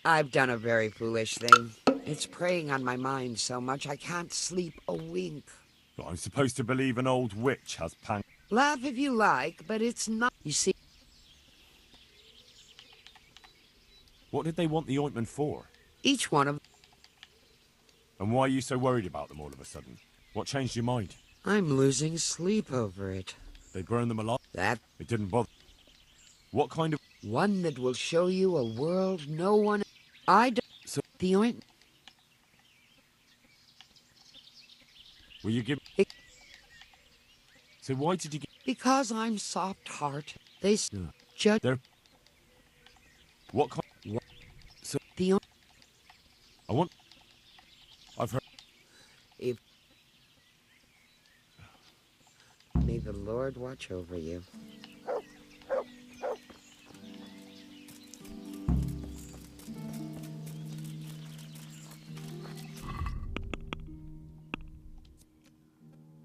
I've done a very foolish thing. It's preying on my mind so much I can't sleep a wink. But I'm supposed to believe an old witch has pang... Laugh if you like, but it's not... You see... What did they want the ointment for? Each one of... And why are you so worried about them all of a sudden? What changed your mind? I'm losing sleep over it. They burned them alive? That... It didn't bother... What kind of... One that will show you a world no one... I don't... So... The ointment... Will you give... So why did you give... Because I'm soft-hearted. They... Judge... They're... What kind... What? So... The... I want... I've heard... If... May the Lord watch over you.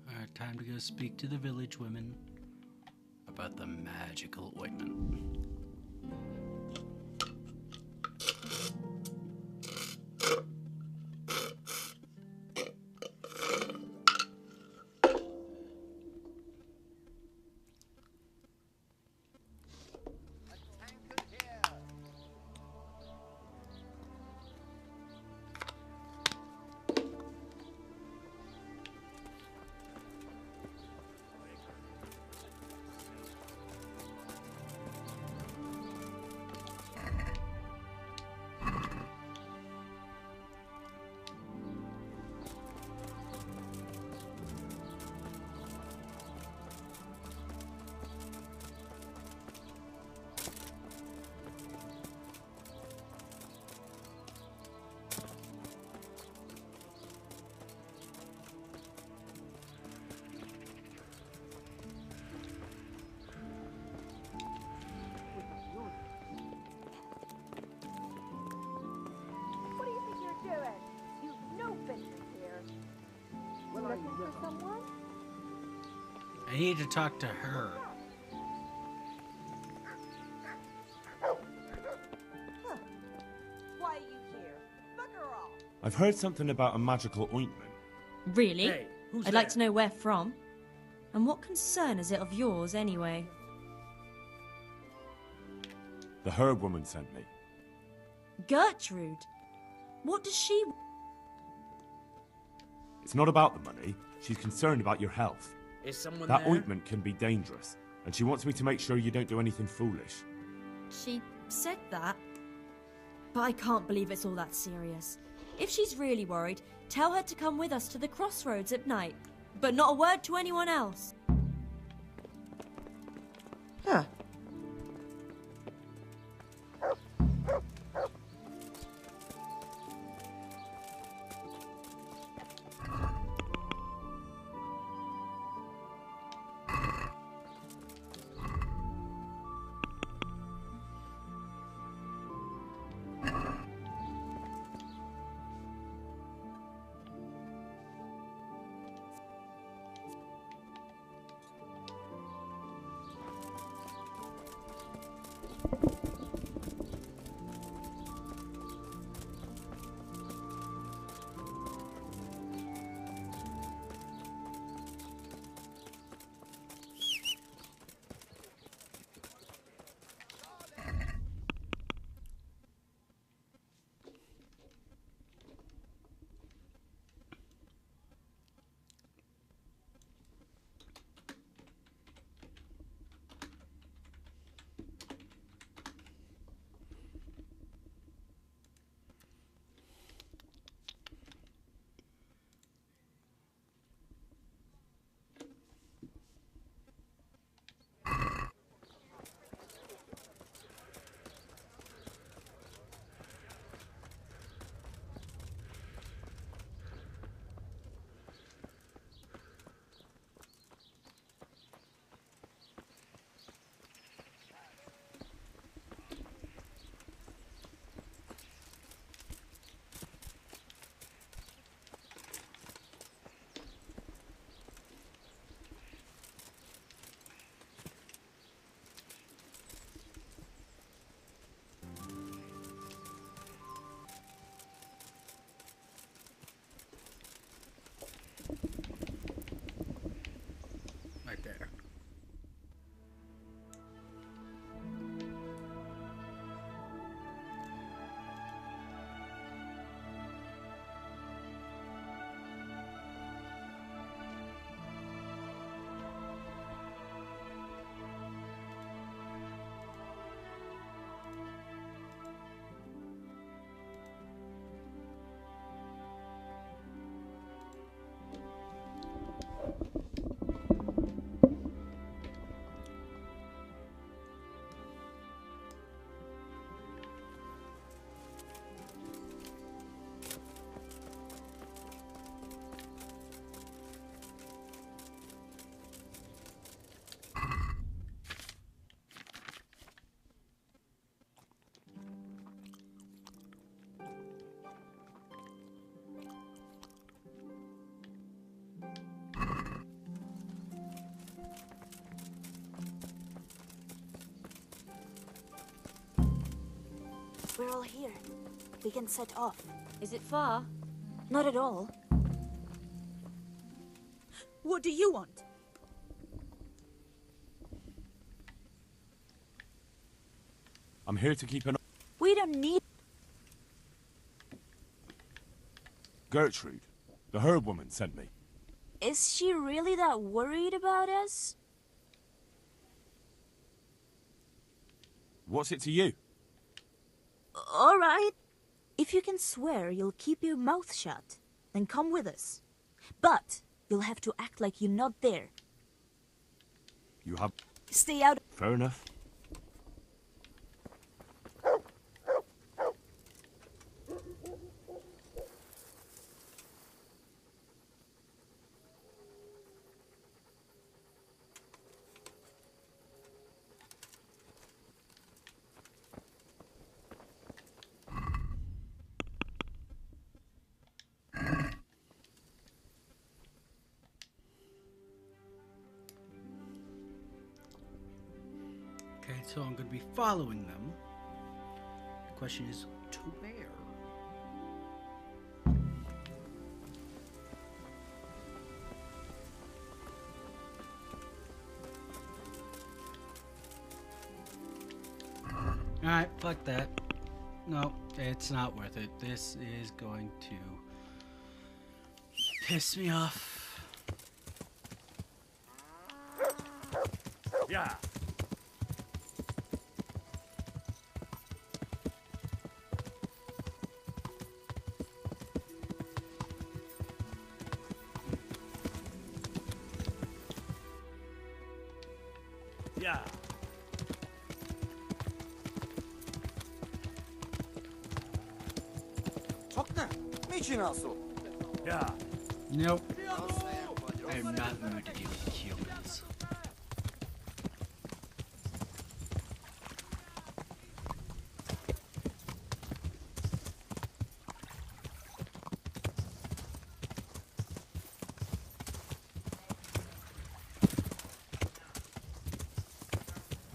Alright, time to go speak to the village women about the magical ointment. What do you think you're doing? You've no business here. Looking for someone? I need to talk to her. Huh. Why are you here? Bugger off. I've heard something about a magical ointment. Really? Hey, who's I'd there? like to know where from. And what concern is it of yours, anyway? The herb woman sent me. Gertrude? What does she... It's not about the money. She's concerned about your health. Is someone That there? ointment can be dangerous, and she wants me to make sure you don't do anything foolish. She said that? But I can't believe it's all that serious. If she's really worried, tell her to come with us to the crossroads at night. But not a word to anyone else. Huh. We're all here. We can set off. Is it far? Not at all. What do you want? I'm here to keep an eye. We don't need... Gertrude, the herb woman, sent me. Is she really that worried about us? What's it to you? All right. If you can swear you'll keep your mouth shut, then come with us. But you'll have to act like you're not there. You have... Stay out. Fair enough. Okay, so I'm going to be following them. The question is, to where? Alright, fuck that. No, it's not worth it. This is going to piss me off. Yeah. Yeah. Yeah. Nope. I am not in the mood to deal with humans.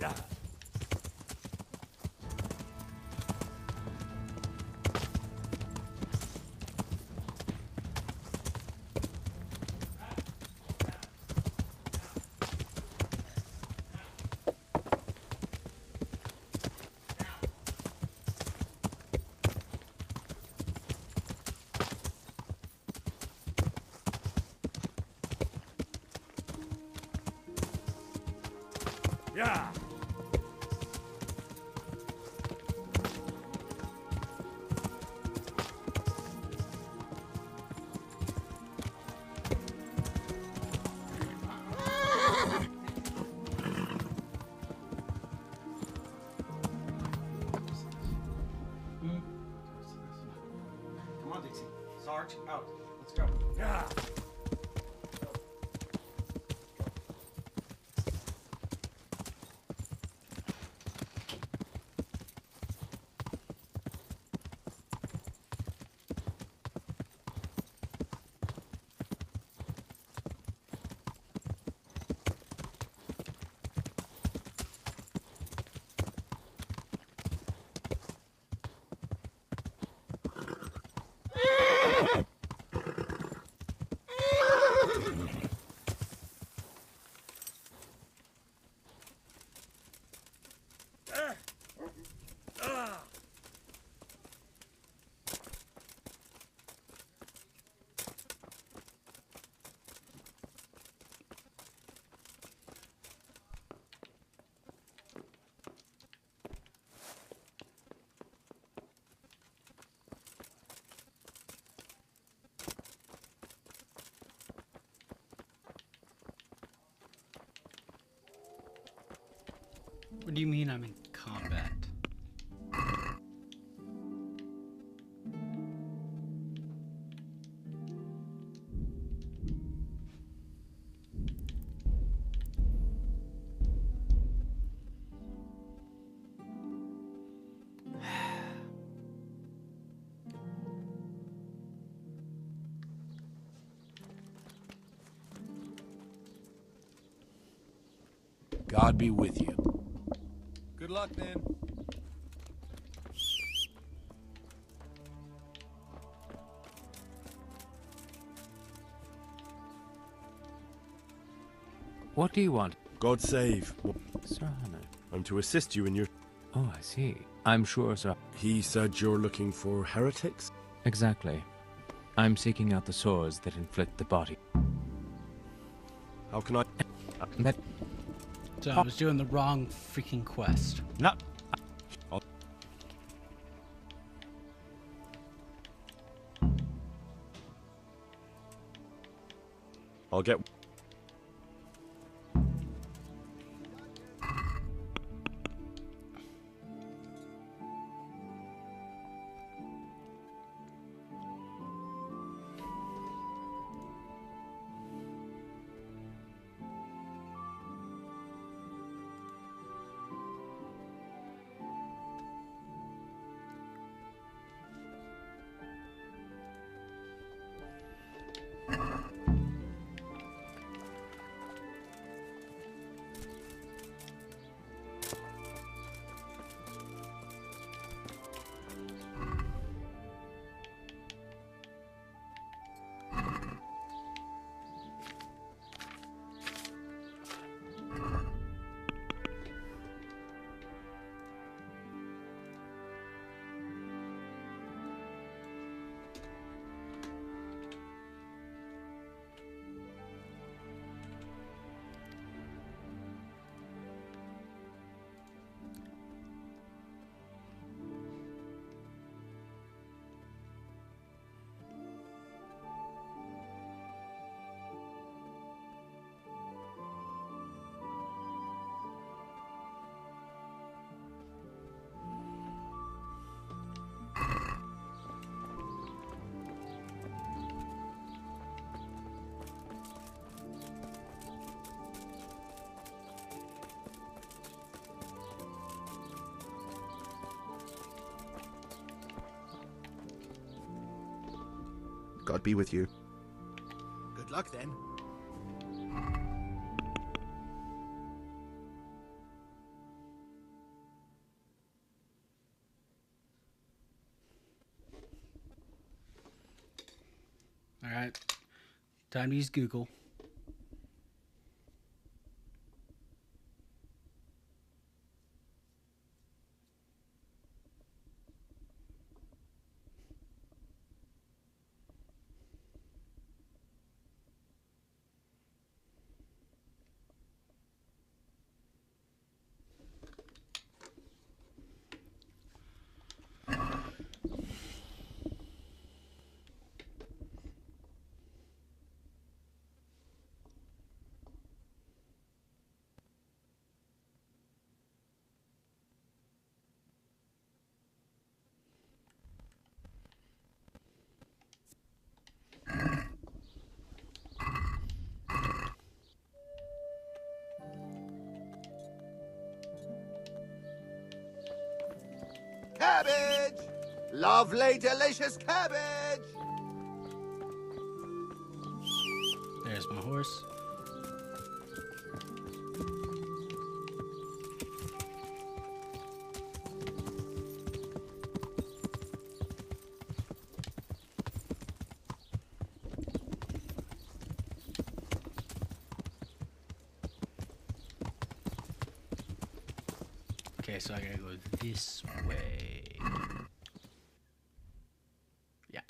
Yeah. Yeah. Come on, Dixie. Sarge, out. Let's go. Yeah. What do you mean I'm in combat? God be with you. Good luck, then. What do you want? God save. Sir Hannah. I'm to assist you in your... Oh, I see. I'm sure, sir. He said you're looking for heretics? Exactly. I'm seeking out the sores that inflict the body. How can I... So I was doing the wrong freaking quest. No. I'll get... God be with you. Good luck, then. Alright. Time to use Google. Cabbage! Lovely, delicious cabbage! There's my horse. Okay, so I gotta go this way. Yeah.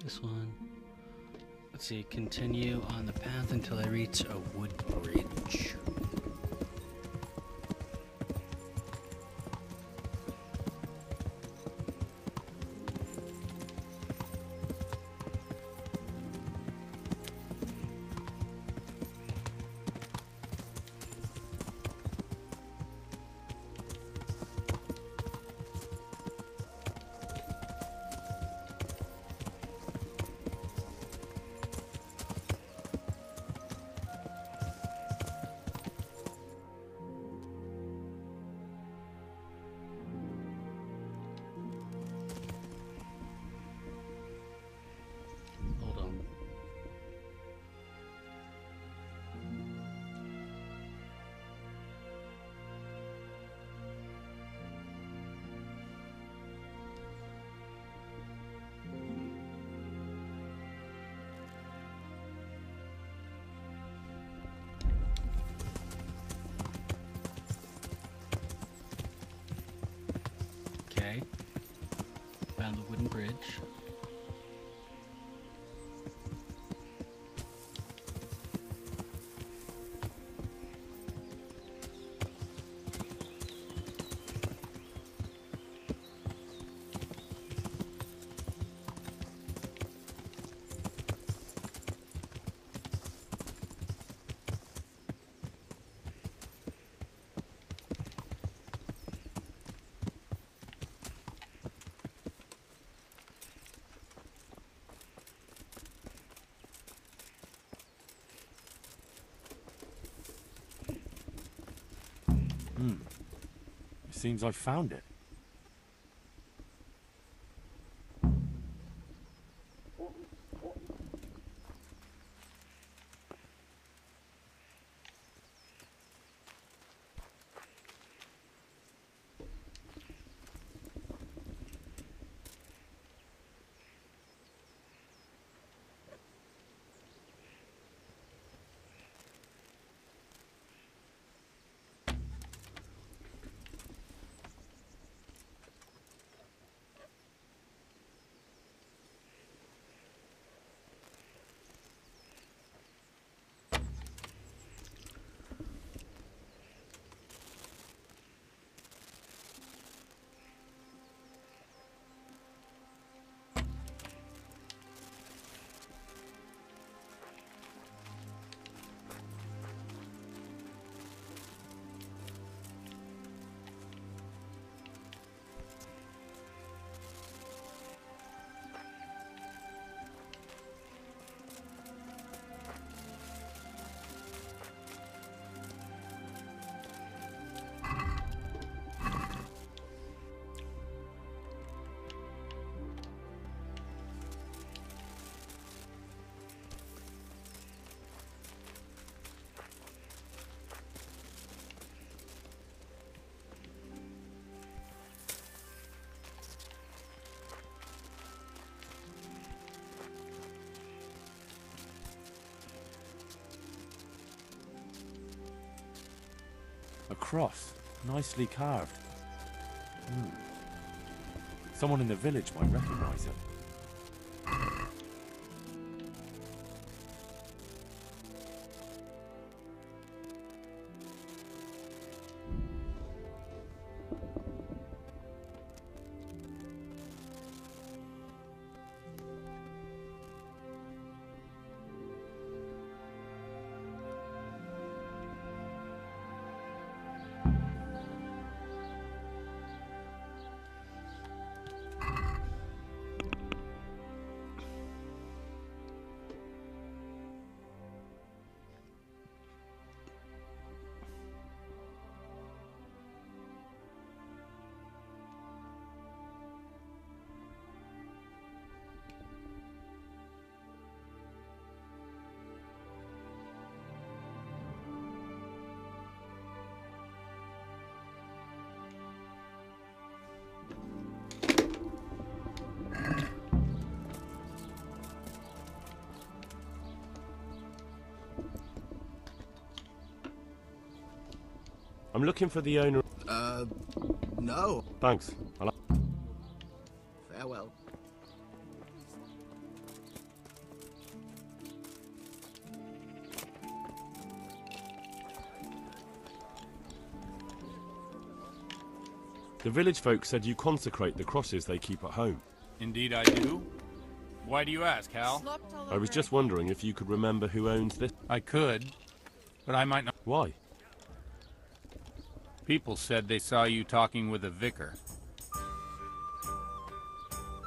This one. Let's see, continue on the path until I reach a wood bridge. wooden bridge. It seems I found it. A cross, nicely carved. Someone in the village might recognize it. I'm looking for the owner. No. Thanks. Farewell. The village folk said you consecrate the crosses they keep at home. Indeed I do. Why do you ask, Hal? I was just wondering if you could remember who owns this. I could, but I might not. Why? People said they saw you talking with a vicar.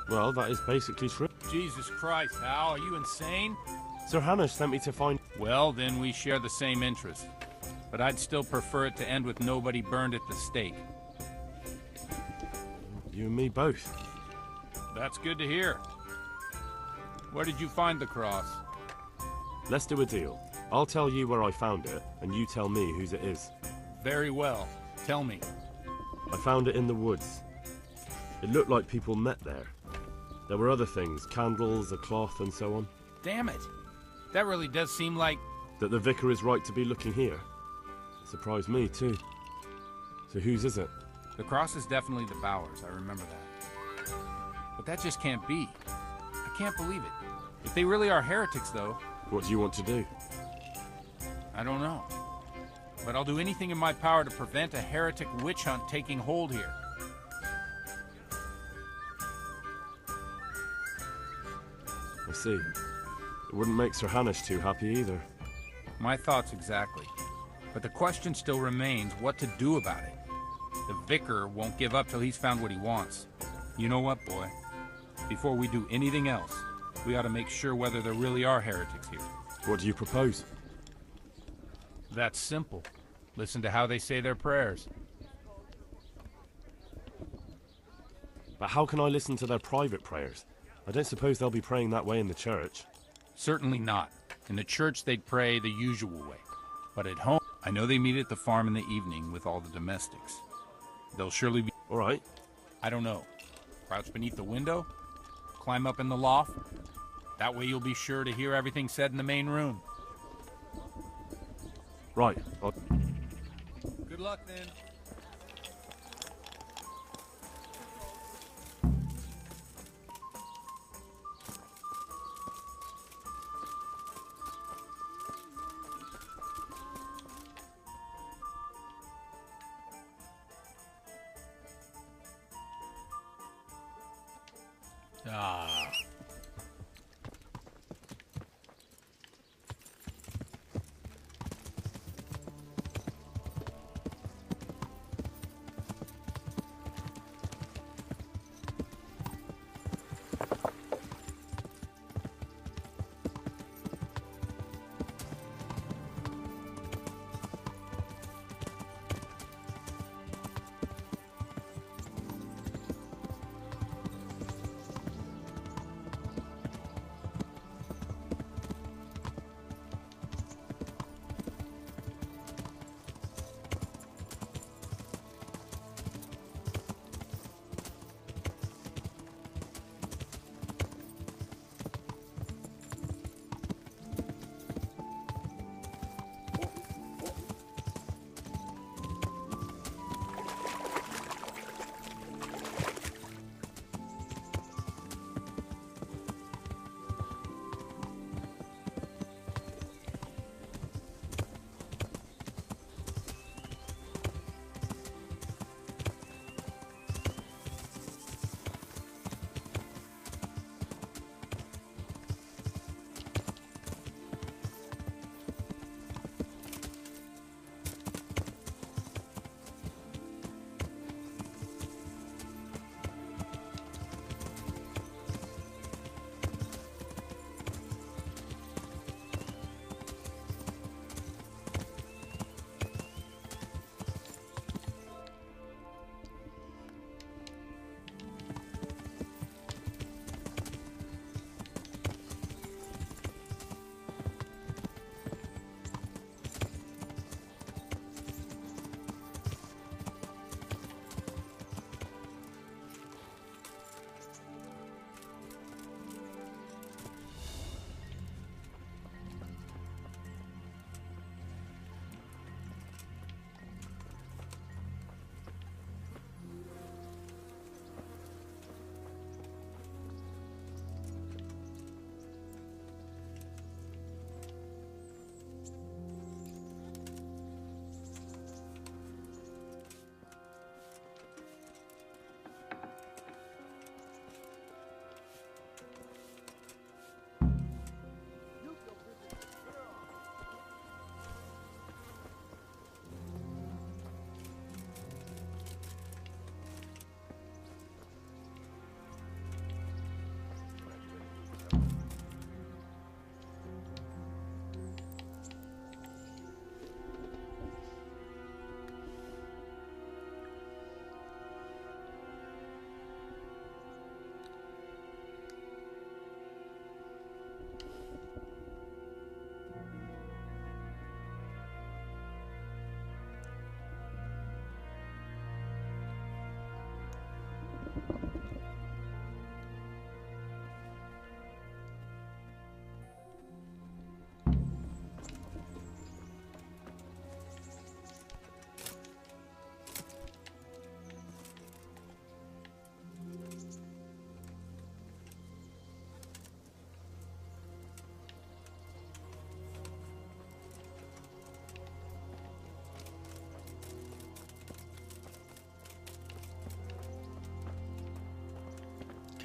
Well, that is basically true. Jesus Christ, Hal, are you insane? Sir Hamish sent me to find... Well, then we share the same interest. But I'd still prefer it to end with nobody burned at the stake. You and me both. That's good to hear. Where did you find the cross? Let's do a deal. I'll tell you where I found it, and you tell me whose it is. Very well. Tell me. I found it in the woods. It looked like people met there. There were other things, candles, a cloth, and so on. Damn it. That really does seem like... That the vicar is right to be looking here. It surprised me, too. So whose is it? The cross is definitely the Bowers, I remember that. But that just can't be. I can't believe it. If they really are heretics, though... What do you want to do? I don't know. But I'll do anything in my power to prevent a heretic witch hunt taking hold here. I see. It wouldn't make Sir Hanush too happy either. My thoughts exactly. But the question still remains what to do about it. The vicar won't give up till he's found what he wants. You know what, boy? Before we do anything else, we ought to make sure whether there really are heretics here. What do you propose? That's simple. Listen to how they say their prayers. But how can I listen to their private prayers? I don't suppose they'll be praying that way in the church. Certainly not. In the church they'd pray the usual way. But at home, I know they meet at the farm in the evening with all the domestics. They'll surely be... All right. I don't know. Crouch beneath the window? Climb up in the loft? That way you'll be sure to hear everything said in the main room. Right. Good luck, then. Ah.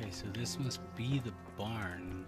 Okay, so this must be the barn.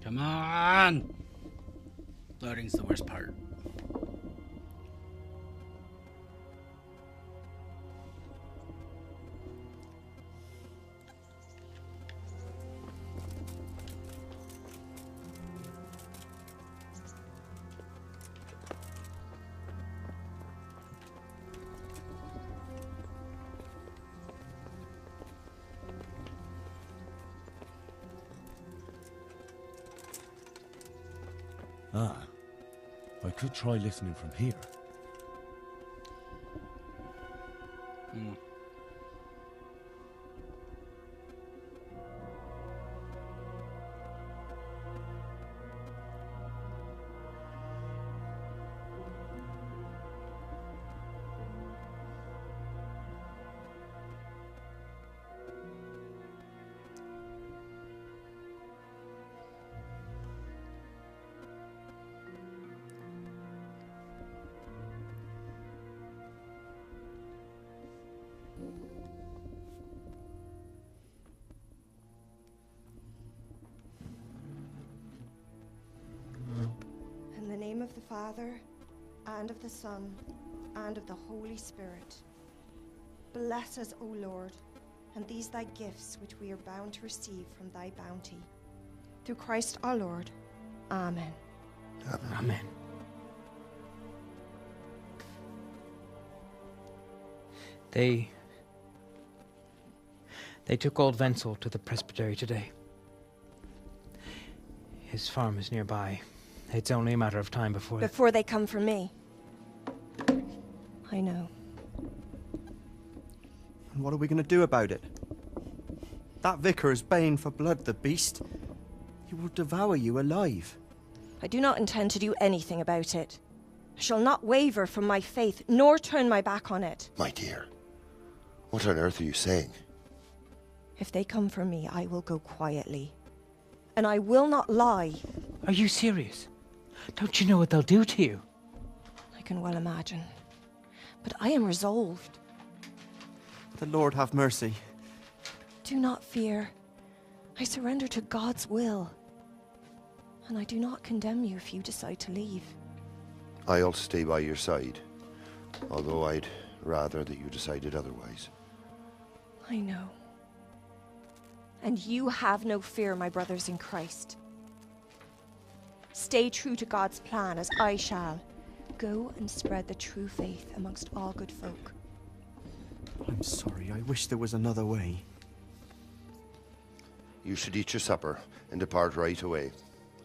Come on! Loading's the worst part. Ah, I could try listening from here. In the name of the Father, and of the Son, and of the Holy Spirit. Bless us, O Lord, and these thy gifts which we are bound to receive from thy bounty. Through Christ our Lord. Amen. Amen. They took old Wenzel to the presbytery today. His farm is nearby. It's only a matter of time before... Before they come for me. I know. And what are we going to do about it? That vicar is baying for blood, the beast. He will devour you alive. I do not intend to do anything about it. I shall not waver from my faith, nor turn my back on it. My dear, what on earth are you saying? If they come for me, I will go quietly. And I will not lie. Are you serious? Don't you know what they'll do to you? I can well imagine. But I am resolved. The Lord have mercy. Do not fear. I surrender to God's will. And I do not condemn you if you decide to leave. I'll stay by your side, although I'd rather that you decided otherwise. I know. And you have no fear, my brothers in Christ. Stay true to God's plan, as I shall. Go and spread the true faith amongst all good folk. I'm sorry, I wish there was another way. You should eat your supper and depart right away.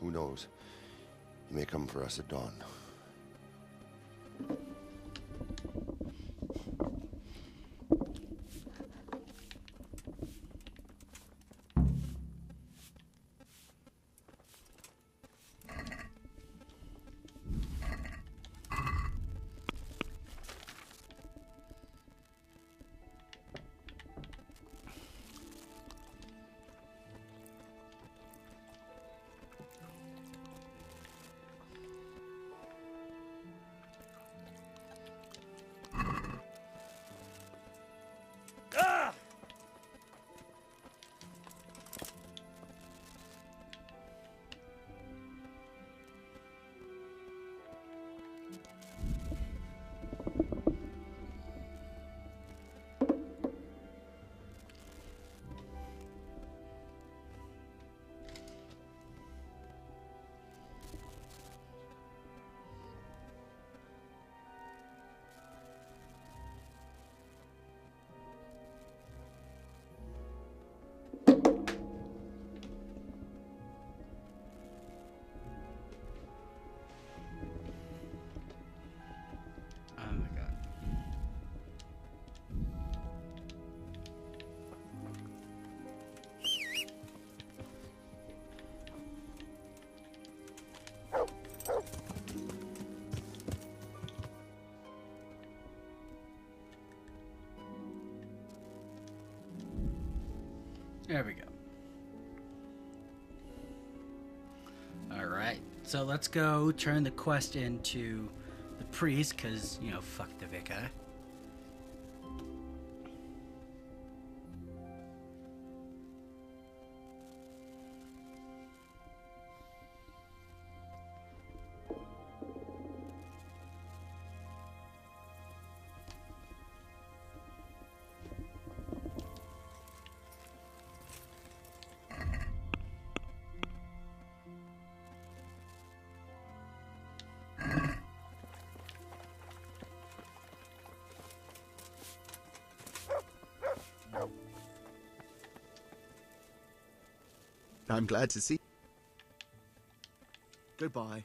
Who knows? You may come for us at dawn. There we go. Alright, so let's go turn the quest into the priest, because, you know, fuck the vicar. I'm glad to see. Goodbye.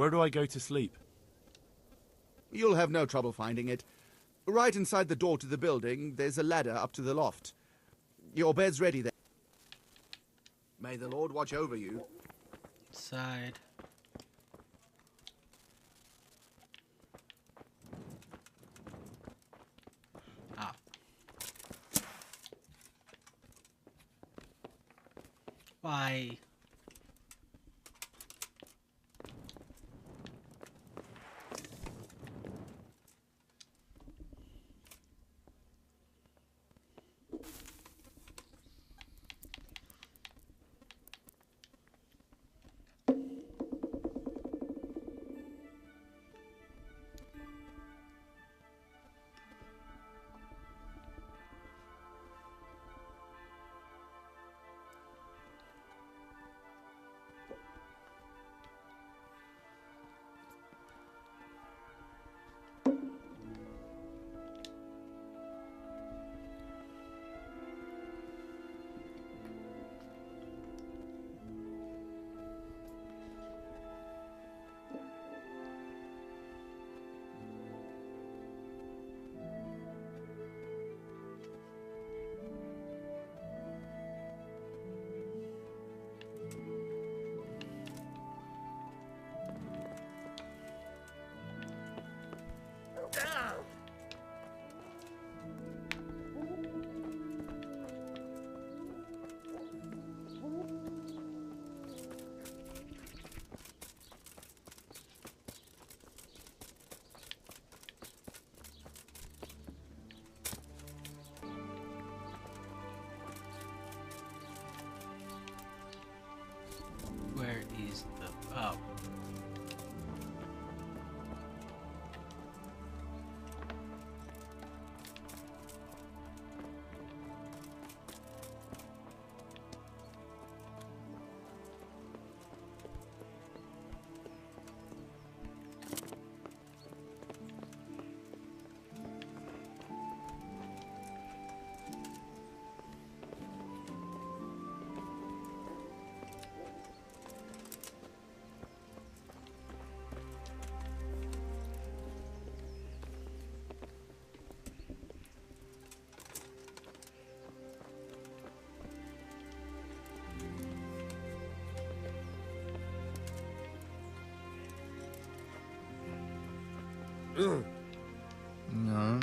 Where do I go to sleep? You'll have no trouble finding it. Right inside the door to the building, there's a ladder up to the loft. Your bed's ready there. May the Lord watch over you. Side. Ah. Why? Where is the... Oh. No.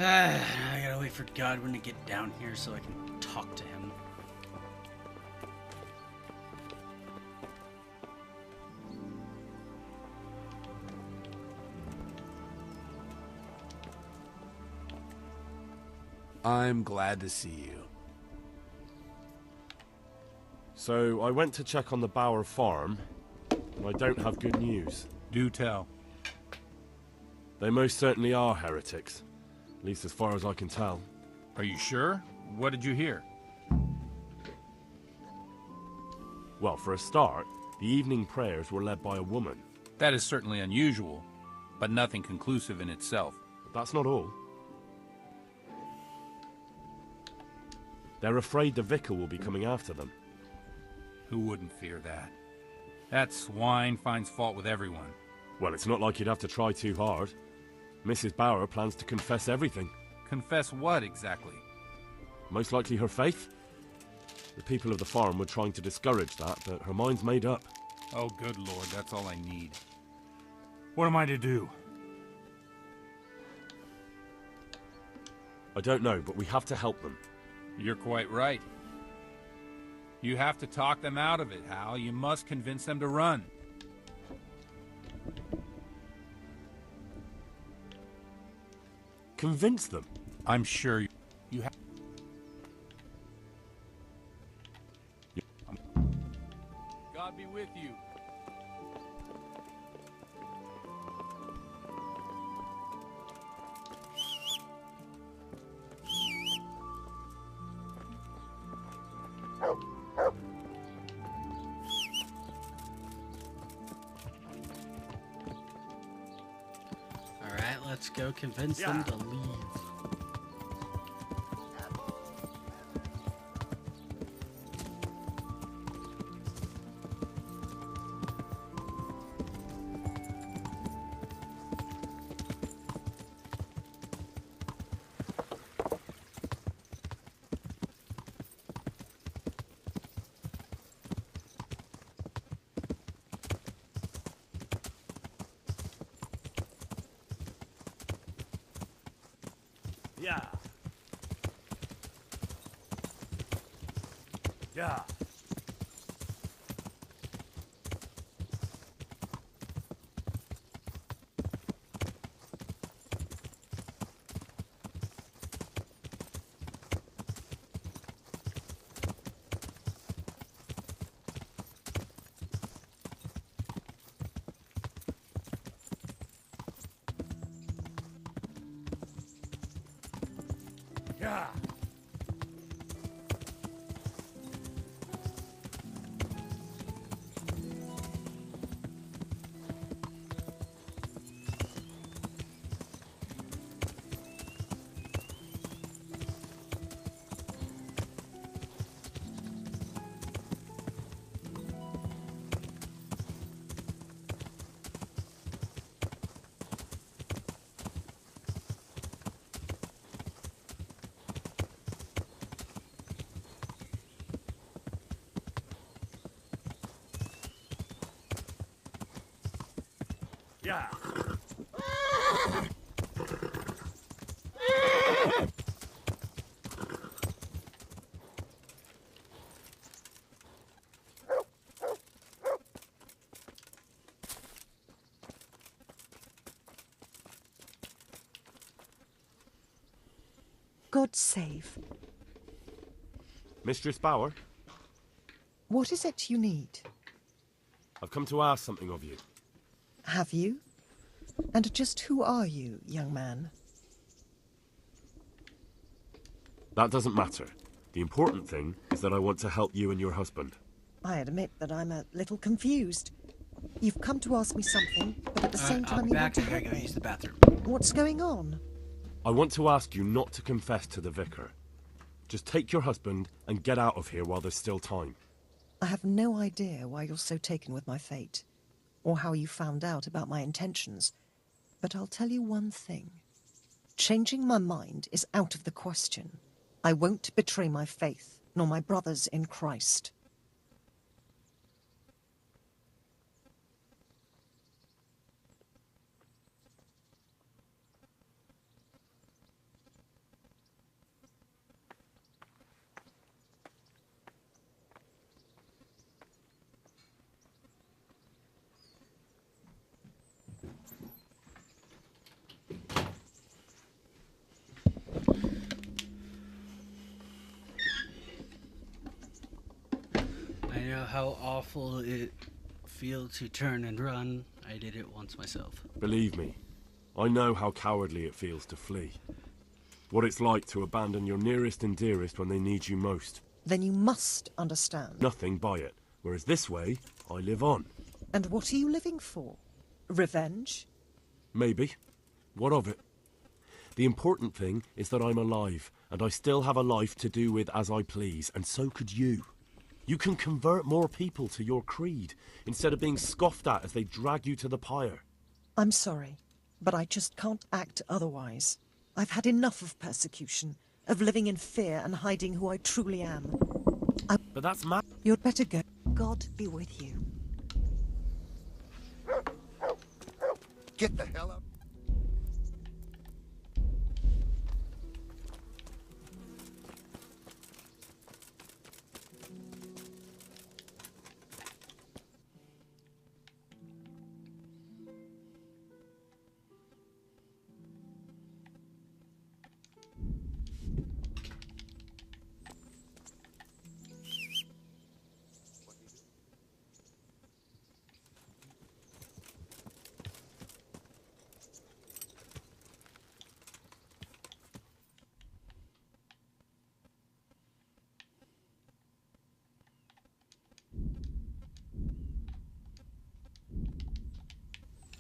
I gotta wait for Godwin to get down here so I can talk to him. I'm glad to see you. So, I went to check on the Bauer farm, and I don't have good news. Do tell. They most certainly are heretics, at least as far as I can tell. Are you sure? What did you hear? Well, for a start, the evening prayers were led by a woman. That is certainly unusual, but nothing conclusive in itself. But that's not all. They're afraid the vicar will be coming after them. Who wouldn't fear that? That swine finds fault with everyone. Well, it's not like you'd have to try too hard. Mrs. Bauer plans to confess everything. Confess what, exactly? Most likely her faith. The people of the farm were trying to discourage that, but her mind's made up. Oh, good Lord, that's all I need. What am I to do? I don't know, but we have to help them. You're quite right. You have to talk them out of it, Hal. You must convince them to run. Convince them? I'm sure you have. God be with you. Alright, let's go convince them to leave. Yeah. Yeah. Yeah. Yeah. God save. Mistress Bauer, What is it you need? I've come to ask something of you. Have you? And just who are you, young man? That doesn't matter. The important thing is that I want to help you and your husband. I admit that I'm a little confused. You've come to ask me something, but at the same time you want to help me. Use the bathroom. What's going on? I want to ask you not to confess to the vicar. Just take your husband and get out of here while there's still time. I have no idea why you're so taken with my fate, or how you found out about my intentions, but I'll tell you one thing. Changing my mind is out of the question. I won't betray my faith, nor my brothers in Christ. know how awful it feels to turn and run. I did it once myself. Believe me, I know how cowardly it feels to flee. What it's like to abandon your nearest and dearest when they need you most. Then you must understand. Nothing by it. Whereas this way, I live on. And what are you living for? Revenge? Maybe. What of it? The important thing is that I'm alive, and I still have a life to do with as I please, and so could you. You can convert more people to your creed, instead of being scoffed at as they drag you to the pyre. I'm sorry, but I just can't act otherwise. I've had enough of persecution, of living in fear and hiding who I truly am. But that's mad. You'd better go. God be with you. Get the hell up.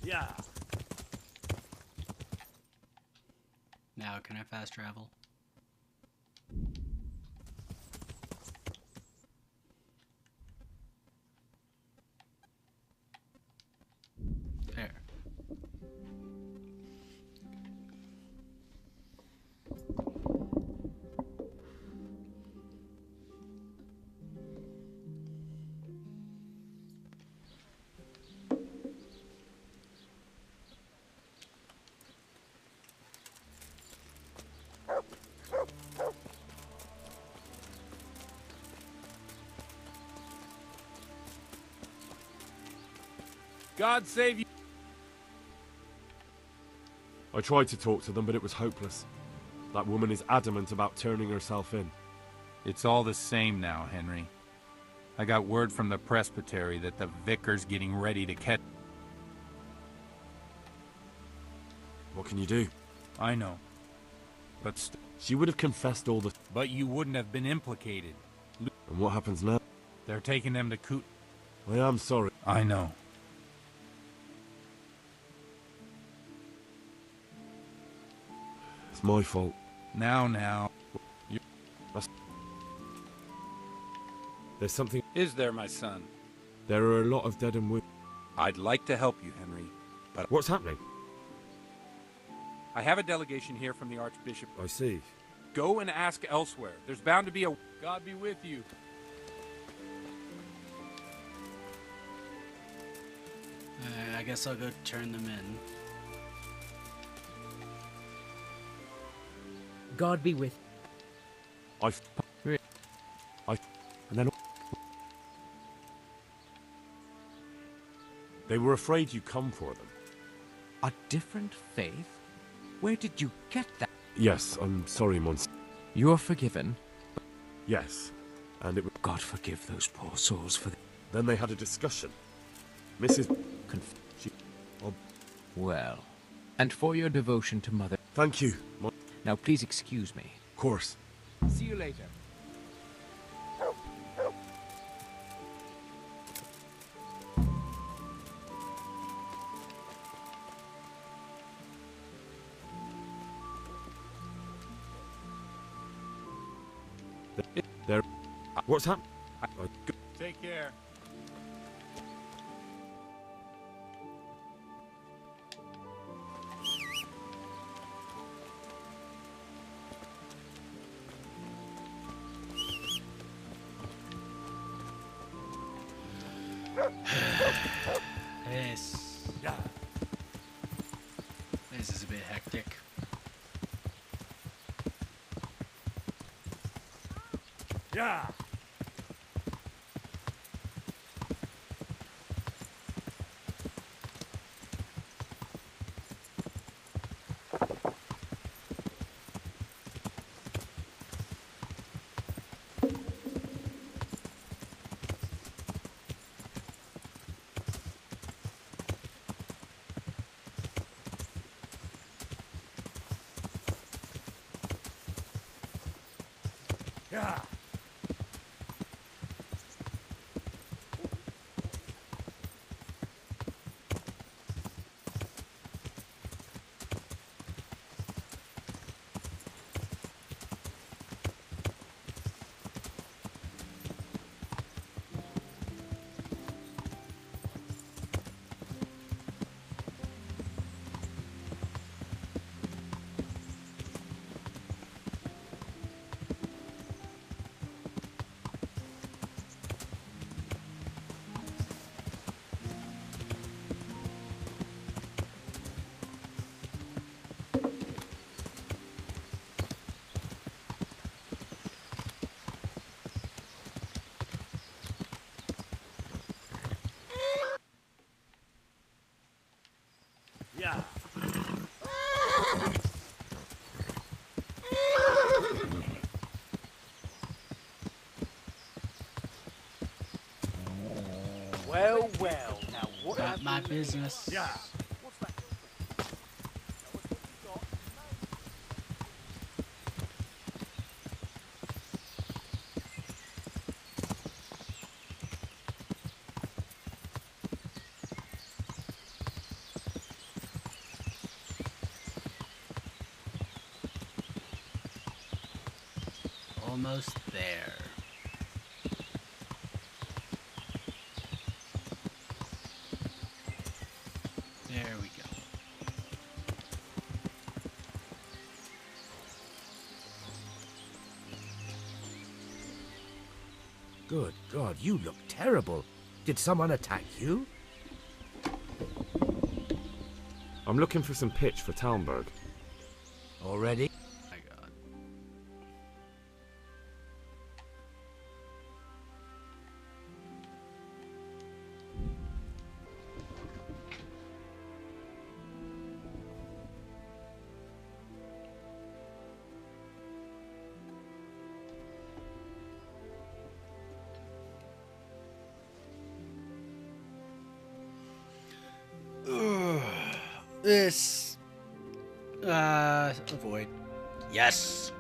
Yeah. Now, can I fast travel? There. God save you. I tried to talk to them, but it was hopeless. That woman is adamant about turning herself in. It's all the same now, Henry. I got word from the presbytery that the vicar's getting ready to catch... What can you do? I know. But she would have confessed all the... But you wouldn't have been implicated. And what happens now? They're taking them to Coot... I am sorry. I know. It's my fault. Now. There's something... Is there, my son? There are a lot of dead and wounded. I'd like to help you, Henry, but... What's happening? I have a delegation here from the Archbishop. I see. Go and ask elsewhere. There's bound to be a... God be with you. I guess I'll go turn them in. God be with and then they were afraid you come for them. A different faith? Where did you get that? Yes, I'm sorry, Mons. You are forgiven? Yes, and it... God forgive those poor souls for... Then they had a discussion. Mrs... Well, and for your devotion to Mother... Thank you. Now please excuse me. Of course. See you later. There... What's happened? Take care. This is a bit hectic. Yeah. Yeah. Yeah. Well, well. Now what? Not my business. Yeah. Almost there. There we go. Good God, you look terrible. Did someone attack you? I'm looking for some pitch for Talmberg. Already? My God. This. Avoid. Yes!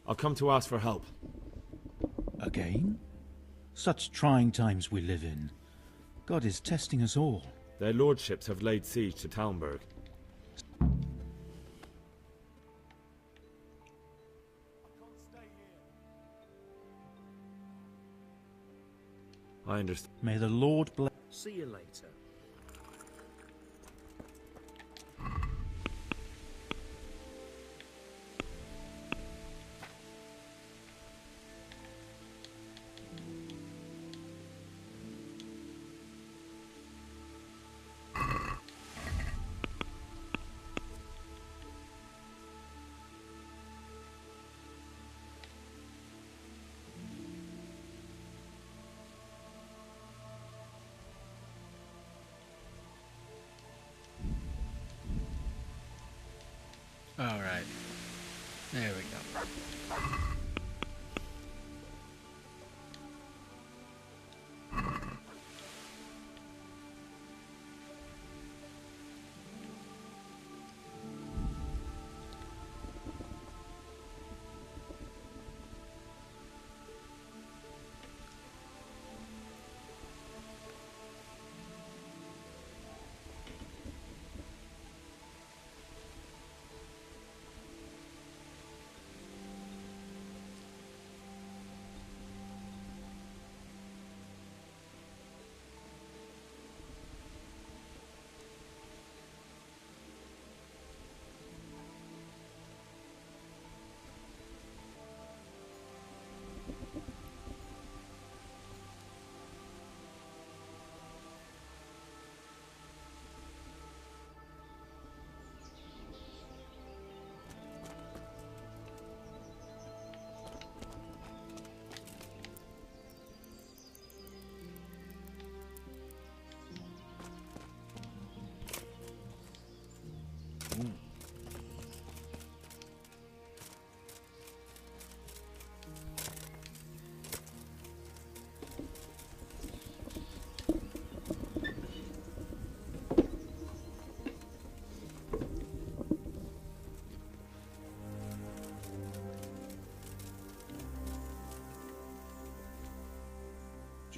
I'll come to ask for help. Again? Such trying times we live in. God is testing us all. Their lordships have laid siege to Talmberg. I understand. May the Lord bless. See you later. Alright. There we go.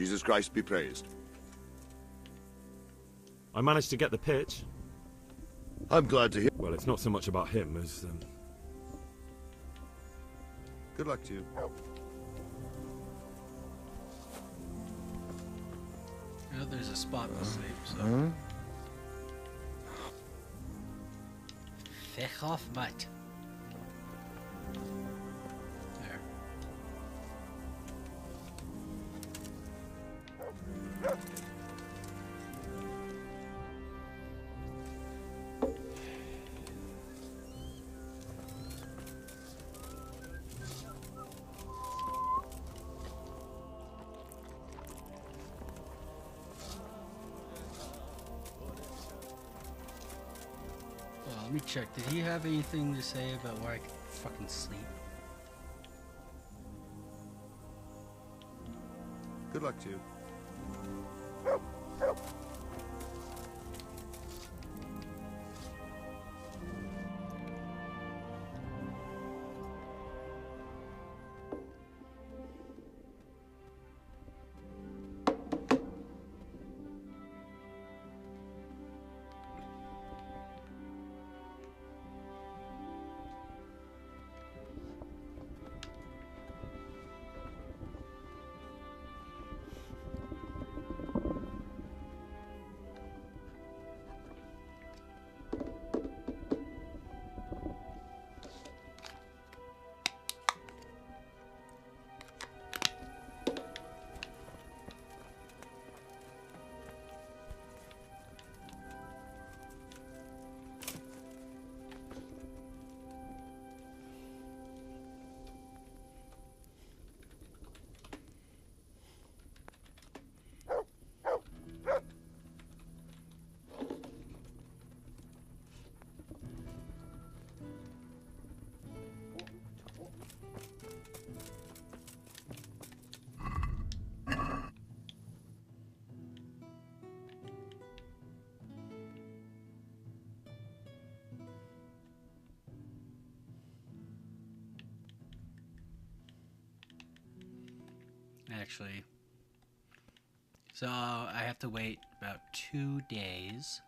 Jesus Christ be praised. I managed to get the pitch. I'm glad to hear. Well, it's not so much about him as... Good luck to you. Well, there's a spot to sleep, so... Fick off, mate. There. Well, let me check. Did he have anything to say about where I could fucking sleep? Good luck to you. Actually. So I have to wait about 2 days.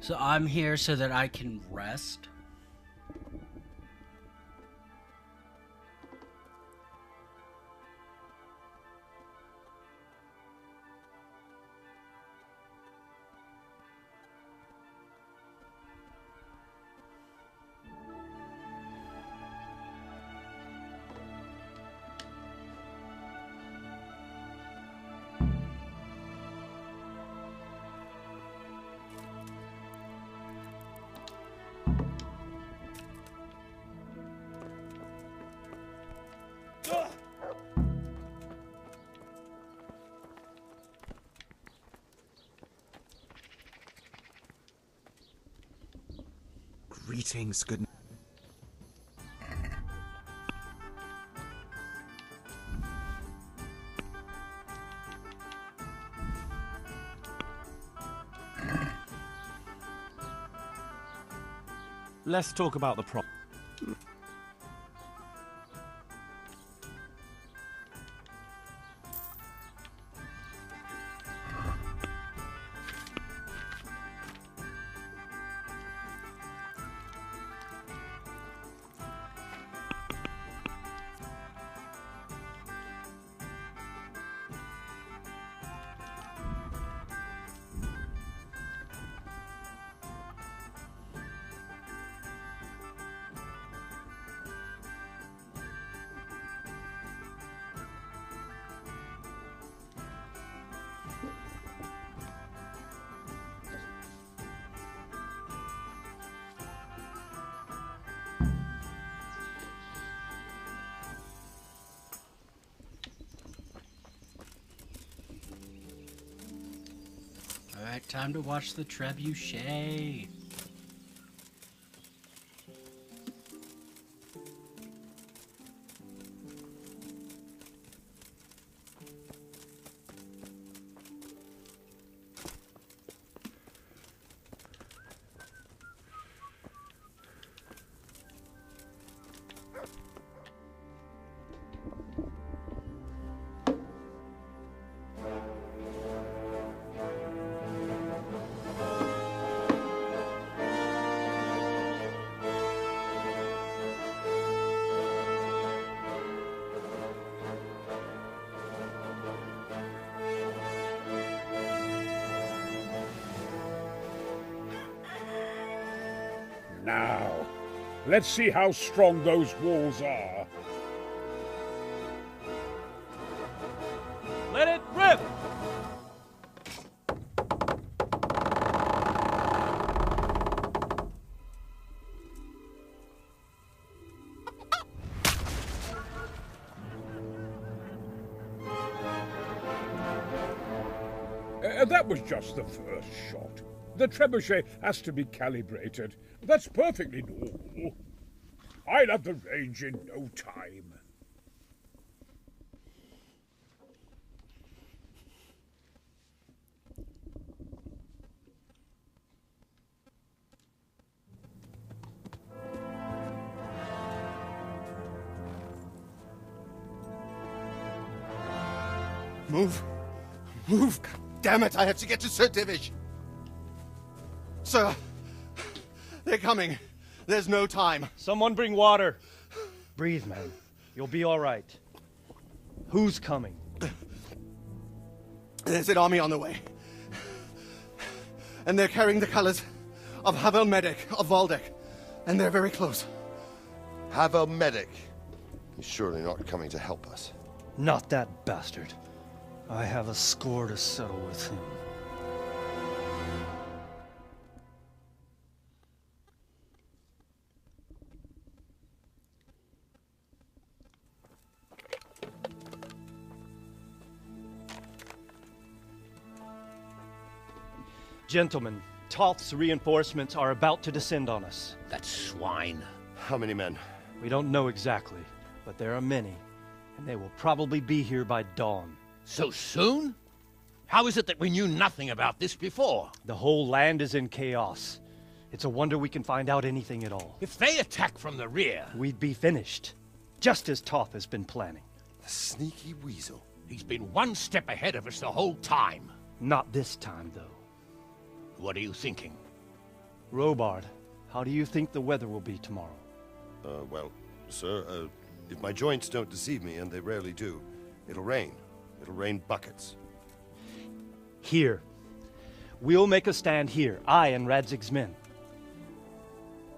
So I'm here so that I can rest. Greetings, good. Let's talk about the problem. Alright, time to watch the trebuchet. Now, let's see how strong those walls are. Let it rip! That was just the first shot. The trebuchet has to be calibrated. That's perfectly normal. I'll have the range in no time. Move! Move! God damn it, I have to get to Sir Divish! Sir! They're coming. There's no time. Someone bring water. Breathe, man. You'll be all right. Who's coming? There's an army on the way. And they're carrying the colors of Havel Medic of Valdek. And they're very close. Havel Medic? He's surely not coming to help us. Not that bastard. I have a score to settle with him. Gentlemen, Toth's reinforcements are about to descend on us. That swine. How many men? We don't know exactly, but there are many, and they will probably be here by dawn. So soon? How is it that we knew nothing about this before? The whole land is in chaos. It's a wonder we can find out anything at all. If they attack from the rear... We'd be finished, just as Toth has been planning. The sneaky weasel. He's been one step ahead of us the whole time. Not this time, though. What are you thinking? Robard, how do you think the weather will be tomorrow? Well, sir, if my joints don't deceive me, and they rarely do, it'll rain. It'll rain buckets. Here. We'll make a stand here, I and Radzig's men.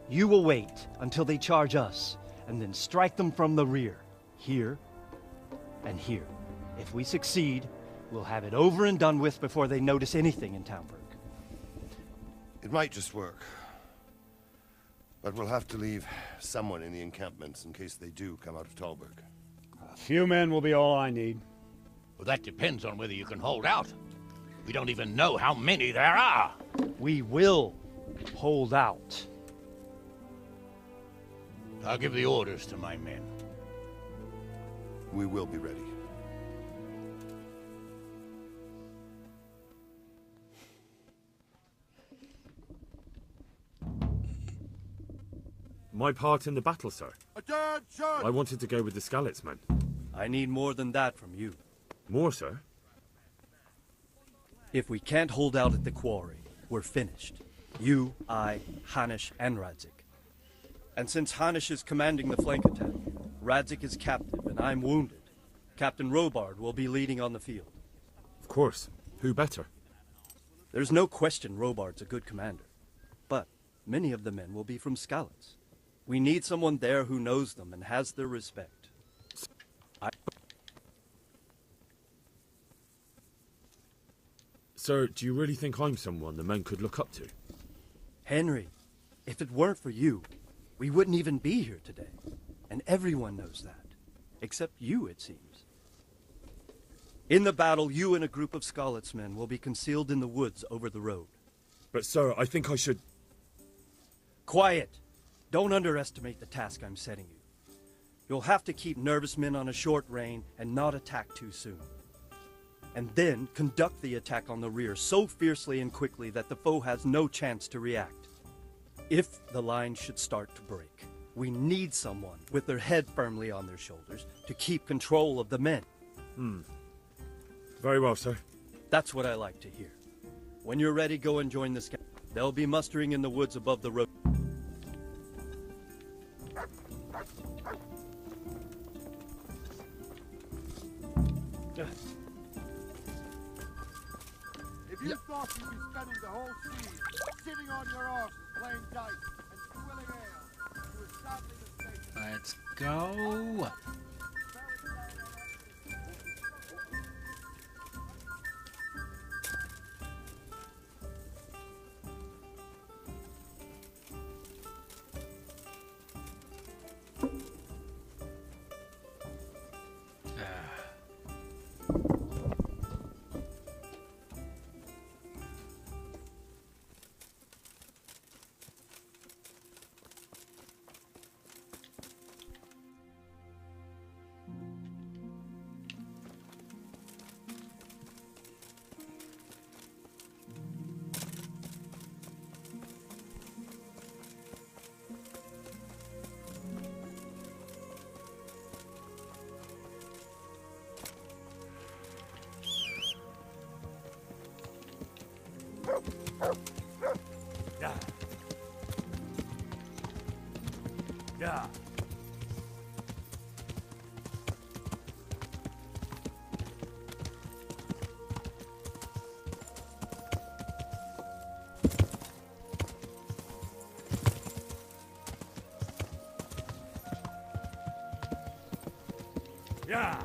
You will wait until they charge us, and then strike them from the rear. Here and here. If we succeed, we'll have it over and done with before they notice anything in Townburg. It might just work. But we'll have to leave someone in the encampments in case they do come out of Talberg. A few men will be all I need. Well, that depends on whether you can hold out. We don't even know how many there are. We will hold out. I'll give the orders to my men. We will be ready. My part in the battle, sir. Attention! I wanted to go with the Skalitz men. I need more than that from you. More, sir? If we can't hold out at the quarry, we're finished. You, I, Hanish, and Radzik. And since Hanish is commanding the flank attack, Radzik is captive and I'm wounded, Captain Robard will be leading on the field. Of course. Who better? There's no question Robard's a good commander. But many of the men will be from Skalitz. We need someone there who knows them and has their respect. Sir, do you really think I'm someone the men could look up to? Henry, if it weren't for you, we wouldn't even be here today. And everyone knows that. Except you, it seems. In the battle, you and a group of Skalitz men will be concealed in the woods over the road. But sir, I think I should... Quiet! Don't underestimate the task I'm setting you. You'll have to keep nervous men on a short rein and not attack too soon. And then conduct the attack on the rear so fiercely and quickly that the foe has no chance to react. If the line should start to break, we need someone with their head firmly on their shoulders to keep control of the men. Very well, sir. That's what I like to hear. When you're ready, go and join the scout. They'll be mustering in the woods above the road. If you thought you'd be spending the whole siege sitting on your arse playing dice and swilling ale, you were sadly mistaken. Let's go. Yeah. Yeah.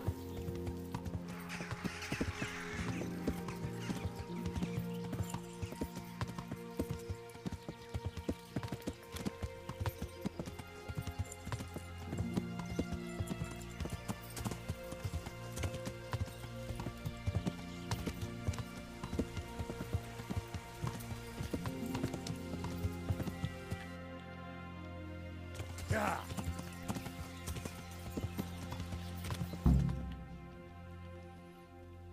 Yeah.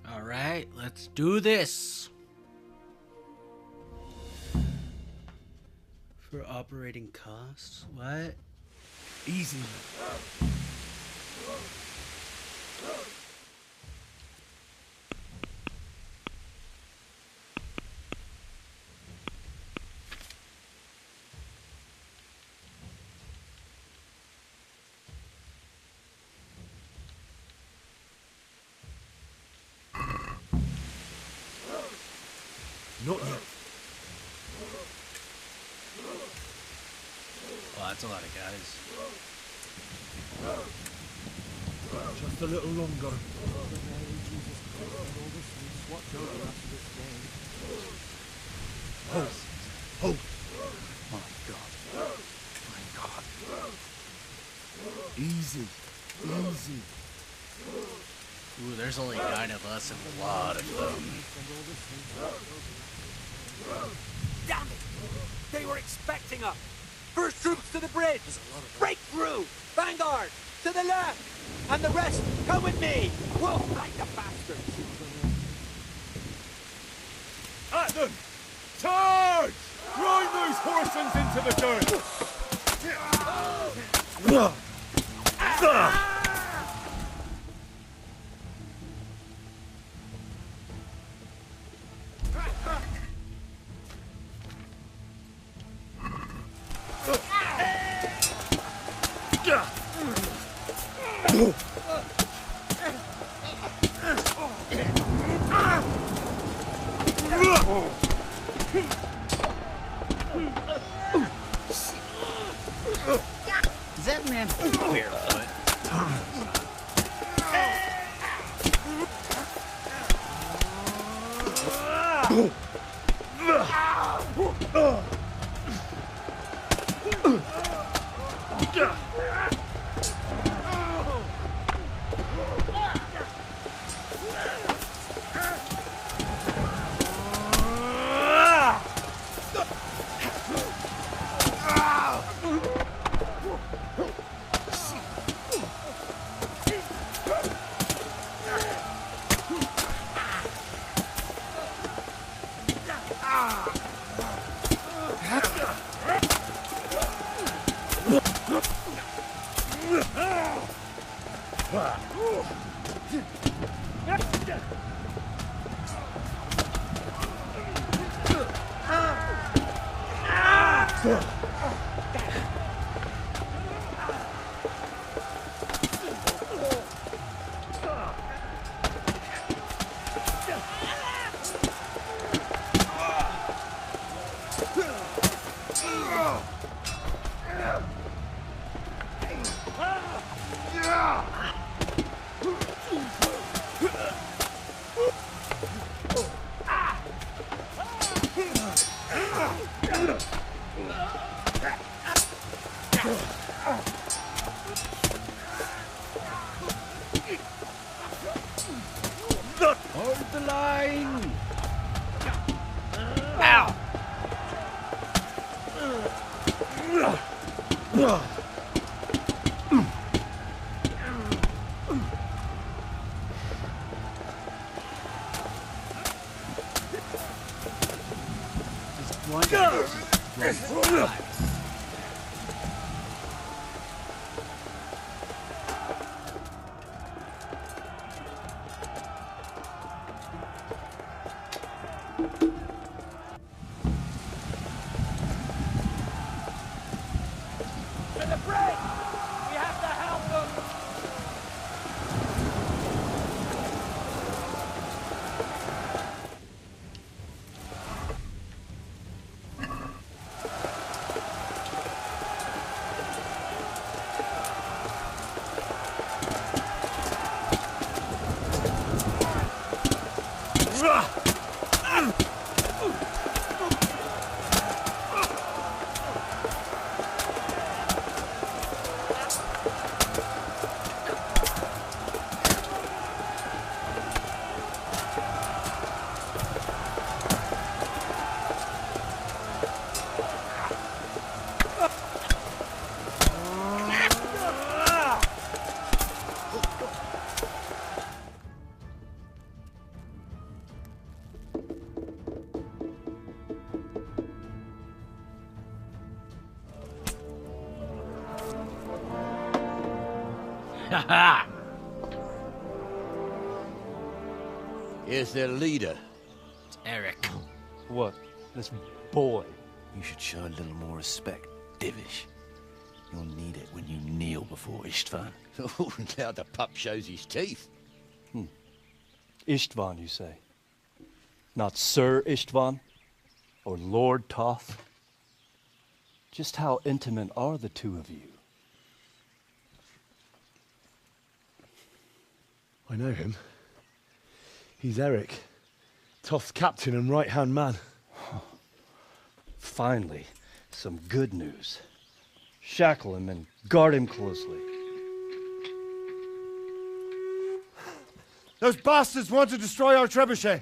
All right, let's do this. For operating costs, what? Easy. Not yet. Well, that's a lot of guys. Just a little longer. Hold. Hold. My God. My God. Easy. Easy. Ooh, there's only 9 of us and a lot of them. Damn it! They were expecting us! First troops to the bridge! Break through! Vanguard! To the left! And the rest, come with me! We'll fight the bastards! At them! Charge! Grind those horsens into the dirt! Is that man barefoot? Hold the line! Ow! Just one guy. To the bridge! We have to help them! Ha! Here's their leader. It's Eric. What? This boy? You should show a little more respect, Divish. You'll need it when you kneel before Istvan. Oh, now the pup shows his teeth. Istvan, you say? Not Sir Istvan? Or Lord Toth? Just how intimate are the two of you? I know him. He's Eric, Toth's captain and right-hand man. Finally, some good news. Shackle him and guard him closely. Those bastards want to destroy our trebuchet.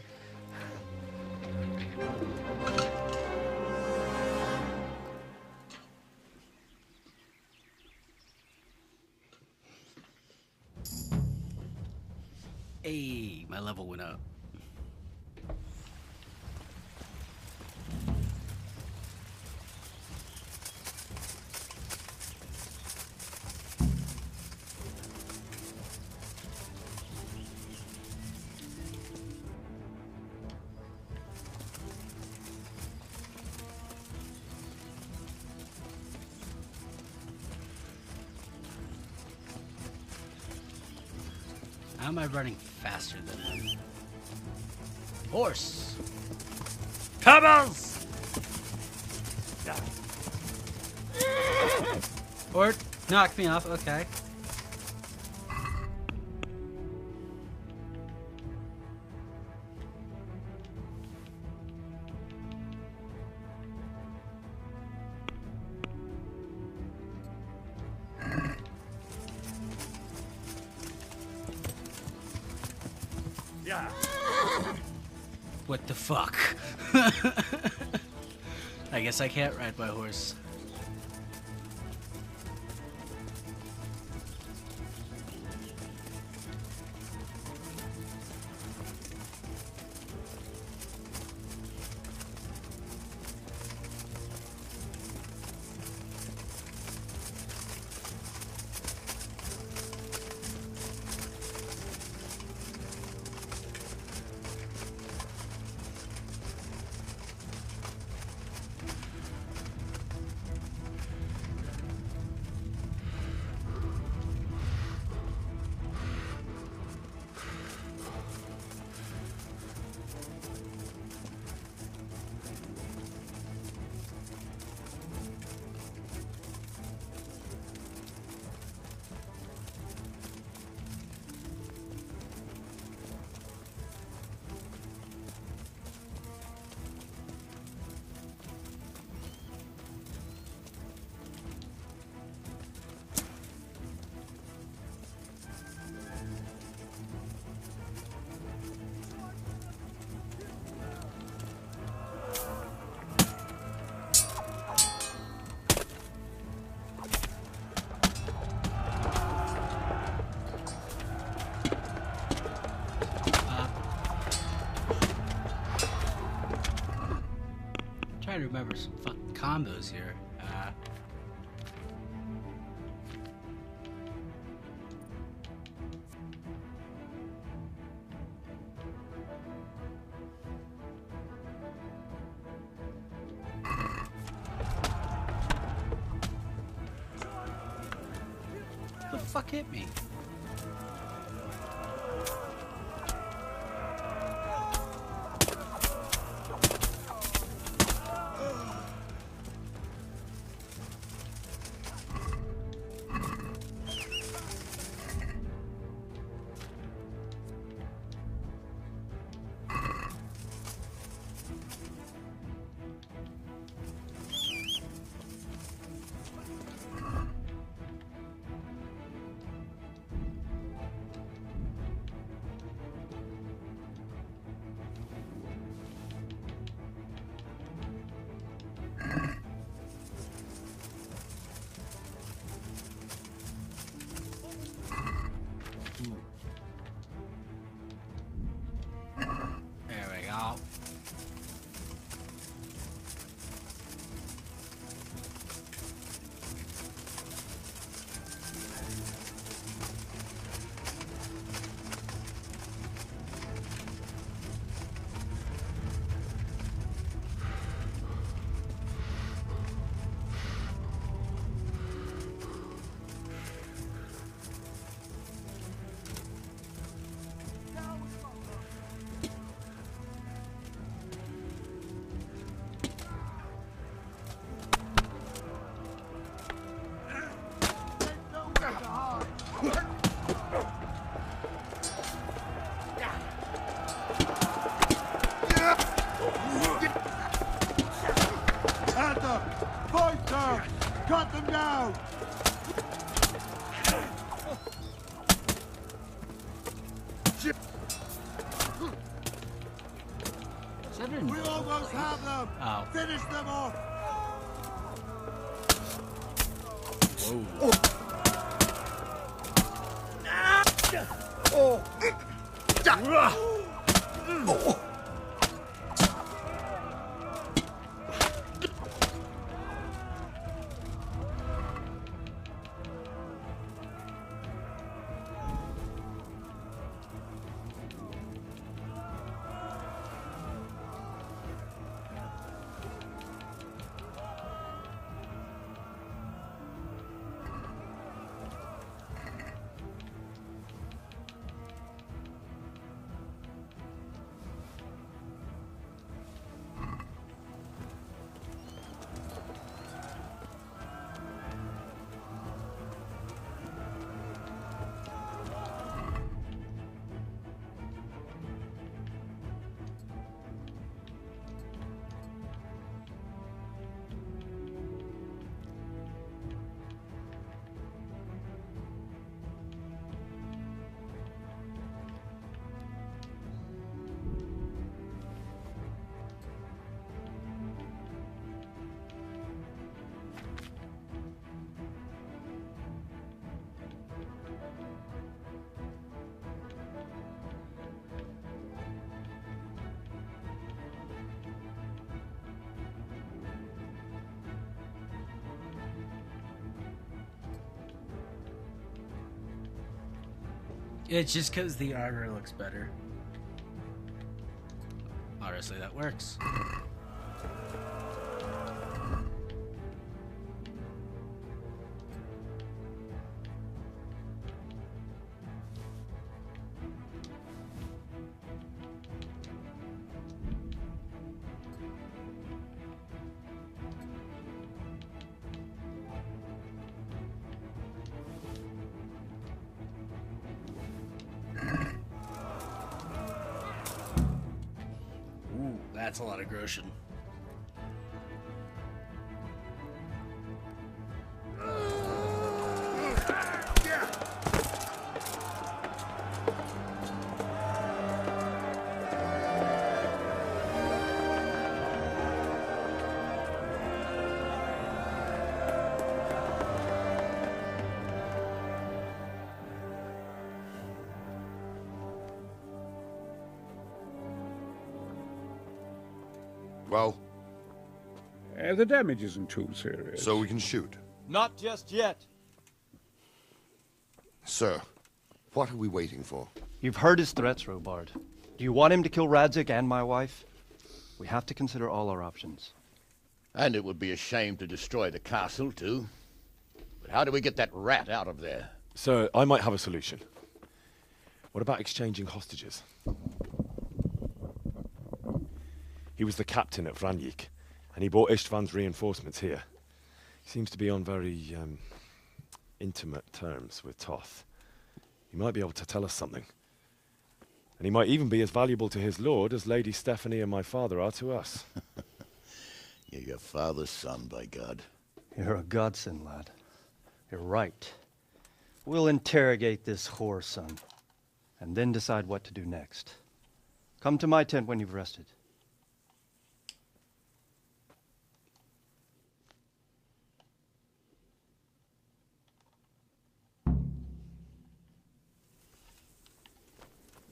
Hey, my level went up. How am I running faster than him? Horse! Pebbles! Or knock me off, okay. Yeah. What the fuck? I guess I can't ride my horse. Trying to remember some fucking combos here. What the fuck hit me? There we go. Cut them down! We almost have them! Oh. Finish them off! Whoa. It's just because the armor looks better. Honestly, that works. Ooh, that's a lot of Groshen. Well? The damage isn't too serious. So we can shoot. Not just yet. Sir, what are we waiting for? You've heard his threats, Robard. Do you want him to kill Radzig and my wife? We have to consider all our options. And it would be a shame to destroy the castle, too. But how do we get that rat out of there? Sir, I might have a solution. What about exchanging hostages? He was the captain at Vranjik, and he brought Istvan's reinforcements here. He seems to be on very, intimate terms with Toth. He might be able to tell us something. And he might even be as valuable to his lord as Lady Stephanie and my father are to us. You're your father's son, by God. You're a godsend, lad. You're right. We'll interrogate this whore, son, and then decide what to do next. Come to my tent when you've rested.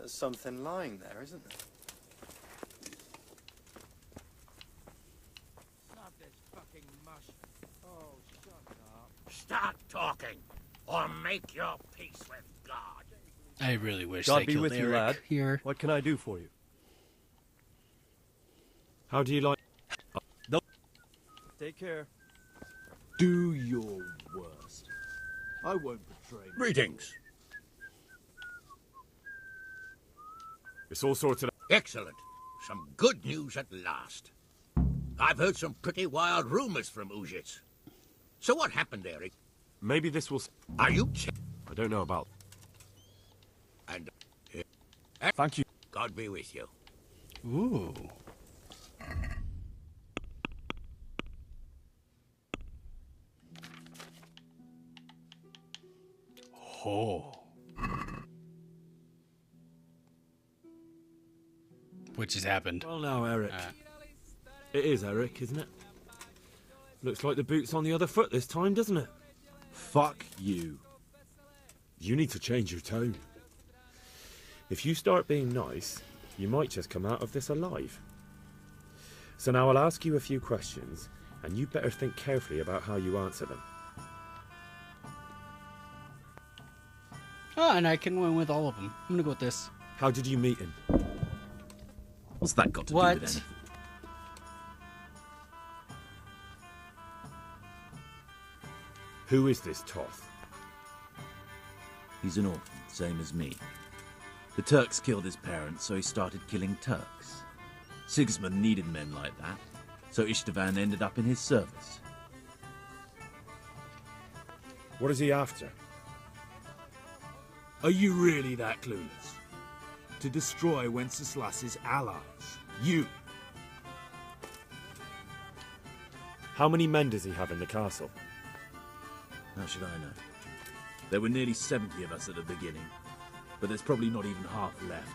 There's something lying there, isn't there? Stop this fucking mush. Oh, shut up. Start talking, or make your peace with God. I really wish God they be killed with you, Eric lad. here. What can I do for you? How do you like... Take care. Do your worst. I won't betray you. Greetings. It's all sorted out. Excellent. Some good news at last. I've heard some pretty wild rumors from Uzhitz. So what happened, Eric? Maybe this will... Are you... I don't know about... And... Thank you. God be with you. Ooh. Oh. Which has happened. Well now, Eric. It is Eric, isn't it? Looks like the boot's on the other foot this time, doesn't it? Fuck you. You need to change your tone. If you start being nice, you might just come out of this alive. So now I'll ask you a few questions, and you better think carefully about how you answer them. Oh, and I can win with all of them. I'm gonna go with this. How did you meet him? What's that got to do with anything? Who is this Toth? He's an orphan, same as me. The Turks killed his parents, so he started killing Turks. Sigismund needed men like that, so Istvan ended up in his service. What is he after? Are you really that clueless? To destroy Wenceslas's allies. You. How many men does he have in the castle? How should I know? There were nearly 70 of us at the beginning, but there's probably not even half left.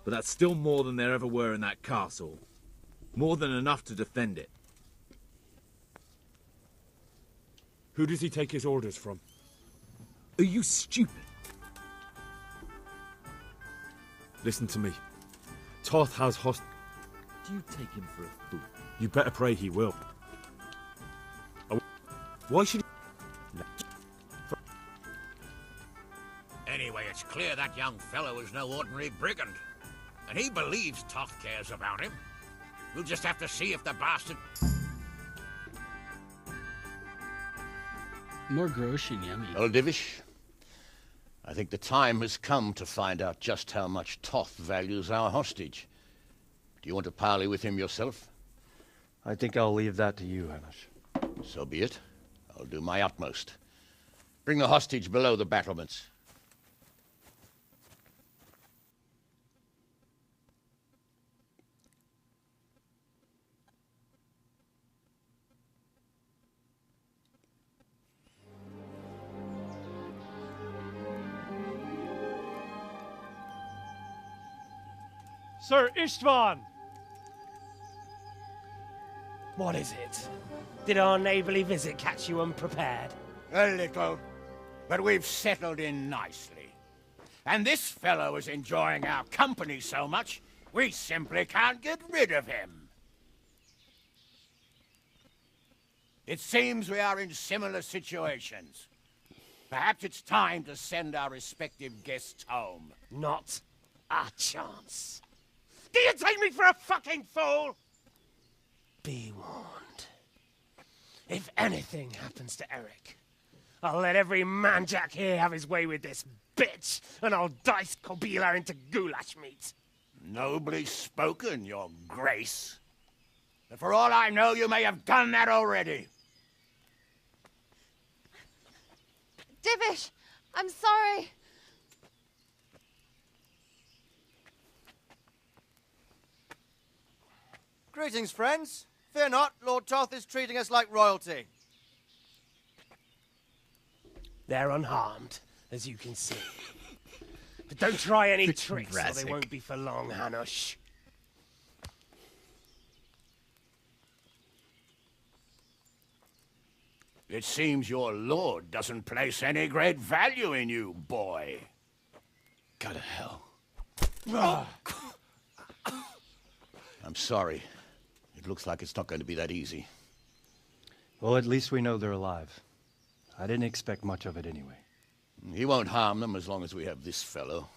But that's still more than there ever were in that castle. More than enough to defend it. Who does he take his orders from? Are you stupid? Listen to me. Toth has Do you take him for a fool? You better pray he will. Why should he... Anyway, it's clear that young fellow is no ordinary brigand. And he believes Toth cares about him. We'll just have to see if the bastard... More gross and yummy. Well, Divish, I think the time has come to find out just how much Toth values our hostage. Do you want to parley with him yourself? I think I'll leave that to you, Hamish. So be it. I'll do my utmost. Bring the hostage below the battlements. Sir Istvan! What is it? Did our neighbourly visit catch you unprepared? A little, but we've settled in nicely. And this fellow is enjoying our company so much, we simply can't get rid of him. It seems we are in similar situations. Perhaps it's time to send our respective guests home. Not a chance. Do you take me for a fucking fool? Be warned. If anything happens to Eric, I'll let every manjack here have his way with this bitch, and I'll dice Kobila into goulash meat. Nobly spoken, your grace. But for all I know, you may have done that already. Divish, I'm sorry. Greetings, friends. Fear not, Lord Toth is treating us like royalty. They're unharmed, as you can see. But don't try any tricks, or they won't be for long, Hanush. It seems your lord doesn't place any great value in you, boy. Go to hell. I'm sorry. It looks like it's not going to be that easy. Well, at least we know they're alive. I didn't expect much of it anyway. He won't harm them as long as we have this fellow.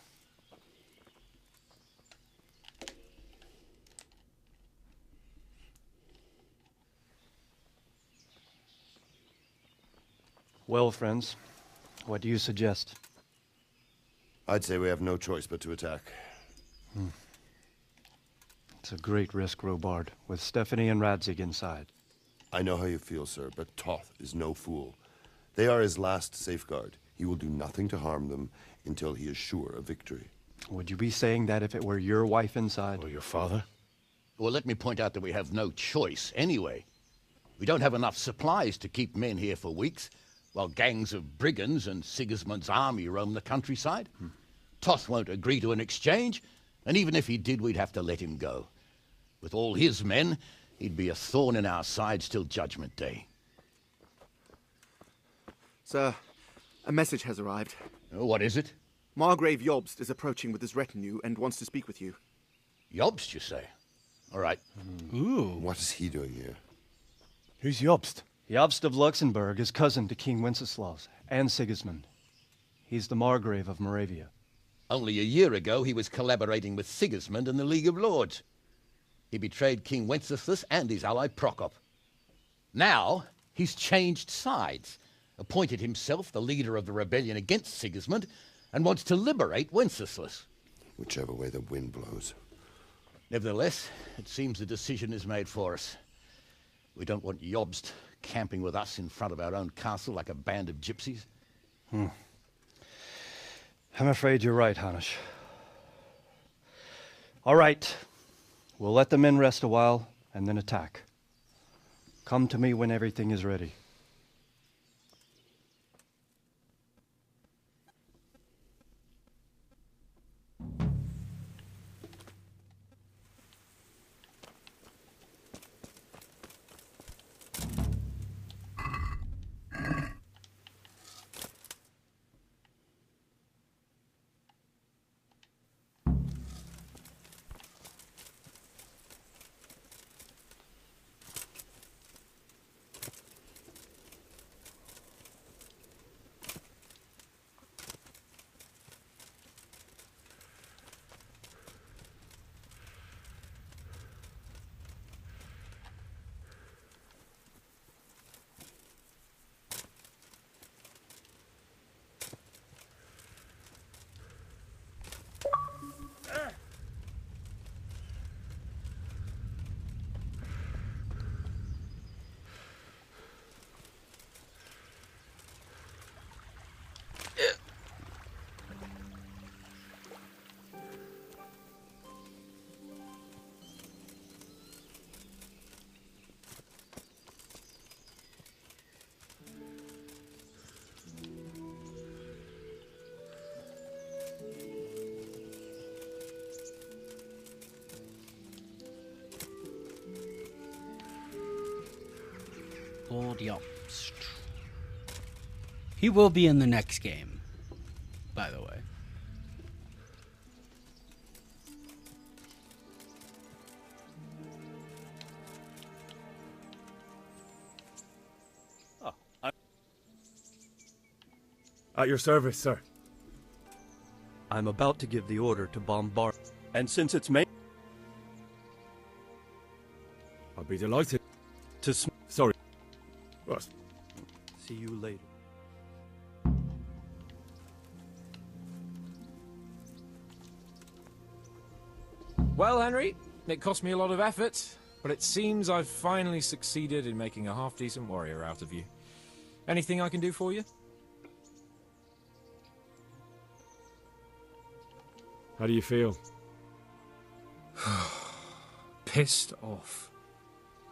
Well, friends, what do you suggest? I'd say we have no choice but to attack. It's a great risk, Robard, with Stephanie and Radzig inside. I know how you feel, sir, but Toth is no fool. They are his last safeguard. He will do nothing to harm them until he is sure of victory. Would you be saying that if it were your wife inside? Or your father? Well, let me point out that we have no choice anyway. We don't have enough supplies to keep men here for weeks, while gangs of brigands and Sigismund's army roam the countryside. Toth won't agree to an exchange, and even if he did, we'd have to let him go. With all his men, he'd be a thorn in our sides till Judgment Day. Sir, a message has arrived. Oh, what is it? Margrave Jobst is approaching with his retinue and wants to speak with you. Jobst, you say? All right. Ooh. What is he doing here? Who's Jobst? Jobst of Luxembourg is cousin to King Wenceslaus and Sigismund. He's the Margrave of Moravia. Only a year ago, he was collaborating with Sigismund and the League of Lords. He betrayed King Wenceslas and his ally Prokop. Now, he's changed sides, appointed himself the leader of the rebellion against Sigismund, and wants to liberate Wenceslas. Whichever way the wind blows. Nevertheless, it seems the decision is made for us. We don't want Jobst camping with us in front of our own castle like a band of gypsies. I'm afraid you're right, Hanush. All right. We'll let the men rest a while, and then attack. Come to me when everything is ready. old Yelp. He will be in the next game, by the way. At your service, sir. I'm about to give the order to bombard, and since it's made, I'll be delighted. Sorry. What? See you later. Well, Henry, it cost me a lot of effort, but it seems I've finally succeeded in making a half-decent warrior out of you. Anything I can do for you? How do you feel? Pissed off.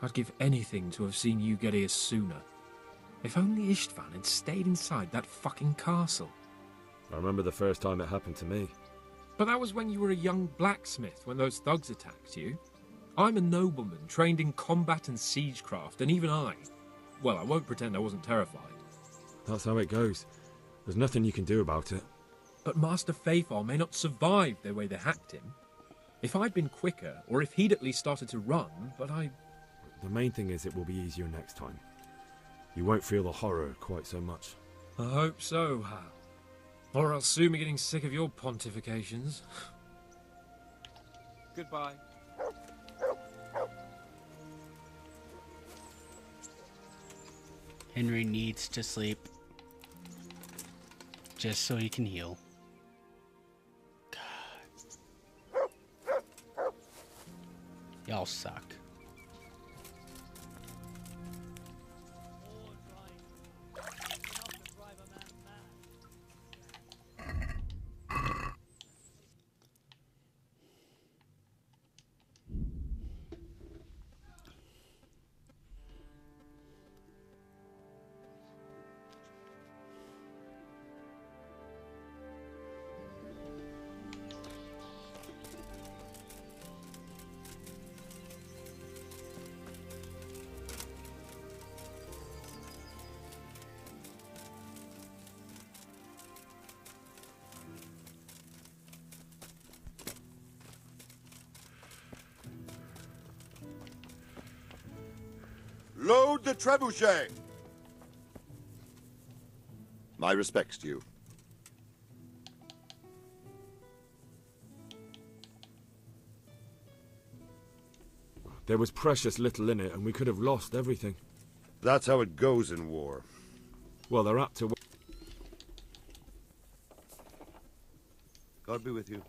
I'd give anything to have seen you get here sooner. If only Istvan had stayed inside that fucking castle. I remember the first time it happened to me. But that was when you were a young blacksmith, when those thugs attacked you. I'm a nobleman, trained in combat and siegecraft, and even I won't pretend I wasn't terrified. That's how it goes. There's nothing you can do about it. But Master Faithful may not survive the way they hacked him. If I'd been quicker, or if he'd at least started to run, but I... The main thing is it will be easier next time. You won't feel the horror quite so much. I hope so, Hal. Or I'll soon be getting sick of your pontifications. Goodbye. Henry needs to sleep. Just so he can heal. God. Y'all suck. Load the trebuchet! My respects to you. There was precious little in it, and we could have lost everything. That's how it goes in war. Well, they're apt to... God be with you.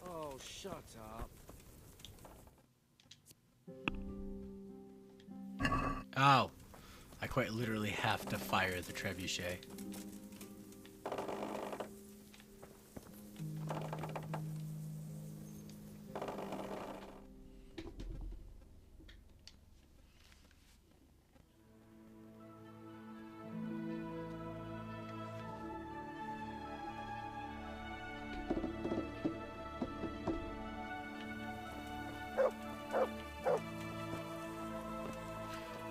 Oh, shut up. Oh. I quite literally have to fire the trebuchet.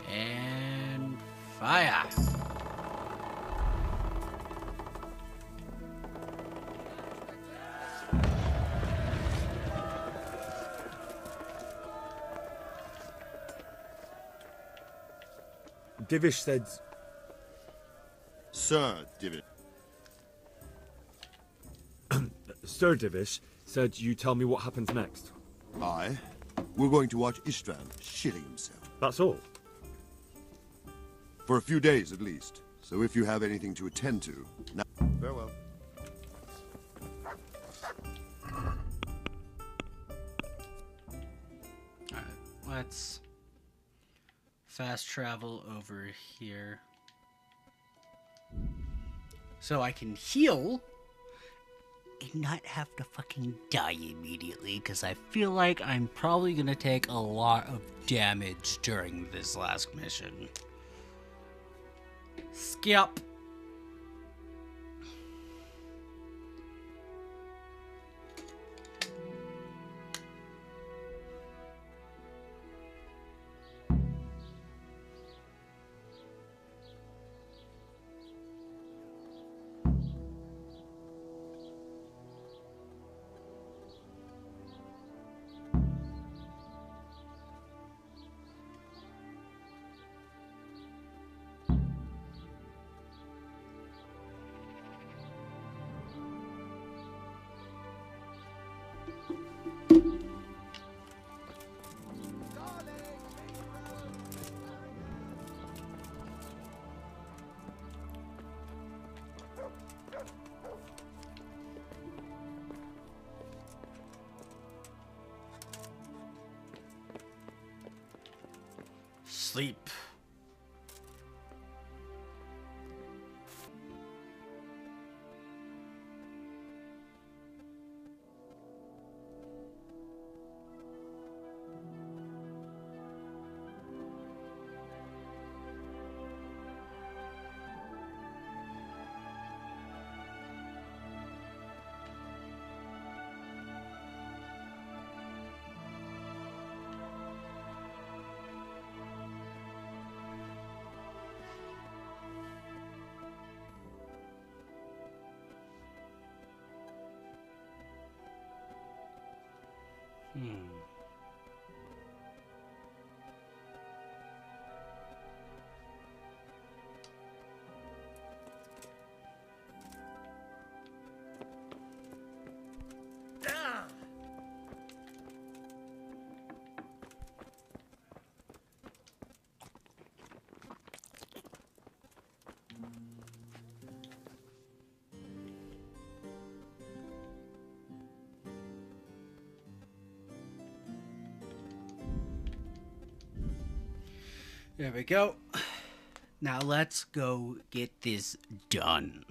And fire. Divish said... Sir Divish. Sir Divish said you tell me what happens next. Aye. We're going to watch Istvan shitting himself. That's all? For a few days, at least. So if you have anything to attend to... Now, farewell. Alright, let's fast travel over here. So I can heal and not have to fucking die immediately, because I feel like I'm probably going to take a lot of damage during this last mission. Skip. sleep. There we go. Now let's go get this done.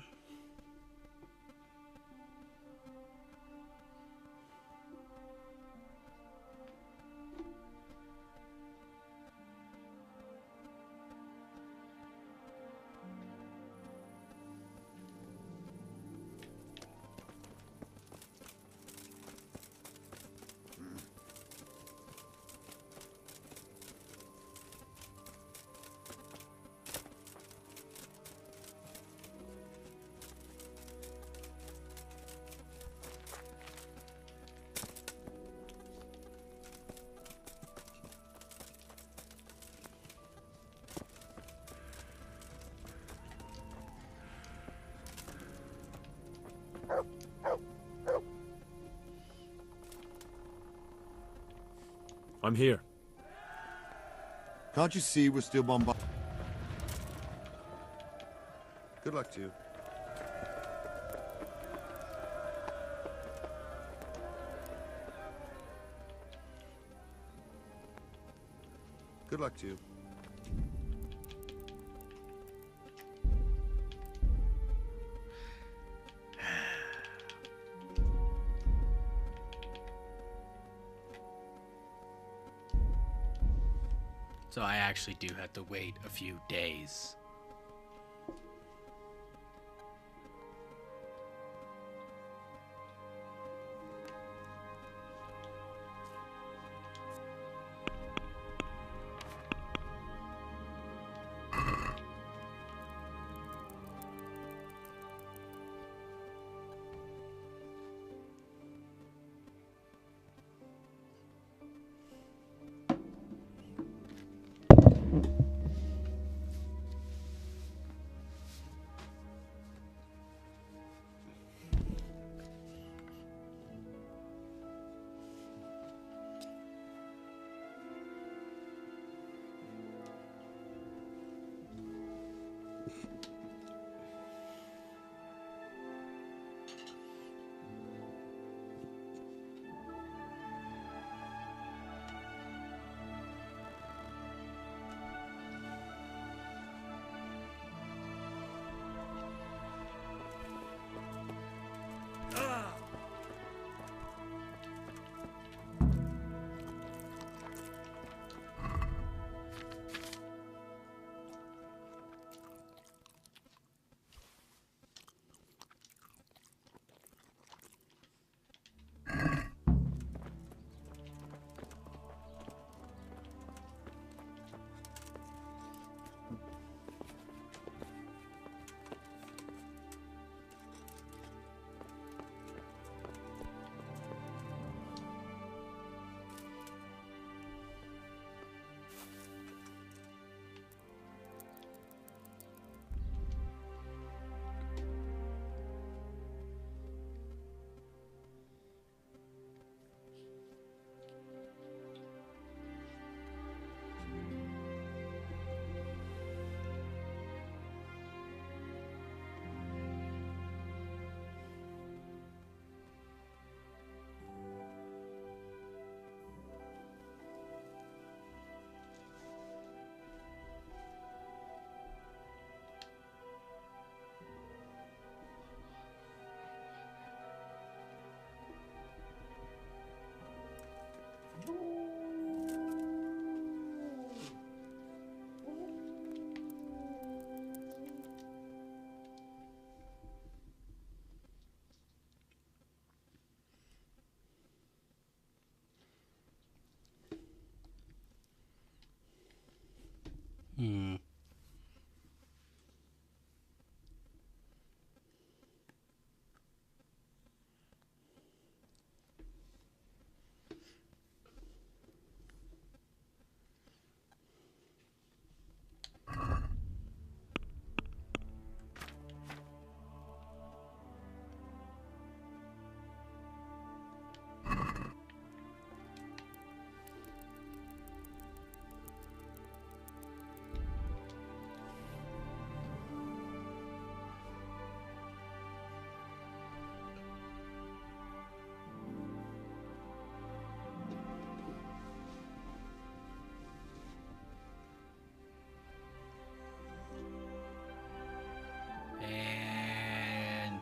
I'm here. Can't you see we're still bombarded? Good luck to you. Good luck to you. So I actually do have to wait a few days.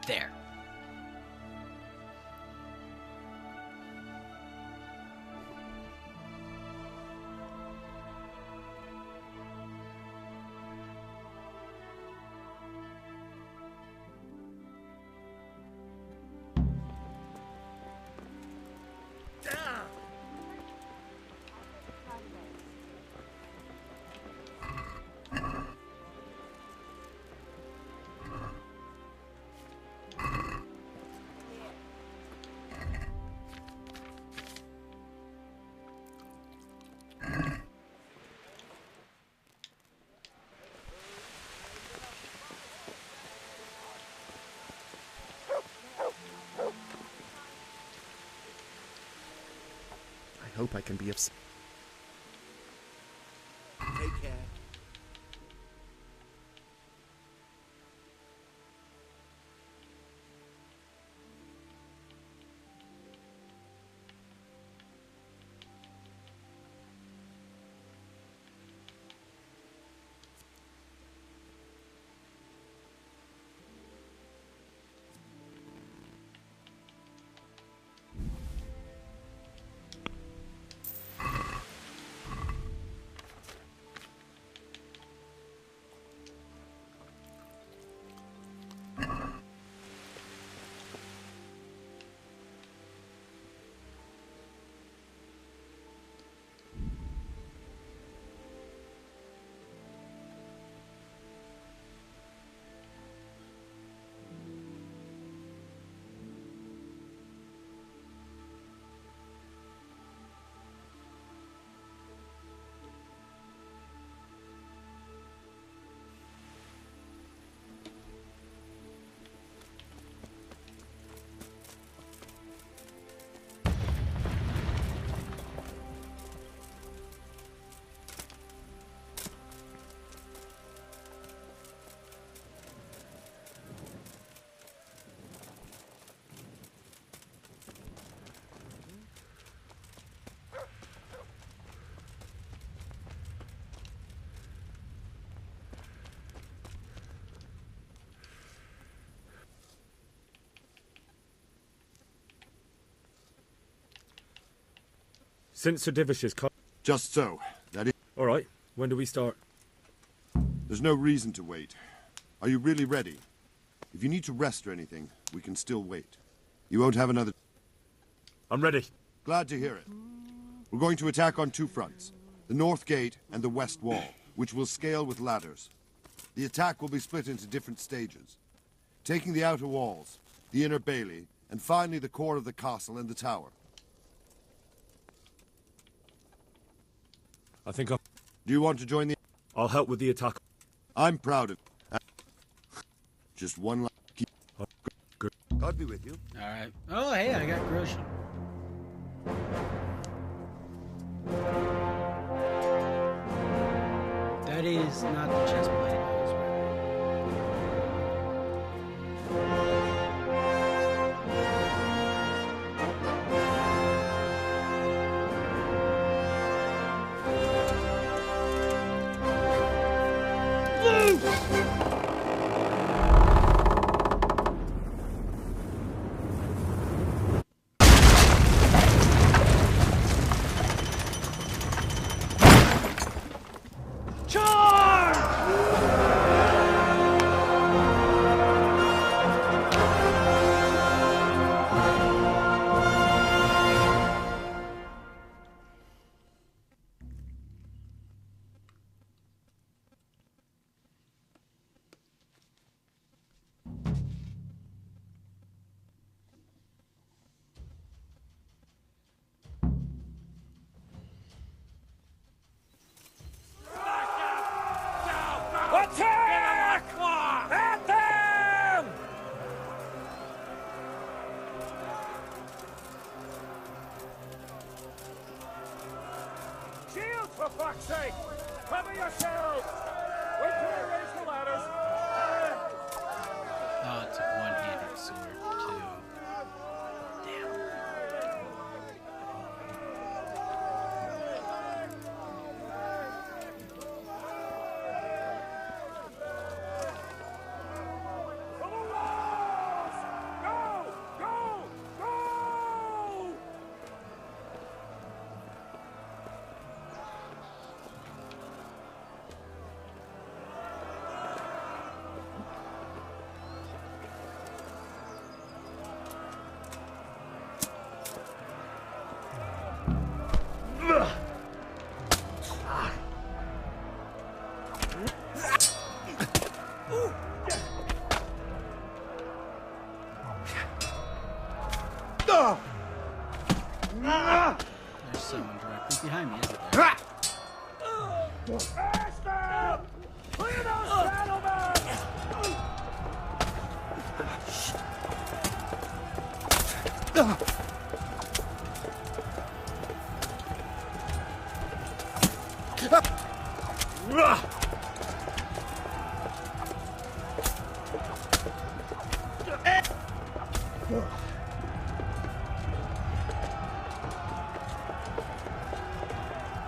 There. I hope I can be of... Take care. Since Sir Divish's Just so. That is... All right. When do we start? There's no reason to wait. Are you really ready? If you need to rest or anything, we can still wait. You won't have another... I'm ready. Glad to hear it. We're going to attack on two fronts. The north gate and the west wall, which will scale with ladders. The attack will be split into different stages. Taking the outer walls, the inner bailey, and finally the core of the castle and the tower. I think I'll... Do you want to join the... I'll help with the attack. I'm proud of... Just one last... Good. God be with you. Alright. Oh, hey, I got Groshan. That is not the chest plate. Attack! At them! Shield, for fuck's sake! Cover yourselves! Wait till I raise the ladders! Oh, it's a one-handed sword, too. For the walls! There's someone directly behind me, isn't there? Faster! Clear those battlements!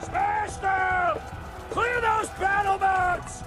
Smash them! Clear those battlements!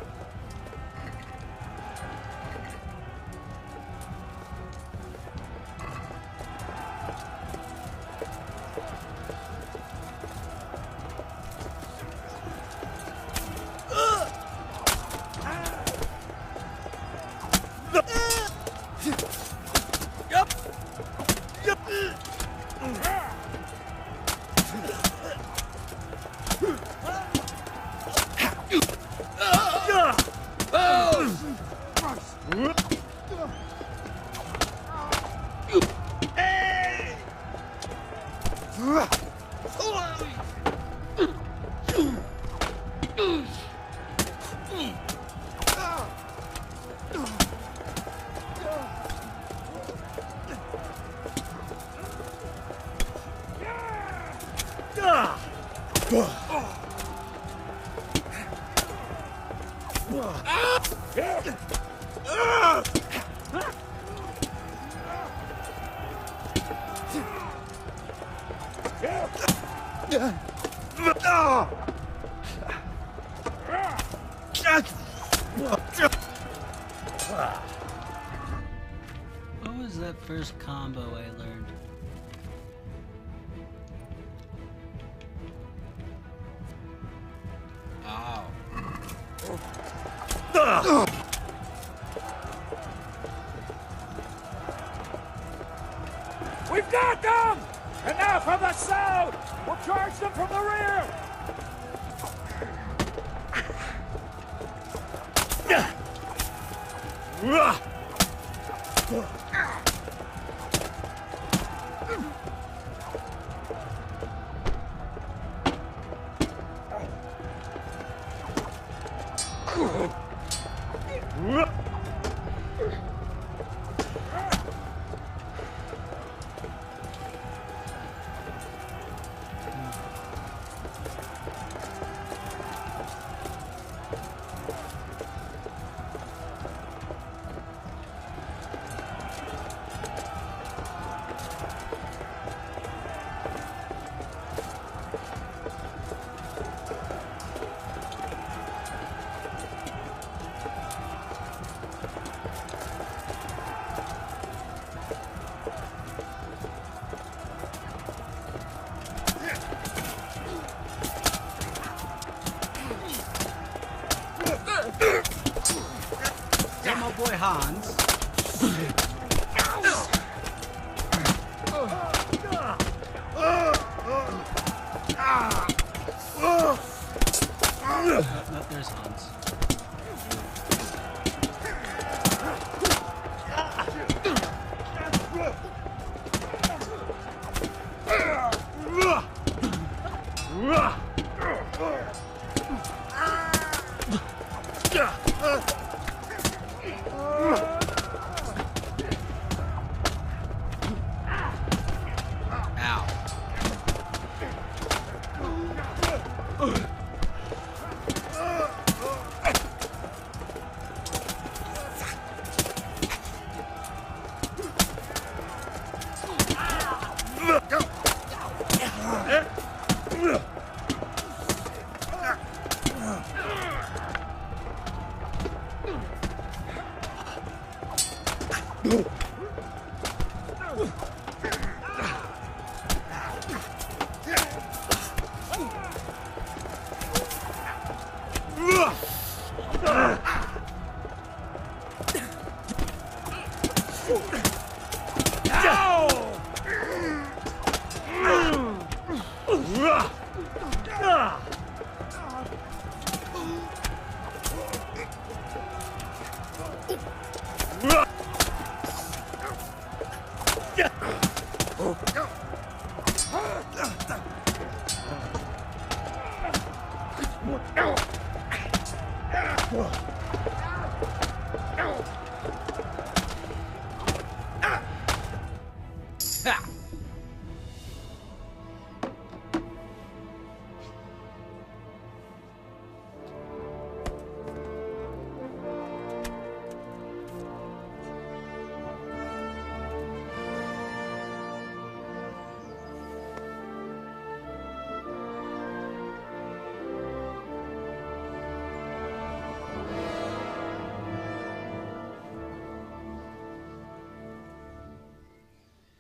What was that first combo I learned? Oh. We've got them! And now from the south! We'll charge them from the rear! Get my boy Hans. No, there's Hans.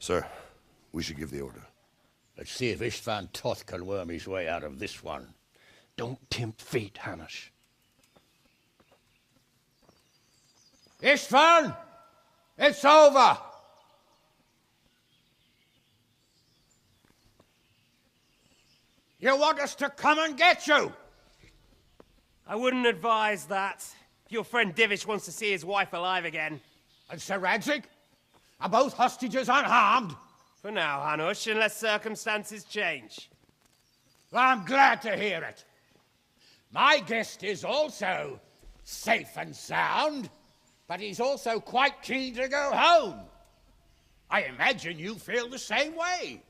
Sir, we should give the order. Let's see if Istvan Toth can worm his way out of this one. Don't tempt fate, Hanush. Istvan! It's over! You want us to come and get you? I wouldn't advise that. Your friend Divish wants to see his wife alive again. And Sir Radzig? Are both hostages unharmed? For now, Hanush, unless circumstances change. Well, I'm glad to hear it. My guest is also safe and sound, but he's also quite keen to go home. I imagine you feel the same way.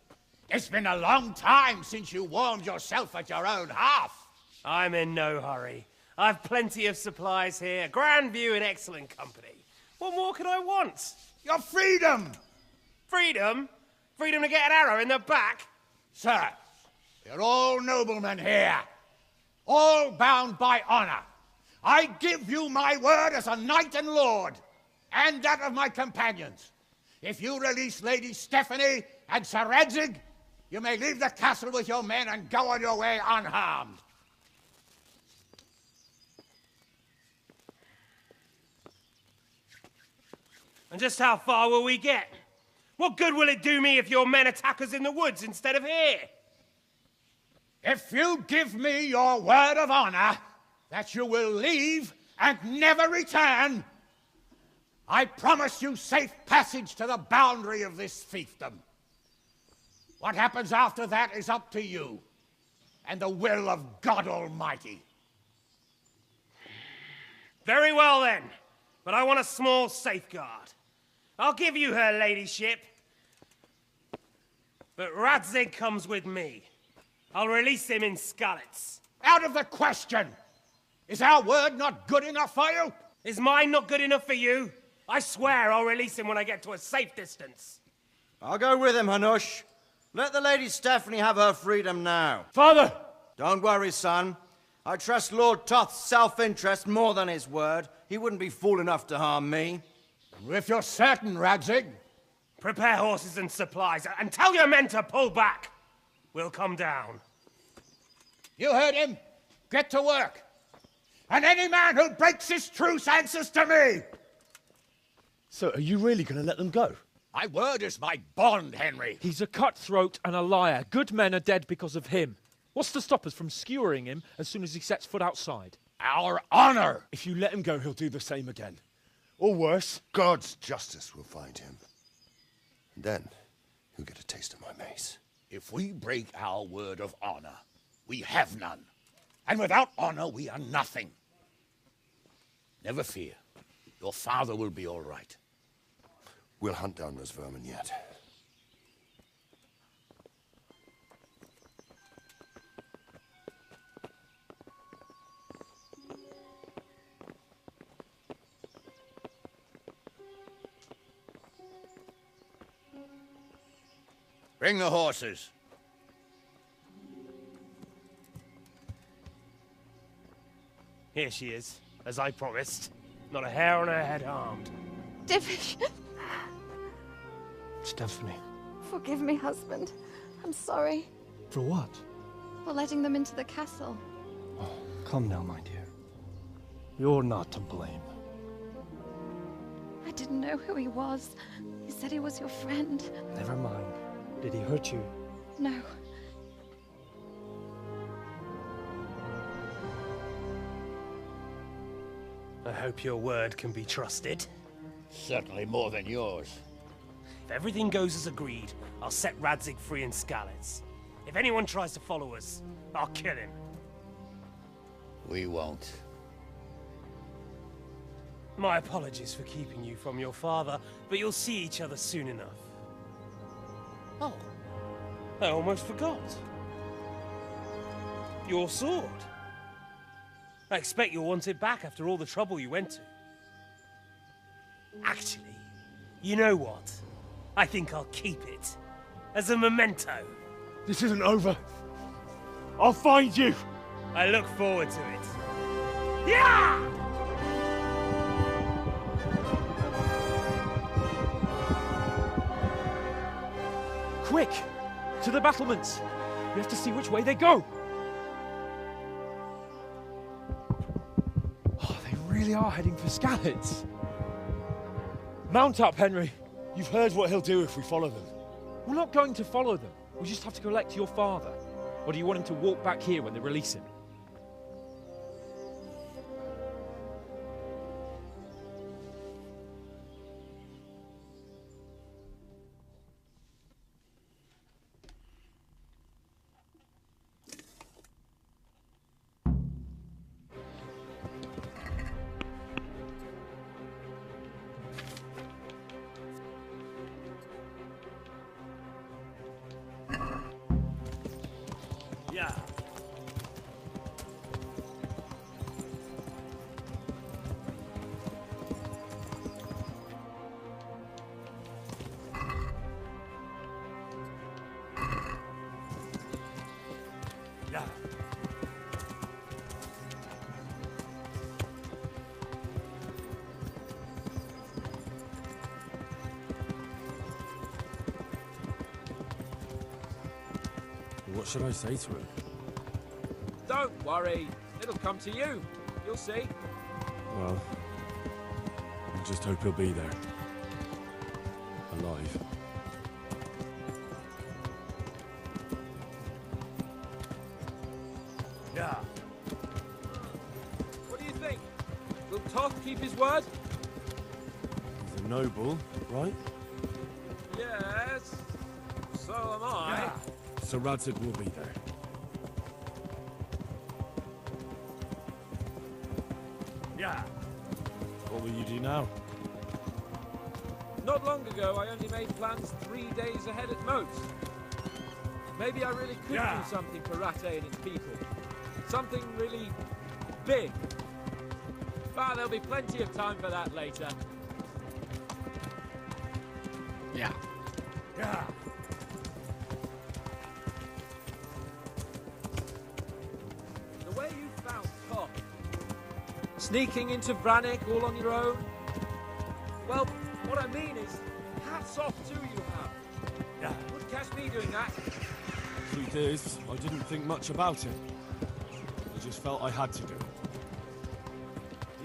It's been a long time since you warmed yourself at your own hearth. I'm in no hurry. I've plenty of supplies here, grand view and excellent company. What more could I want? Your freedom! Freedom? Freedom to get an arrow in the back? Sir, you're all noblemen here, all bound by honor. I give you my word as a knight and lord, and that of my companions. If you release Lady Stephanie and Sir Radzig, you may leave the castle with your men and go on your way unharmed. And just how far will we get? What good will it do me if your men attack us in the woods instead of here? If you give me your word of honor that you will leave and never return, I promise you safe passage to the boundary of this fiefdom. What happens after that is up to you and the will of God Almighty. Very well then, but I want a small safeguard. I'll give you her ladyship, but Radzig comes with me. I'll release him in Skalitz. Out of the question! Is our word not good enough for you? Is mine not good enough for you? I swear I'll release him when I get to a safe distance. I'll go with him, Hanush. Let the Lady Stephanie have her freedom now. Father! Don't worry, son. I trust Lord Toth's self-interest more than his word. He wouldn't be fool enough to harm me. If you're certain, Radzig. Prepare horses and supplies, and tell your men to pull back. We'll come down. You heard him. Get to work. And any man who breaks this truce answers to me. So, are you really going to let them go? My word is my bond, Henry. He's a cutthroat and a liar. Good men are dead because of him. What's to stop us from skewering him as soon as he sets foot outside? Our honor! If you let him go, he'll do the same again. Or worse. God's justice will find him. And then he'll get a taste of my mace. If we break our word of honor, we have none. And without honor, we are nothing. Never fear. Your father will be all right. We'll hunt down those vermin yet. Bring the horses. Here she is, as I promised. Not a hair on her head harmed. Divish! Stephanie. Forgive me, husband. I'm sorry For what? for letting them into the castle. Come now, my dear. You're not to blame. I didn't know who he was. He said he was your friend. Never mind. Did he hurt you? No. I hope your word can be trusted. Certainly more than yours. If everything goes as agreed, I'll set Radzig free in Skalitz. If anyone tries to follow us, I'll kill him. We won't. My apologies for keeping you from your father, but you'll see each other soon enough. Oh, I almost forgot. Your sword. I expect you'll want it back after all the trouble you went to. Actually, you know what? I think I'll keep it. As a memento. This isn't over. I'll find you. I look forward to it. Yeah! Quick! To the battlements! We have to see which way they go! Oh, they really are heading for Skalitz. Mount up, Henry. You've heard what he'll do if we follow them. We're not going to follow them. We just have to collect your father. Or do you want him to walk back here when they release him? Yeah. Yeah. What should I say to him? Don't worry. It'll come to you. You'll see. Well, I just hope he'll be there. Alive. Yeah. What do you think? Will Toth keep his word? He's a noble, right? Yes. So am I. Yeah. So Radzig will be there. Yeah. What will you do now? Not long ago, I only made plans 3 days ahead at most. Maybe I really could Yeah. do something for Rattay and its people. Something really big. But there'll be plenty of time for that later. Yeah. Yeah. The way you found Toth, sneaking into Brannick all on your own. Well, what I mean is, hats off to you, Hal. Yeah. Wouldn't catch me doing that. Truth is, I didn't think much about it. I just felt I had to do it.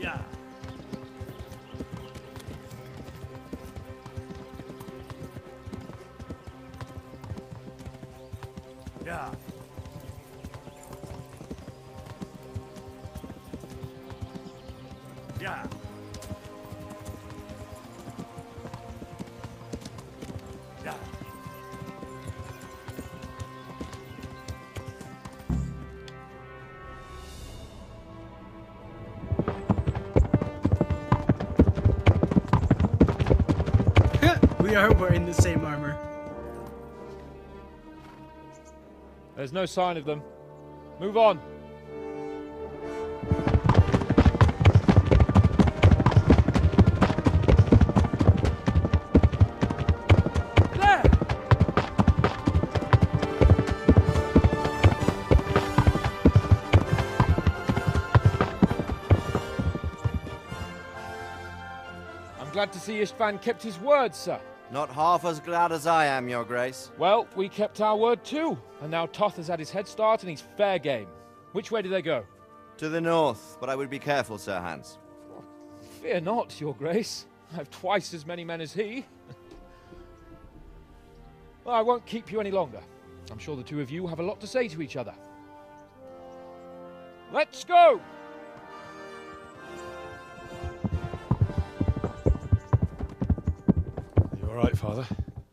Yeah. Yeah. Yeah. Yeah. We are wearing the same armor. There's no sign of them. Move on. There! I'm glad to see Istvan kept his word, sir. Not half as glad as I am, Your Grace. Well, we kept our word too. And now Toth has had his head start and he's fair game. Which way do they go? To the north, but I would be careful, Sir Hans. Fear not, Your Grace. I have twice as many men as he. Well, I won't keep you any longer. I'm sure the two of you have a lot to say to each other. Let's go! You alright, Father?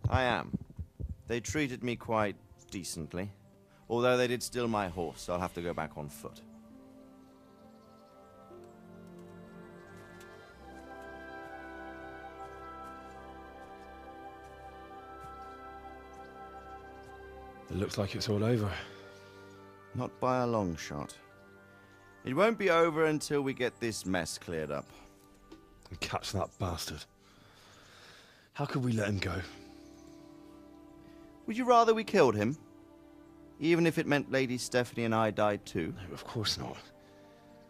I am. They treated me quite decently. Although they did steal my horse, so I'll have to go back on foot. It looks like it's all over. Not by a long shot. It won't be over until we get this mess cleared up. And catch that bastard. How could we let him go? Would you rather we killed him? Even if it meant Lady Stephanie and I died too? No, of course not.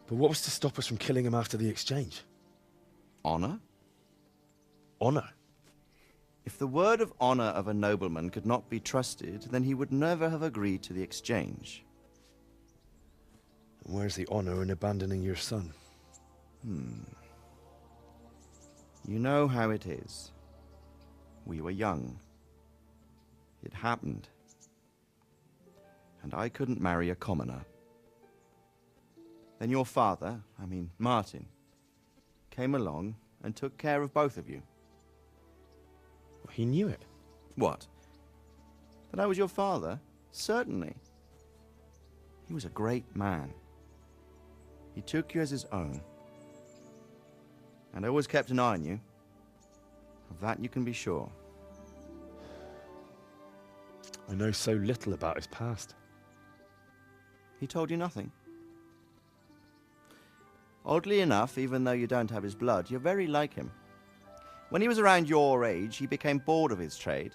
But what was to stop us from killing him after the exchange? Honor? Honor? If the word of honor of a nobleman could not be trusted, then he would never have agreed to the exchange. And where's the honor in abandoning your son? You know how it is. We were young. It happened. And I couldn't marry a commoner. Then your father, Martin, came along and took care of both of you. He knew it. What? That I was your father? Certainly. He was a great man. He took you as his own. And always kept an eye on you. Of that you can be sure. I know so little about his past. He told you nothing? Oddly enough, even though you don't have his blood, you're very like him. When he was around your age, he became bored of his trade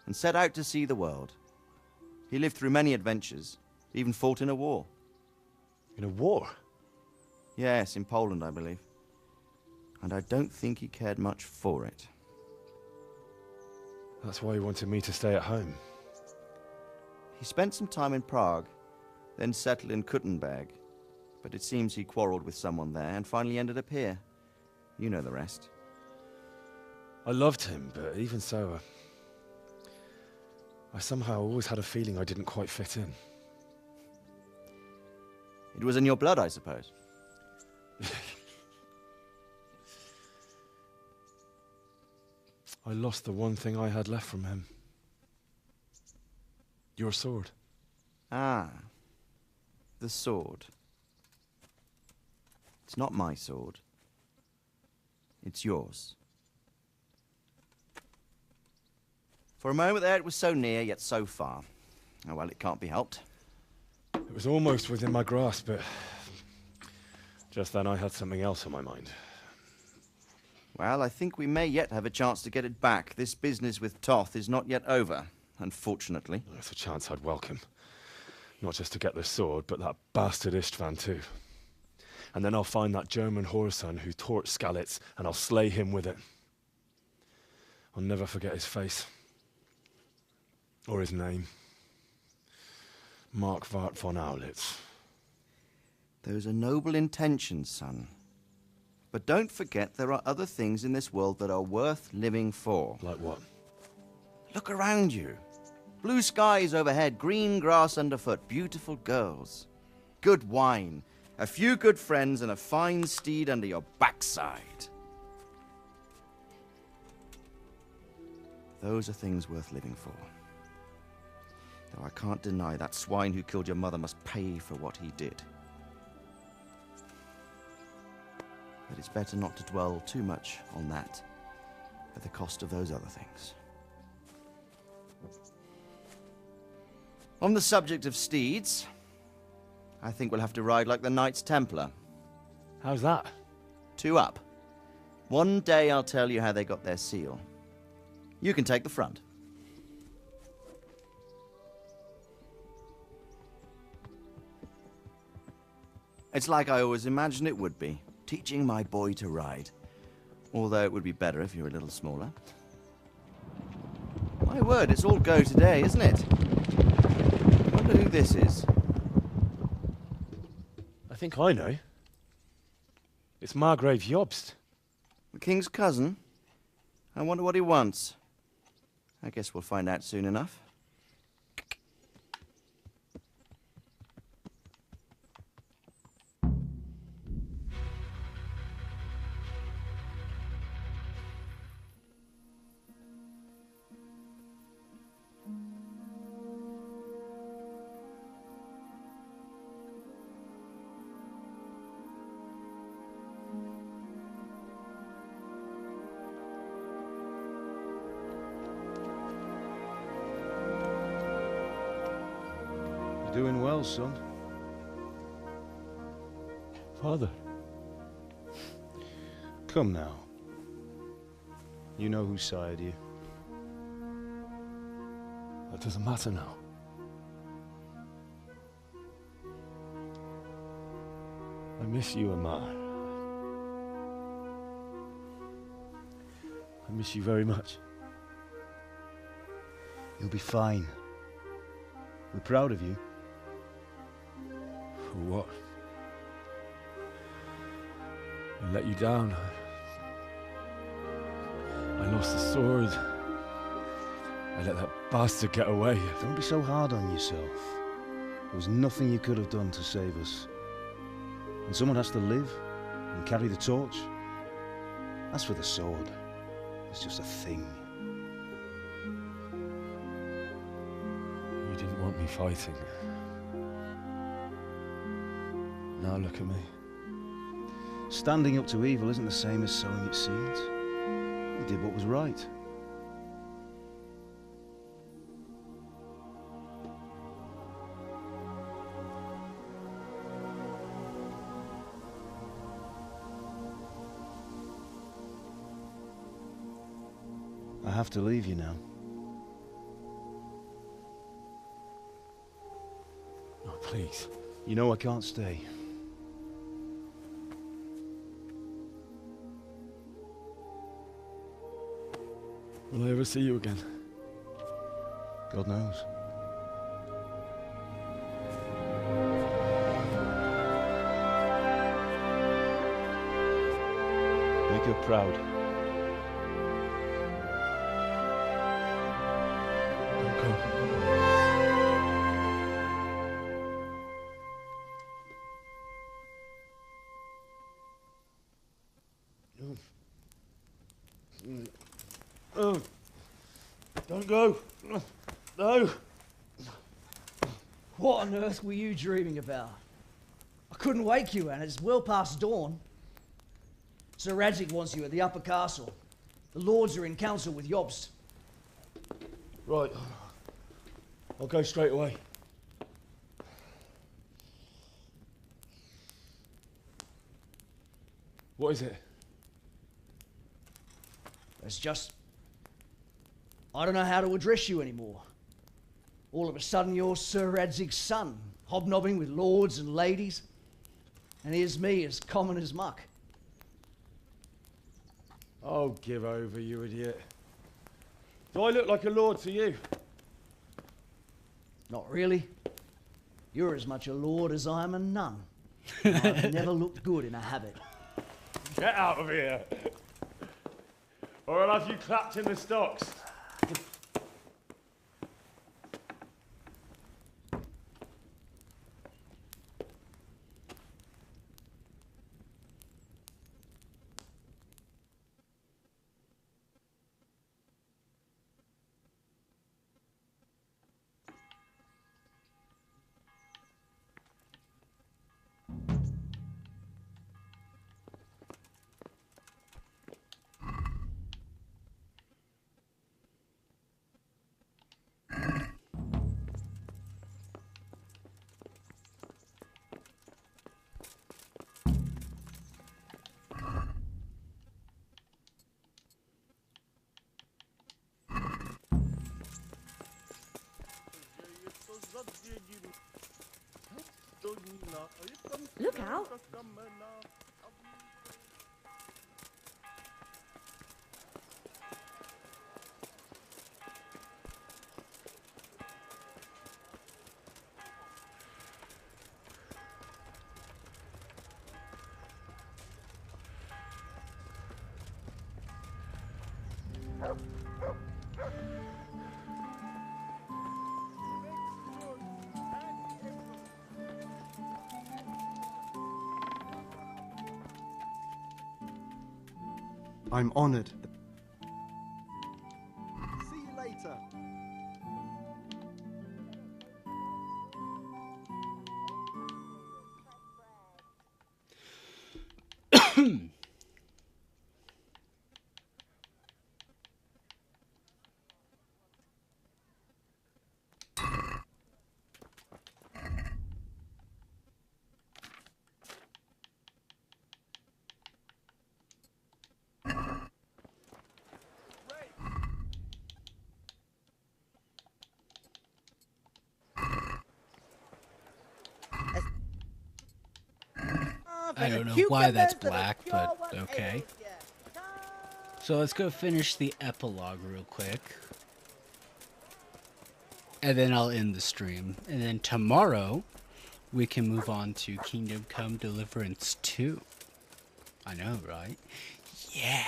and set out to see the world. He lived through many adventures, even fought in a war. In a war? Yes, in Poland, I believe. And I don't think he cared much for it. That's why he wanted me to stay at home. He spent some time in Prague, then settled in Kuttenberg. But it seems he quarreled with someone there and finally ended up here. You know the rest. I loved him, but even so, I somehow always had a feeling I didn't quite fit in. It was in your blood, I suppose. I lost the one thing I had left from him. Your sword. Ah, the sword. It's not my sword. It's yours. For a moment there, it was so near, yet so far. Oh, well, it can't be helped. It was almost within my grasp, but just then I had something else on my mind. Well, I think we may yet have a chance to get it back. This business with Toth is not yet over, unfortunately. That's a chance I'd welcome. Not just to get the sword, but that bastard Istvan too. And then I'll find that German whoreson who torched Skalitz, and I'll slay him with it. I'll never forget his face. Or his name. Marquardt von Aulitz. Those are noble intentions, son. But don't forget there are other things in this world that are worth living for. Like what? Look around you. Blue skies overhead, green grass underfoot, beautiful girls. Good wine, a few good friends, and a fine steed under your backside. Those are things worth living for. Though I can't deny that swine who killed your mother must pay for what he did. But it's better not to dwell too much on that at the cost of those other things. On the subject of steeds, I think we'll have to ride like the Knights Templar. How's that? 2 up. One day I'll tell you how they got their seal. You can take the front. It's like I always imagined it would be, teaching my boy to ride. Although it would be better if you were a little smaller. My word, it's all go today, isn't it? I wonder who this is. I think I know. It's Margrave Jobst. The king's cousin? I wonder what he wants. I guess we'll find out soon enough. Doing well, son. Father. Come now. You know who sired you. That doesn't matter now. I miss you, Amar. I miss you very much. You'll be fine. We're proud of you. For what? I let you down. I lost the sword. I let that bastard get away. Don't be so hard on yourself. There was nothing you could have done to save us. And someone has to live and carry the torch. As for the sword, it's just a thing. You didn't want me fighting. Now look at me. Standing up to evil isn't the same as sowing its seeds. You did what was right. I have to leave you now. Oh, please. You know I can't stay. Will I ever see you again? God knows. Make her proud. Oh, don't go. No. What on earth were you dreaming about? I couldn't wake you, and it's well past dawn. Sir Radzig wants you at the upper castle. The lords are in council with Jobst. Right. I'll go straight away. What is it? It's just... I don't know how to address you anymore. All of a sudden you're Sir Radzig's son, hobnobbing with lords and ladies. And here's me, as common as muck. Oh, give over, you idiot. Do I look like a lord to you? Not really. You're as much a lord as I am a nun. I've never looked good in a habit. Get out of here! Or I'll have you clapped in the stocks. Look out! I'm honored. See you later. I don't know why that's black, but okay. So let's go finish the epilogue real quick. And then I'll end the stream. And then tomorrow, we can move on to Kingdom Come Deliverance 2. I know, right? Yeah.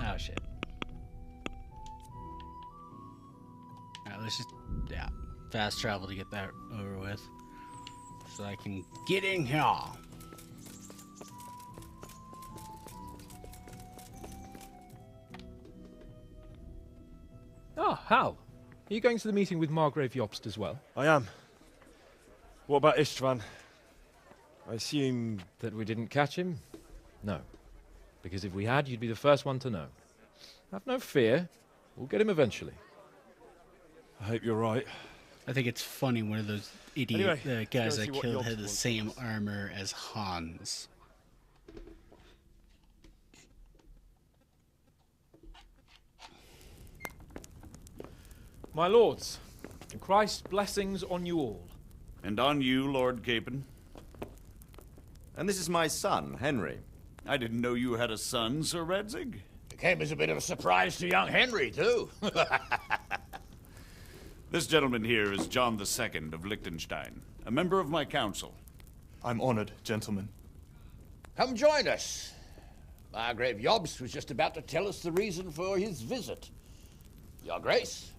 Oh shit. Alright, let's just, yeah, fast travel to get that over with. So I can get in here. Ah, Hal. Are you going to the meeting with Margrave Jobst as well? I am. What about Istvan? I assume... That we didn't catch him? No. Because if we had, you'd be the first one to know. Have no fear. We'll get him eventually. I hope you're right. I think it's funny one of those idiot Anyway, guys let's I go see what killed Jobst had the wants. same armor as Hans. My lords, Christ's blessings on you all. And on you, Lord Capon. And this is my son, Henry. I didn't know you had a son, Sir Redzig. It came as a bit of a surprise to young Henry, too. This gentleman here is John II of Liechtenstein, a member of my council. I'm honored, gentlemen. Come join us. Margrave Jobst was just about to tell us the reason for his visit. Your Grace?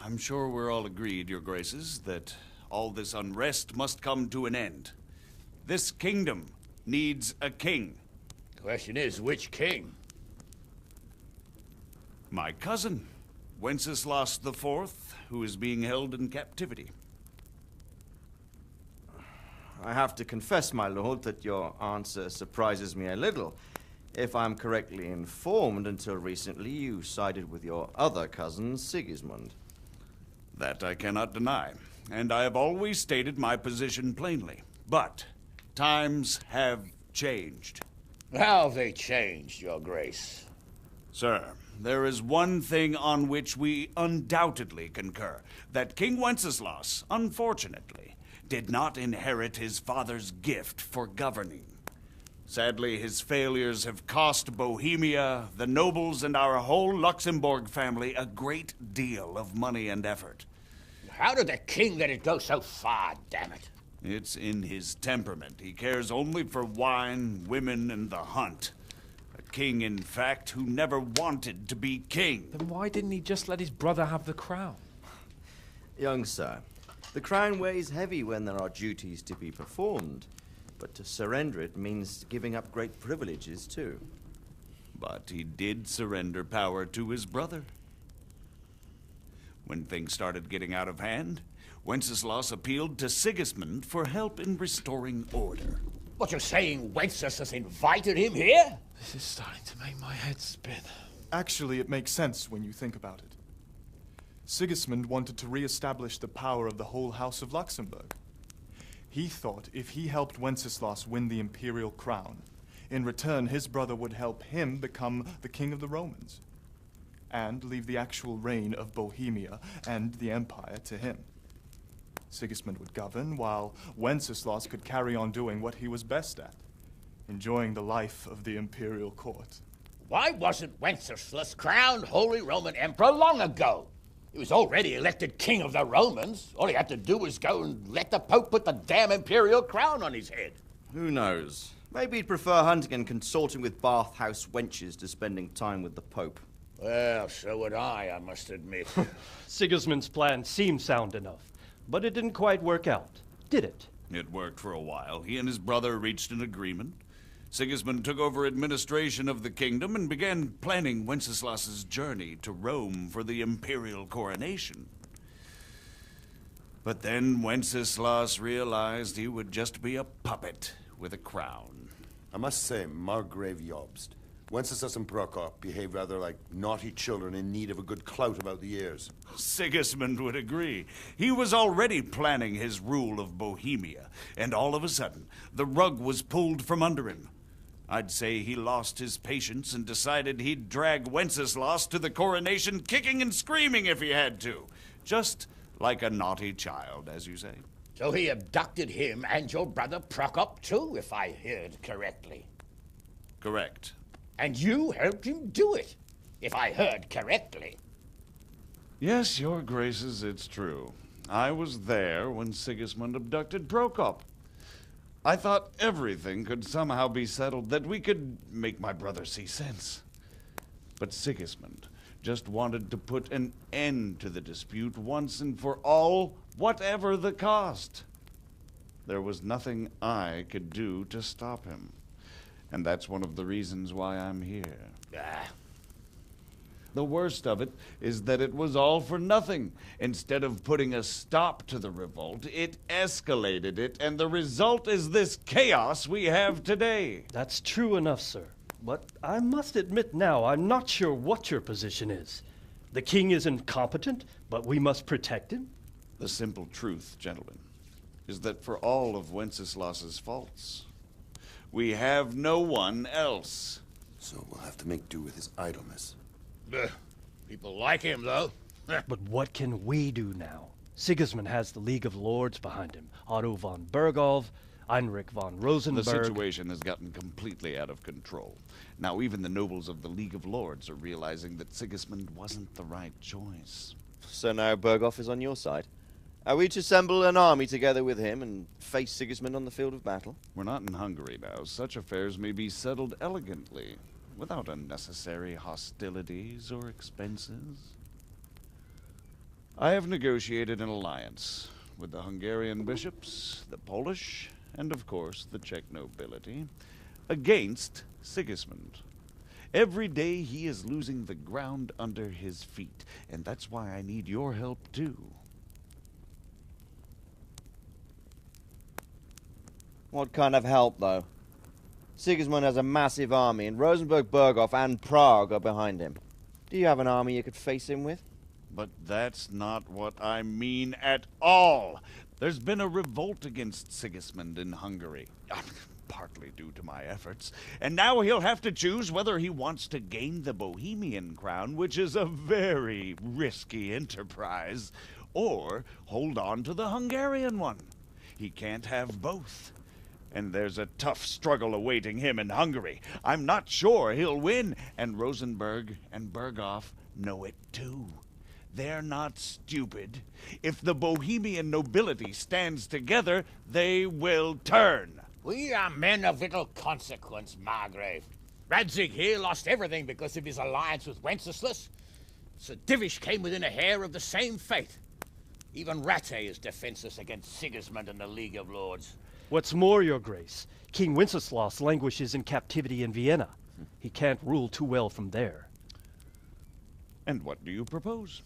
I'm sure we're all agreed, Your Graces, that all this unrest must come to an end. This kingdom needs a king. The question is, which king? My cousin, Wenceslas IV, who is being held in captivity. I have to confess, my lord, that your answer surprises me a little. If I'm correctly informed, until recently you sided with your other cousin, Sigismund. That I cannot deny, and I have always stated my position plainly. But times have changed. How have they changed, Your Grace? Sir, there is one thing on which we undoubtedly concur, that King Wenceslas, unfortunately, did not inherit his father's gift for governing. Sadly, his failures have cost Bohemia, the nobles, and our whole Luxembourg family a great deal of money and effort. How did the king let it go so far, damn it? It's in his temperament. He cares only for wine, women, and the hunt. A king, in fact, who never wanted to be king. Then why didn't he just let his brother have the crown? Young sir, the crown weighs heavy when there are duties to be performed, but to surrender it means giving up great privileges, too. But he did surrender power to his brother. When things started getting out of hand, Wenceslas appealed to Sigismund for help in restoring order. What, you're saying Wenceslas invited him here? This is starting to make my head spin. Actually, it makes sense when you think about it. Sigismund wanted to re-establish the power of the whole House of Luxembourg. He thought if he helped Wenceslas win the imperial crown, in return his brother would help him become the king of the Romans, and leave the actual reign of Bohemia and the empire to him. Sigismund would govern, while Wenceslas could carry on doing what he was best at, enjoying the life of the imperial court. Why wasn't Wenceslas crowned Holy Roman Emperor long ago? He was already elected king of the Romans. All he had to do was go and let the Pope put the damn imperial crown on his head. Who knows? Maybe he'd prefer hunting and consorting with bathhouse wenches to spending time with the Pope. Well, so would I must admit. Sigismund's plan seemed sound enough, but it didn't quite work out, did it? It worked for a while. He and his brother reached an agreement. Sigismund took over administration of the kingdom and began planning Wenceslas's journey to Rome for the imperial coronation. But then Wenceslas realized he would just be a puppet with a crown. I must say, Margrave Jobst, Wenceslas and Prokop behave rather like naughty children in need of a good clout about the ears. Sigismund would agree. He was already planning his rule of Bohemia, and all of a sudden, the rug was pulled from under him. I'd say he lost his patience and decided he'd drag Wenceslas to the coronation kicking and screaming if he had to. Just like a naughty child, as you say. So he abducted him and your brother Prokop too, if I heard correctly. Correct. And you helped him do it, if I heard correctly. Yes, your graces, it's true. I was there when Sigismund abducted Prokop. I thought everything could somehow be settled, that we could make my brother see sense. But Sigismund just wanted to put an end to the dispute once and for all, whatever the cost. There was nothing I could do to stop him. And that's one of the reasons why I'm here. The worst of it is that it was all for nothing. Instead of putting a stop to the revolt, it escalated it, and the result is this chaos we have today. That's true enough, sir. But I must admit now, I'm not sure what your position is. The king is incompetent, but we must protect him? The simple truth, gentlemen, is that for all of Wenceslas's faults, we have no one else. So we'll have to make do with his idleness. People like him, though. But what can we do now? Sigismund has the League of Lords behind him. Otto von Bergholf, Heinrich von Rosenberg. The situation has gotten completely out of control. Now even the nobles of the League of Lords are realizing that Sigismund wasn't the right choice. So now Bergholf is on your side. Are we to assemble an army together with him and face Sigismund on the field of battle? We're not in Hungary now. Such affairs may be settled elegantly, without unnecessary hostilities or expenses. I have negotiated an alliance with the Hungarian bishops, the Polish, and of course the Czech nobility, against Sigismund. Every day he is losing the ground under his feet, and that's why I need your help too. What kind of help, though? Sigismund has a massive army, and Rosenberg, Berghof, and Prague are behind him. Do you have an army you could face him with? But that's not what I mean at all. There's been a revolt against Sigismund in Hungary, partly due to my efforts, and now he'll have to choose whether he wants to gain the Bohemian crown, which is a very risky enterprise, or hold on to the Hungarian one. He can't have both. And there's a tough struggle awaiting him in Hungary. I'm not sure he'll win, and Rosenberg and Berghof know it too. They're not stupid. If the Bohemian nobility stands together, they will turn. We are men of little consequence, Margrave. Radzig here lost everything because of his alliance with Wenceslas. Sir Divish came within a hair of the same fate. Even Rattay is defenseless against Sigismund and the League of Lords. What's more, your grace, King Wenceslas languishes in captivity in Vienna. He can't rule too well from there. And what do you propose?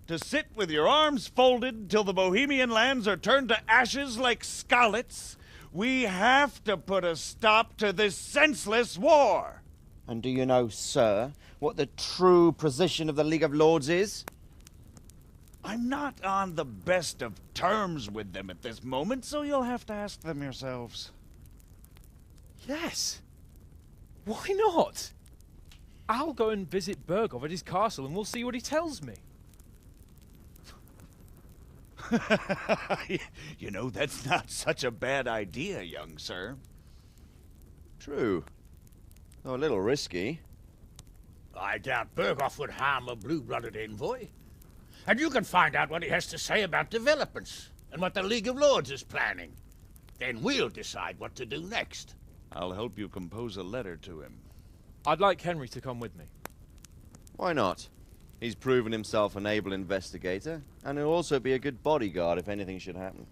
To sit with your arms folded till the Bohemian lands are turned to ashes like Skalitz? We have to put a stop to this senseless war. And do you know, sir, what the true position of the League of Lords is? I'm not on the best of terms with them at this moment, so you'll have to ask them yourselves. Yes. Why not? I'll go and visit Berghof at his castle and we'll see what he tells me. You know, that's not such a bad idea, young sir. True. Though a little risky. I doubt Berghof would harm a blue-blooded envoy. And you can find out what he has to say about developments and what the League of Lords is planning. Then we'll decide what to do next. I'll help you compose a letter to him. I'd like Henry to come with me. Why not? He's proven himself an able investigator, and he'll also be a good bodyguard if anything should happen.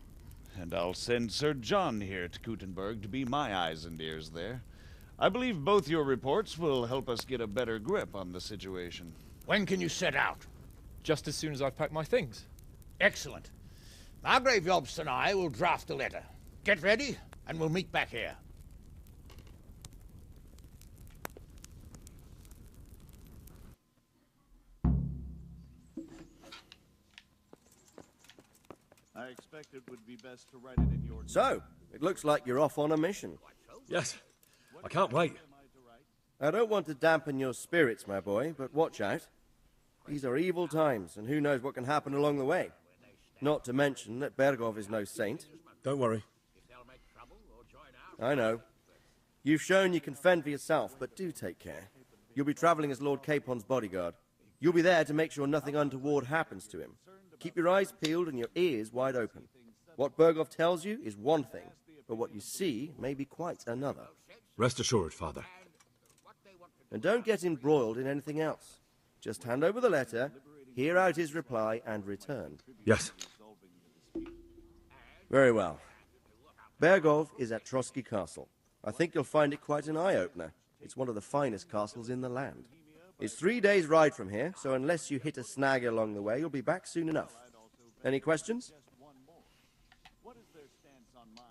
And I'll send Sir John here to Kuttenberg to be my eyes and ears there. I believe both your reports will help us get a better grip on the situation. When can you set out? Just as soon as I've packed my things. Excellent. Margrave Jobst and I will draft a letter. Get ready, and we'll meet back here. expect it would be best to write it in your... So, it looks like you're off on a mission. Yes. I can't wait. I don't want to dampen your spirits, my boy, but watch out. These are evil times, and who knows what can happen along the way. Not to mention that Bergov is no saint. Don't worry. I know. You've shown you can fend for yourself, but do take care. You'll be traveling as Lord Capon's bodyguard. You'll be there to make sure nothing untoward happens to him. Keep your eyes peeled and your ears wide open. What Bergov tells you is one thing, but what you see may be quite another. Rest assured, Father. And don't get embroiled in anything else. Just hand over the letter, hear out his reply, and return. Yes. Very well. Bergov is at Trotsky Castle. I think you'll find it quite an eye-opener. It's one of the finest castles in the land. It's 3 days' ride from here, so unless you hit a snag along the way, you'll be back soon enough. Any questions?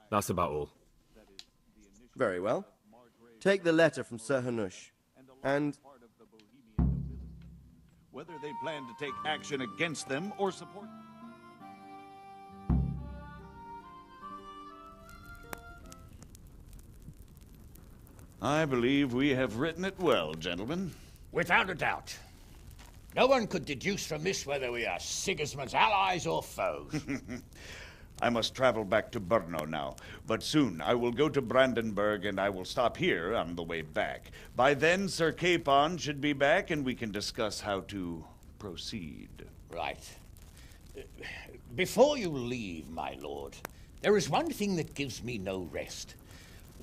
That's about all. Very well. Take the letter from Sir Hanush, and... Whether they plan to take action against them or support... I believe we have written it well, gentlemen. Without a doubt. No one could deduce from this whether we are Sigismund's allies or foes. I must travel back to Brno now, but soon I will go to Brandenburg and I will stop here on the way back. By then, Sir Capon should be back and we can discuss how to proceed. Right. Before you leave, my lord, there is one thing that gives me no rest.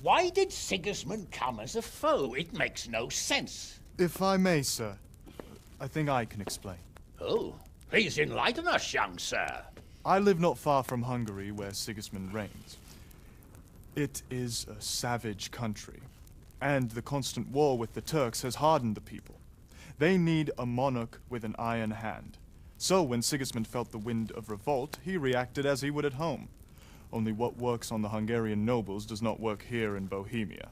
Why did Sigismund come as a foe? It makes no sense. If I may, sir, I think I can explain. Oh, please enlighten us, young sir. I live not far from Hungary, where Sigismund reigns. It is a savage country, and the constant war with the Turks has hardened the people. They need a monarch with an iron hand. So when Sigismund felt the wind of revolt, he reacted as he would at home. Only what works on the Hungarian nobles does not work here in Bohemia.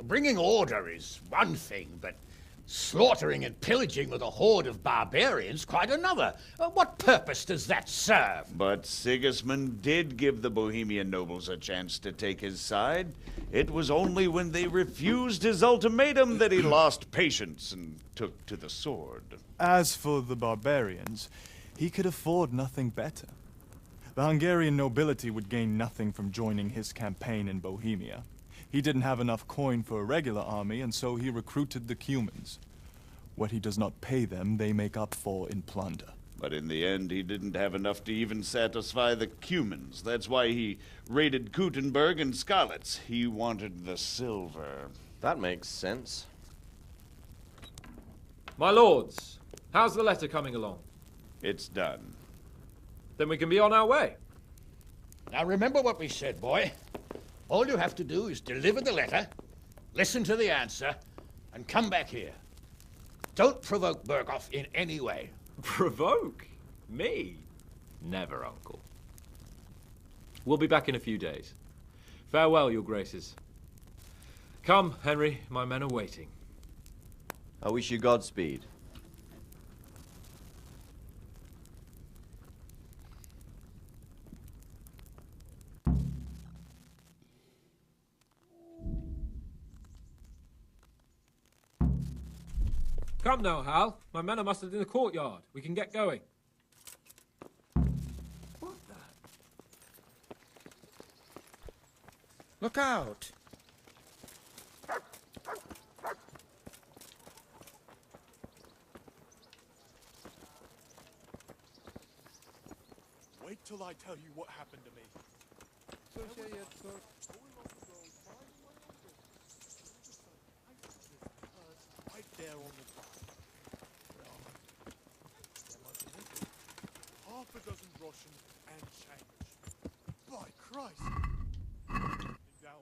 Bringing order is one thing, but slaughtering and pillaging with a horde of barbarians quite another. What purpose does that serve? But Sigismund did give the Bohemian nobles a chance to take his side. It was only when they refused his ultimatum that he lost patience and took to the sword. As for the barbarians, he could afford nothing better. The Hungarian nobility would gain nothing from joining his campaign in Bohemia. He didn't have enough coin for a regular army, and so he recruited the Cumans. What he does not pay them, they make up for in plunder. But in the end, he didn't have enough to even satisfy the Cumans. That's why he raided Kuttenberg and Skalitz. He wanted the silver. That makes sense. My lords, how's the letter coming along? It's done. Then we can be on our way. Now remember what we said, boy. All you have to do is deliver the letter, listen to the answer, and come back here. Don't provoke Bergov in any way. Provoke? Me? Never, Uncle. We'll be back in a few days. Farewell, your graces. Come, Henry, my men are waiting. I wish you Godspeed. Come now, Hal. My men are mustered in the courtyard. We can get going. Look out! Wait till I tell you what happened to me. Right there on the ground. Half a dozen Russian and change. By Christ! Now.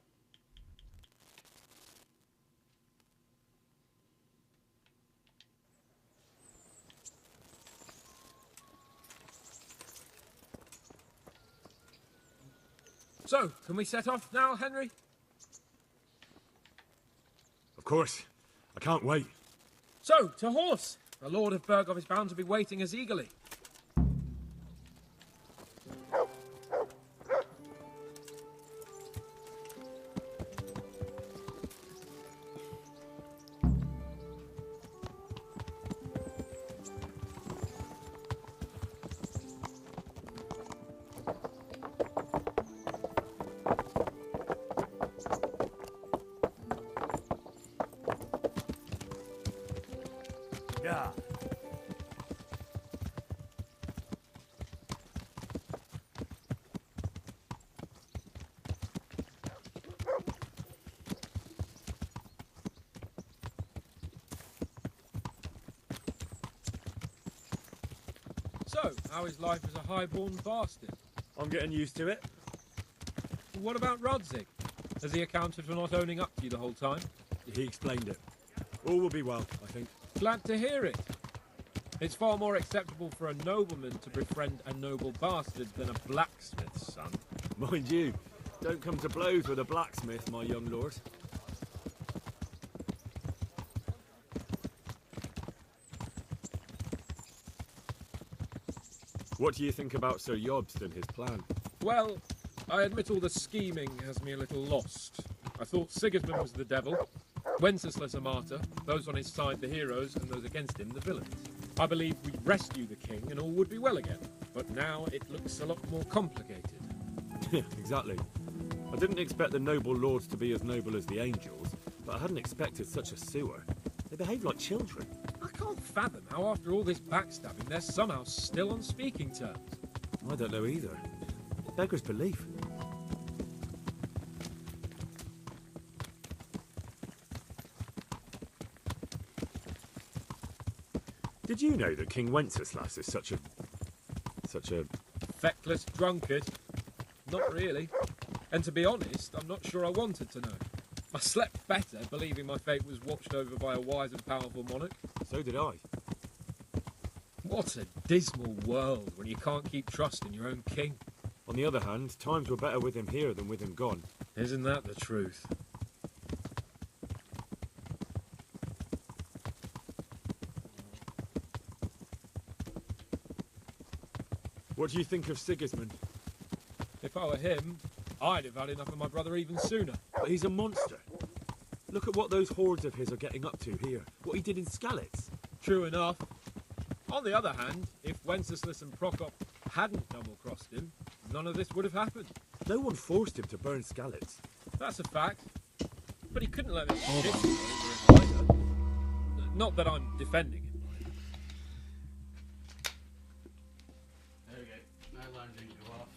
So, can we set off now, Henry? Of course. I can't wait. So, to horse! The Lord of Bergov is bound to be waiting us eagerly. Yeah. So, how is life as a highborn bastard? I'm getting used to it. What about Rodzig? Has he accounted for not owning up to you the whole time? He explained it. All will be well, I think. Glad to hear it. It's far more acceptable for a nobleman to befriend a noble bastard than a blacksmith's son. Mind you, don't come to blows with a blacksmith, my young lord. What do you think about Sir Jobst and his plan? Well, I admit all the scheming has me a little lost. I thought Sigismund was the devil, Wenceslas a martyr, those on his side the heroes, and those against him the villains. I believed we'd rescue the king and all would be well again, but now it looks a lot more complicated. Yeah, exactly. I didn't expect the noble lords to be as noble as the angels, but I hadn't expected such a sewer. They behave like children. I can't fathom how after all this backstabbing they're somehow still on speaking terms. I don't know either. Beggars belief. Did you know that King Wenceslas is such a... Feckless drunkard? Not really. And to be honest, I'm not sure I wanted to know. I slept better believing my fate was watched over by a wise and powerful monarch. So did I. What a dismal world when you can't keep trust in your own king. On the other hand, times were better with him here than with him gone. Isn't that the truth? What do you think of Sigismund? If I were him, I'd have had enough of my brother even sooner. But he's a monster. Look at what those hordes of his are getting up to here. What he did in Skalitz. True enough. On the other hand, if Wenceslas and Prokop hadn't double-crossed him, none of this would have happened. No one forced him to burn Skalitz. That's a fact. But he couldn't let this shit go over him either. Not that I'm defending him. Okay, my alarm didn't go off.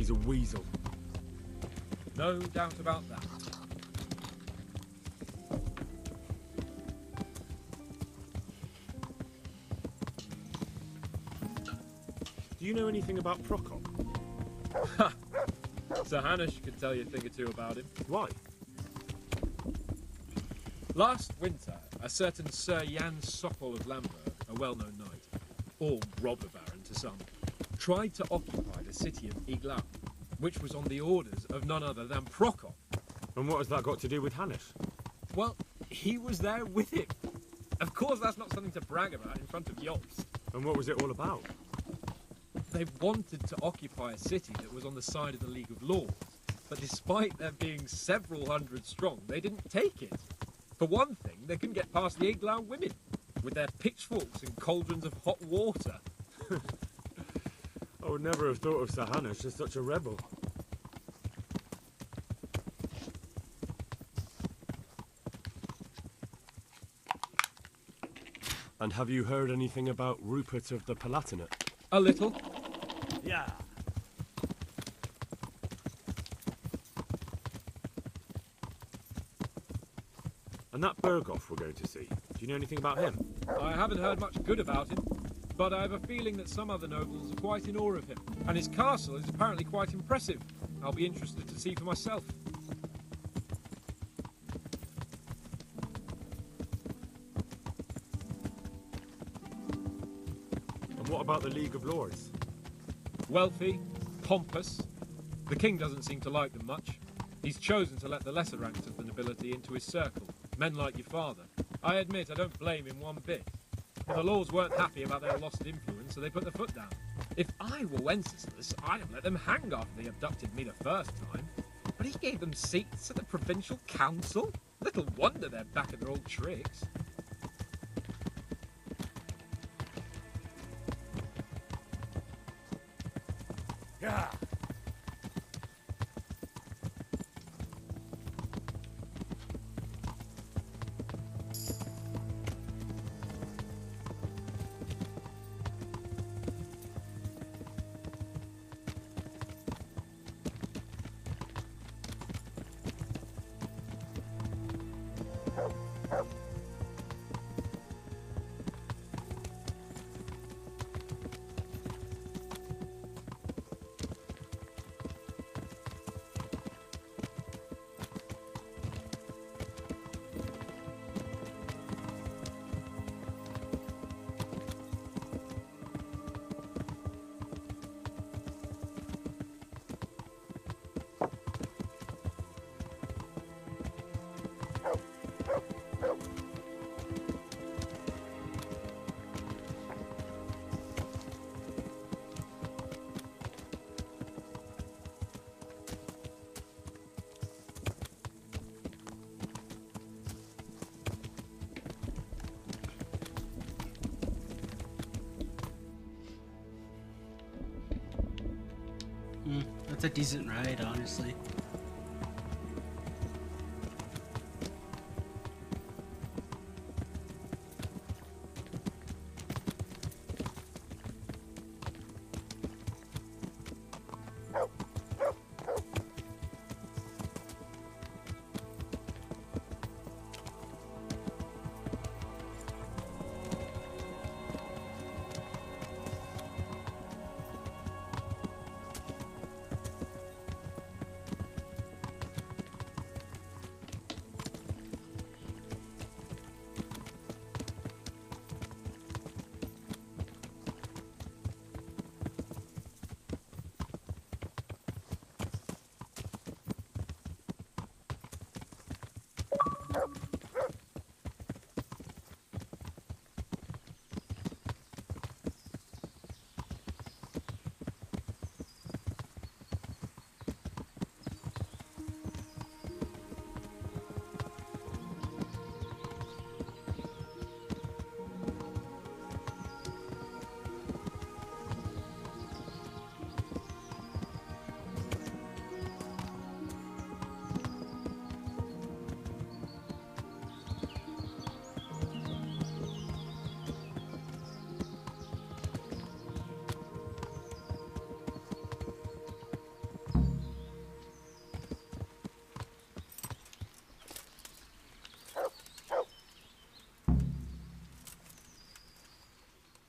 he's a weasel. No doubt about that. Do you know anything about Prokop? Sir Hanush could tell you a thing or two about him. Why? Last winter, a certain Sir Jan Sokol of Lamberg, a well-known knight, or robber baron to some, tried to occupy the city of Iglau, which was on the orders of none other than Prokop. And what has that got to do with Hanush? Well, he was there with him. Of course, that's not something to brag about in front of Jobst. And what was it all about? They wanted to occupy a city that was on the side of the League of Lords, but despite there being several hundred strong, they didn't take it. For one thing, they couldn't get past the Iglau women, with their pitchforks and cauldrons of hot water. I would never have thought of Sir Hanush as such a rebel. And have you heard anything about Rupert of the Palatinate? A little. Yeah. And that Berghoff we're going to see, do you know anything about him? I haven't heard much good about him, but I have a feeling that some other nobles are quite in awe of him. And his castle is apparently quite impressive. I'll be interested to see for myself. And what about the League of Lords? Wealthy, pompous. The king doesn't seem to like them much. He's chosen to let the lesser ranks of the nobility into his circle, men like your father. I admit I don't blame him one bit. The lords weren't happy about their lost influence, so they put their foot down. If I were Wenceslas, I'd have let them hang after they abducted me the first time. But he gave them seats at the provincial council? Little wonder they're back at their old tricks. Yeah. That's a decent ride, honestly.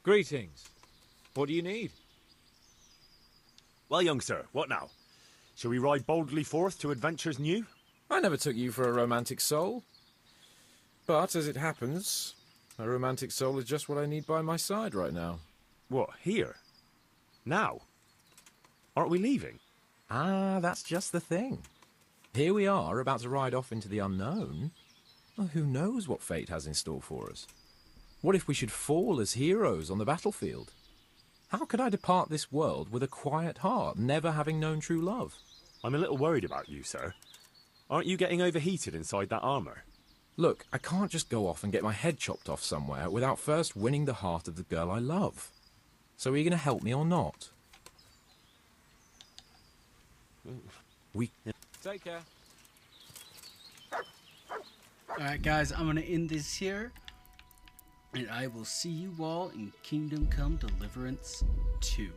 Greetings. What do you need? Well, young sir, what now? Shall we ride boldly forth to adventures new? I never took you for a romantic soul. But, as it happens, a romantic soul is just what I need by my side right now. What, here? Now? Aren't we leaving? Ah, that's just the thing. Here we are, about to ride off into the unknown. Well, who knows what fate has in store for us? What if we should fall as heroes on the battlefield? How could I depart this world with a quiet heart, never having known true love? I'm a little worried about you, sir. Aren't you getting overheated inside that armour? Look, I can't just go off and get my head chopped off somewhere without first winning the heart of the girl I love. So are you going to help me or not? Take care. Alright guys, I'm going to end this here. And I will see you all in Kingdom Come Deliverance 2.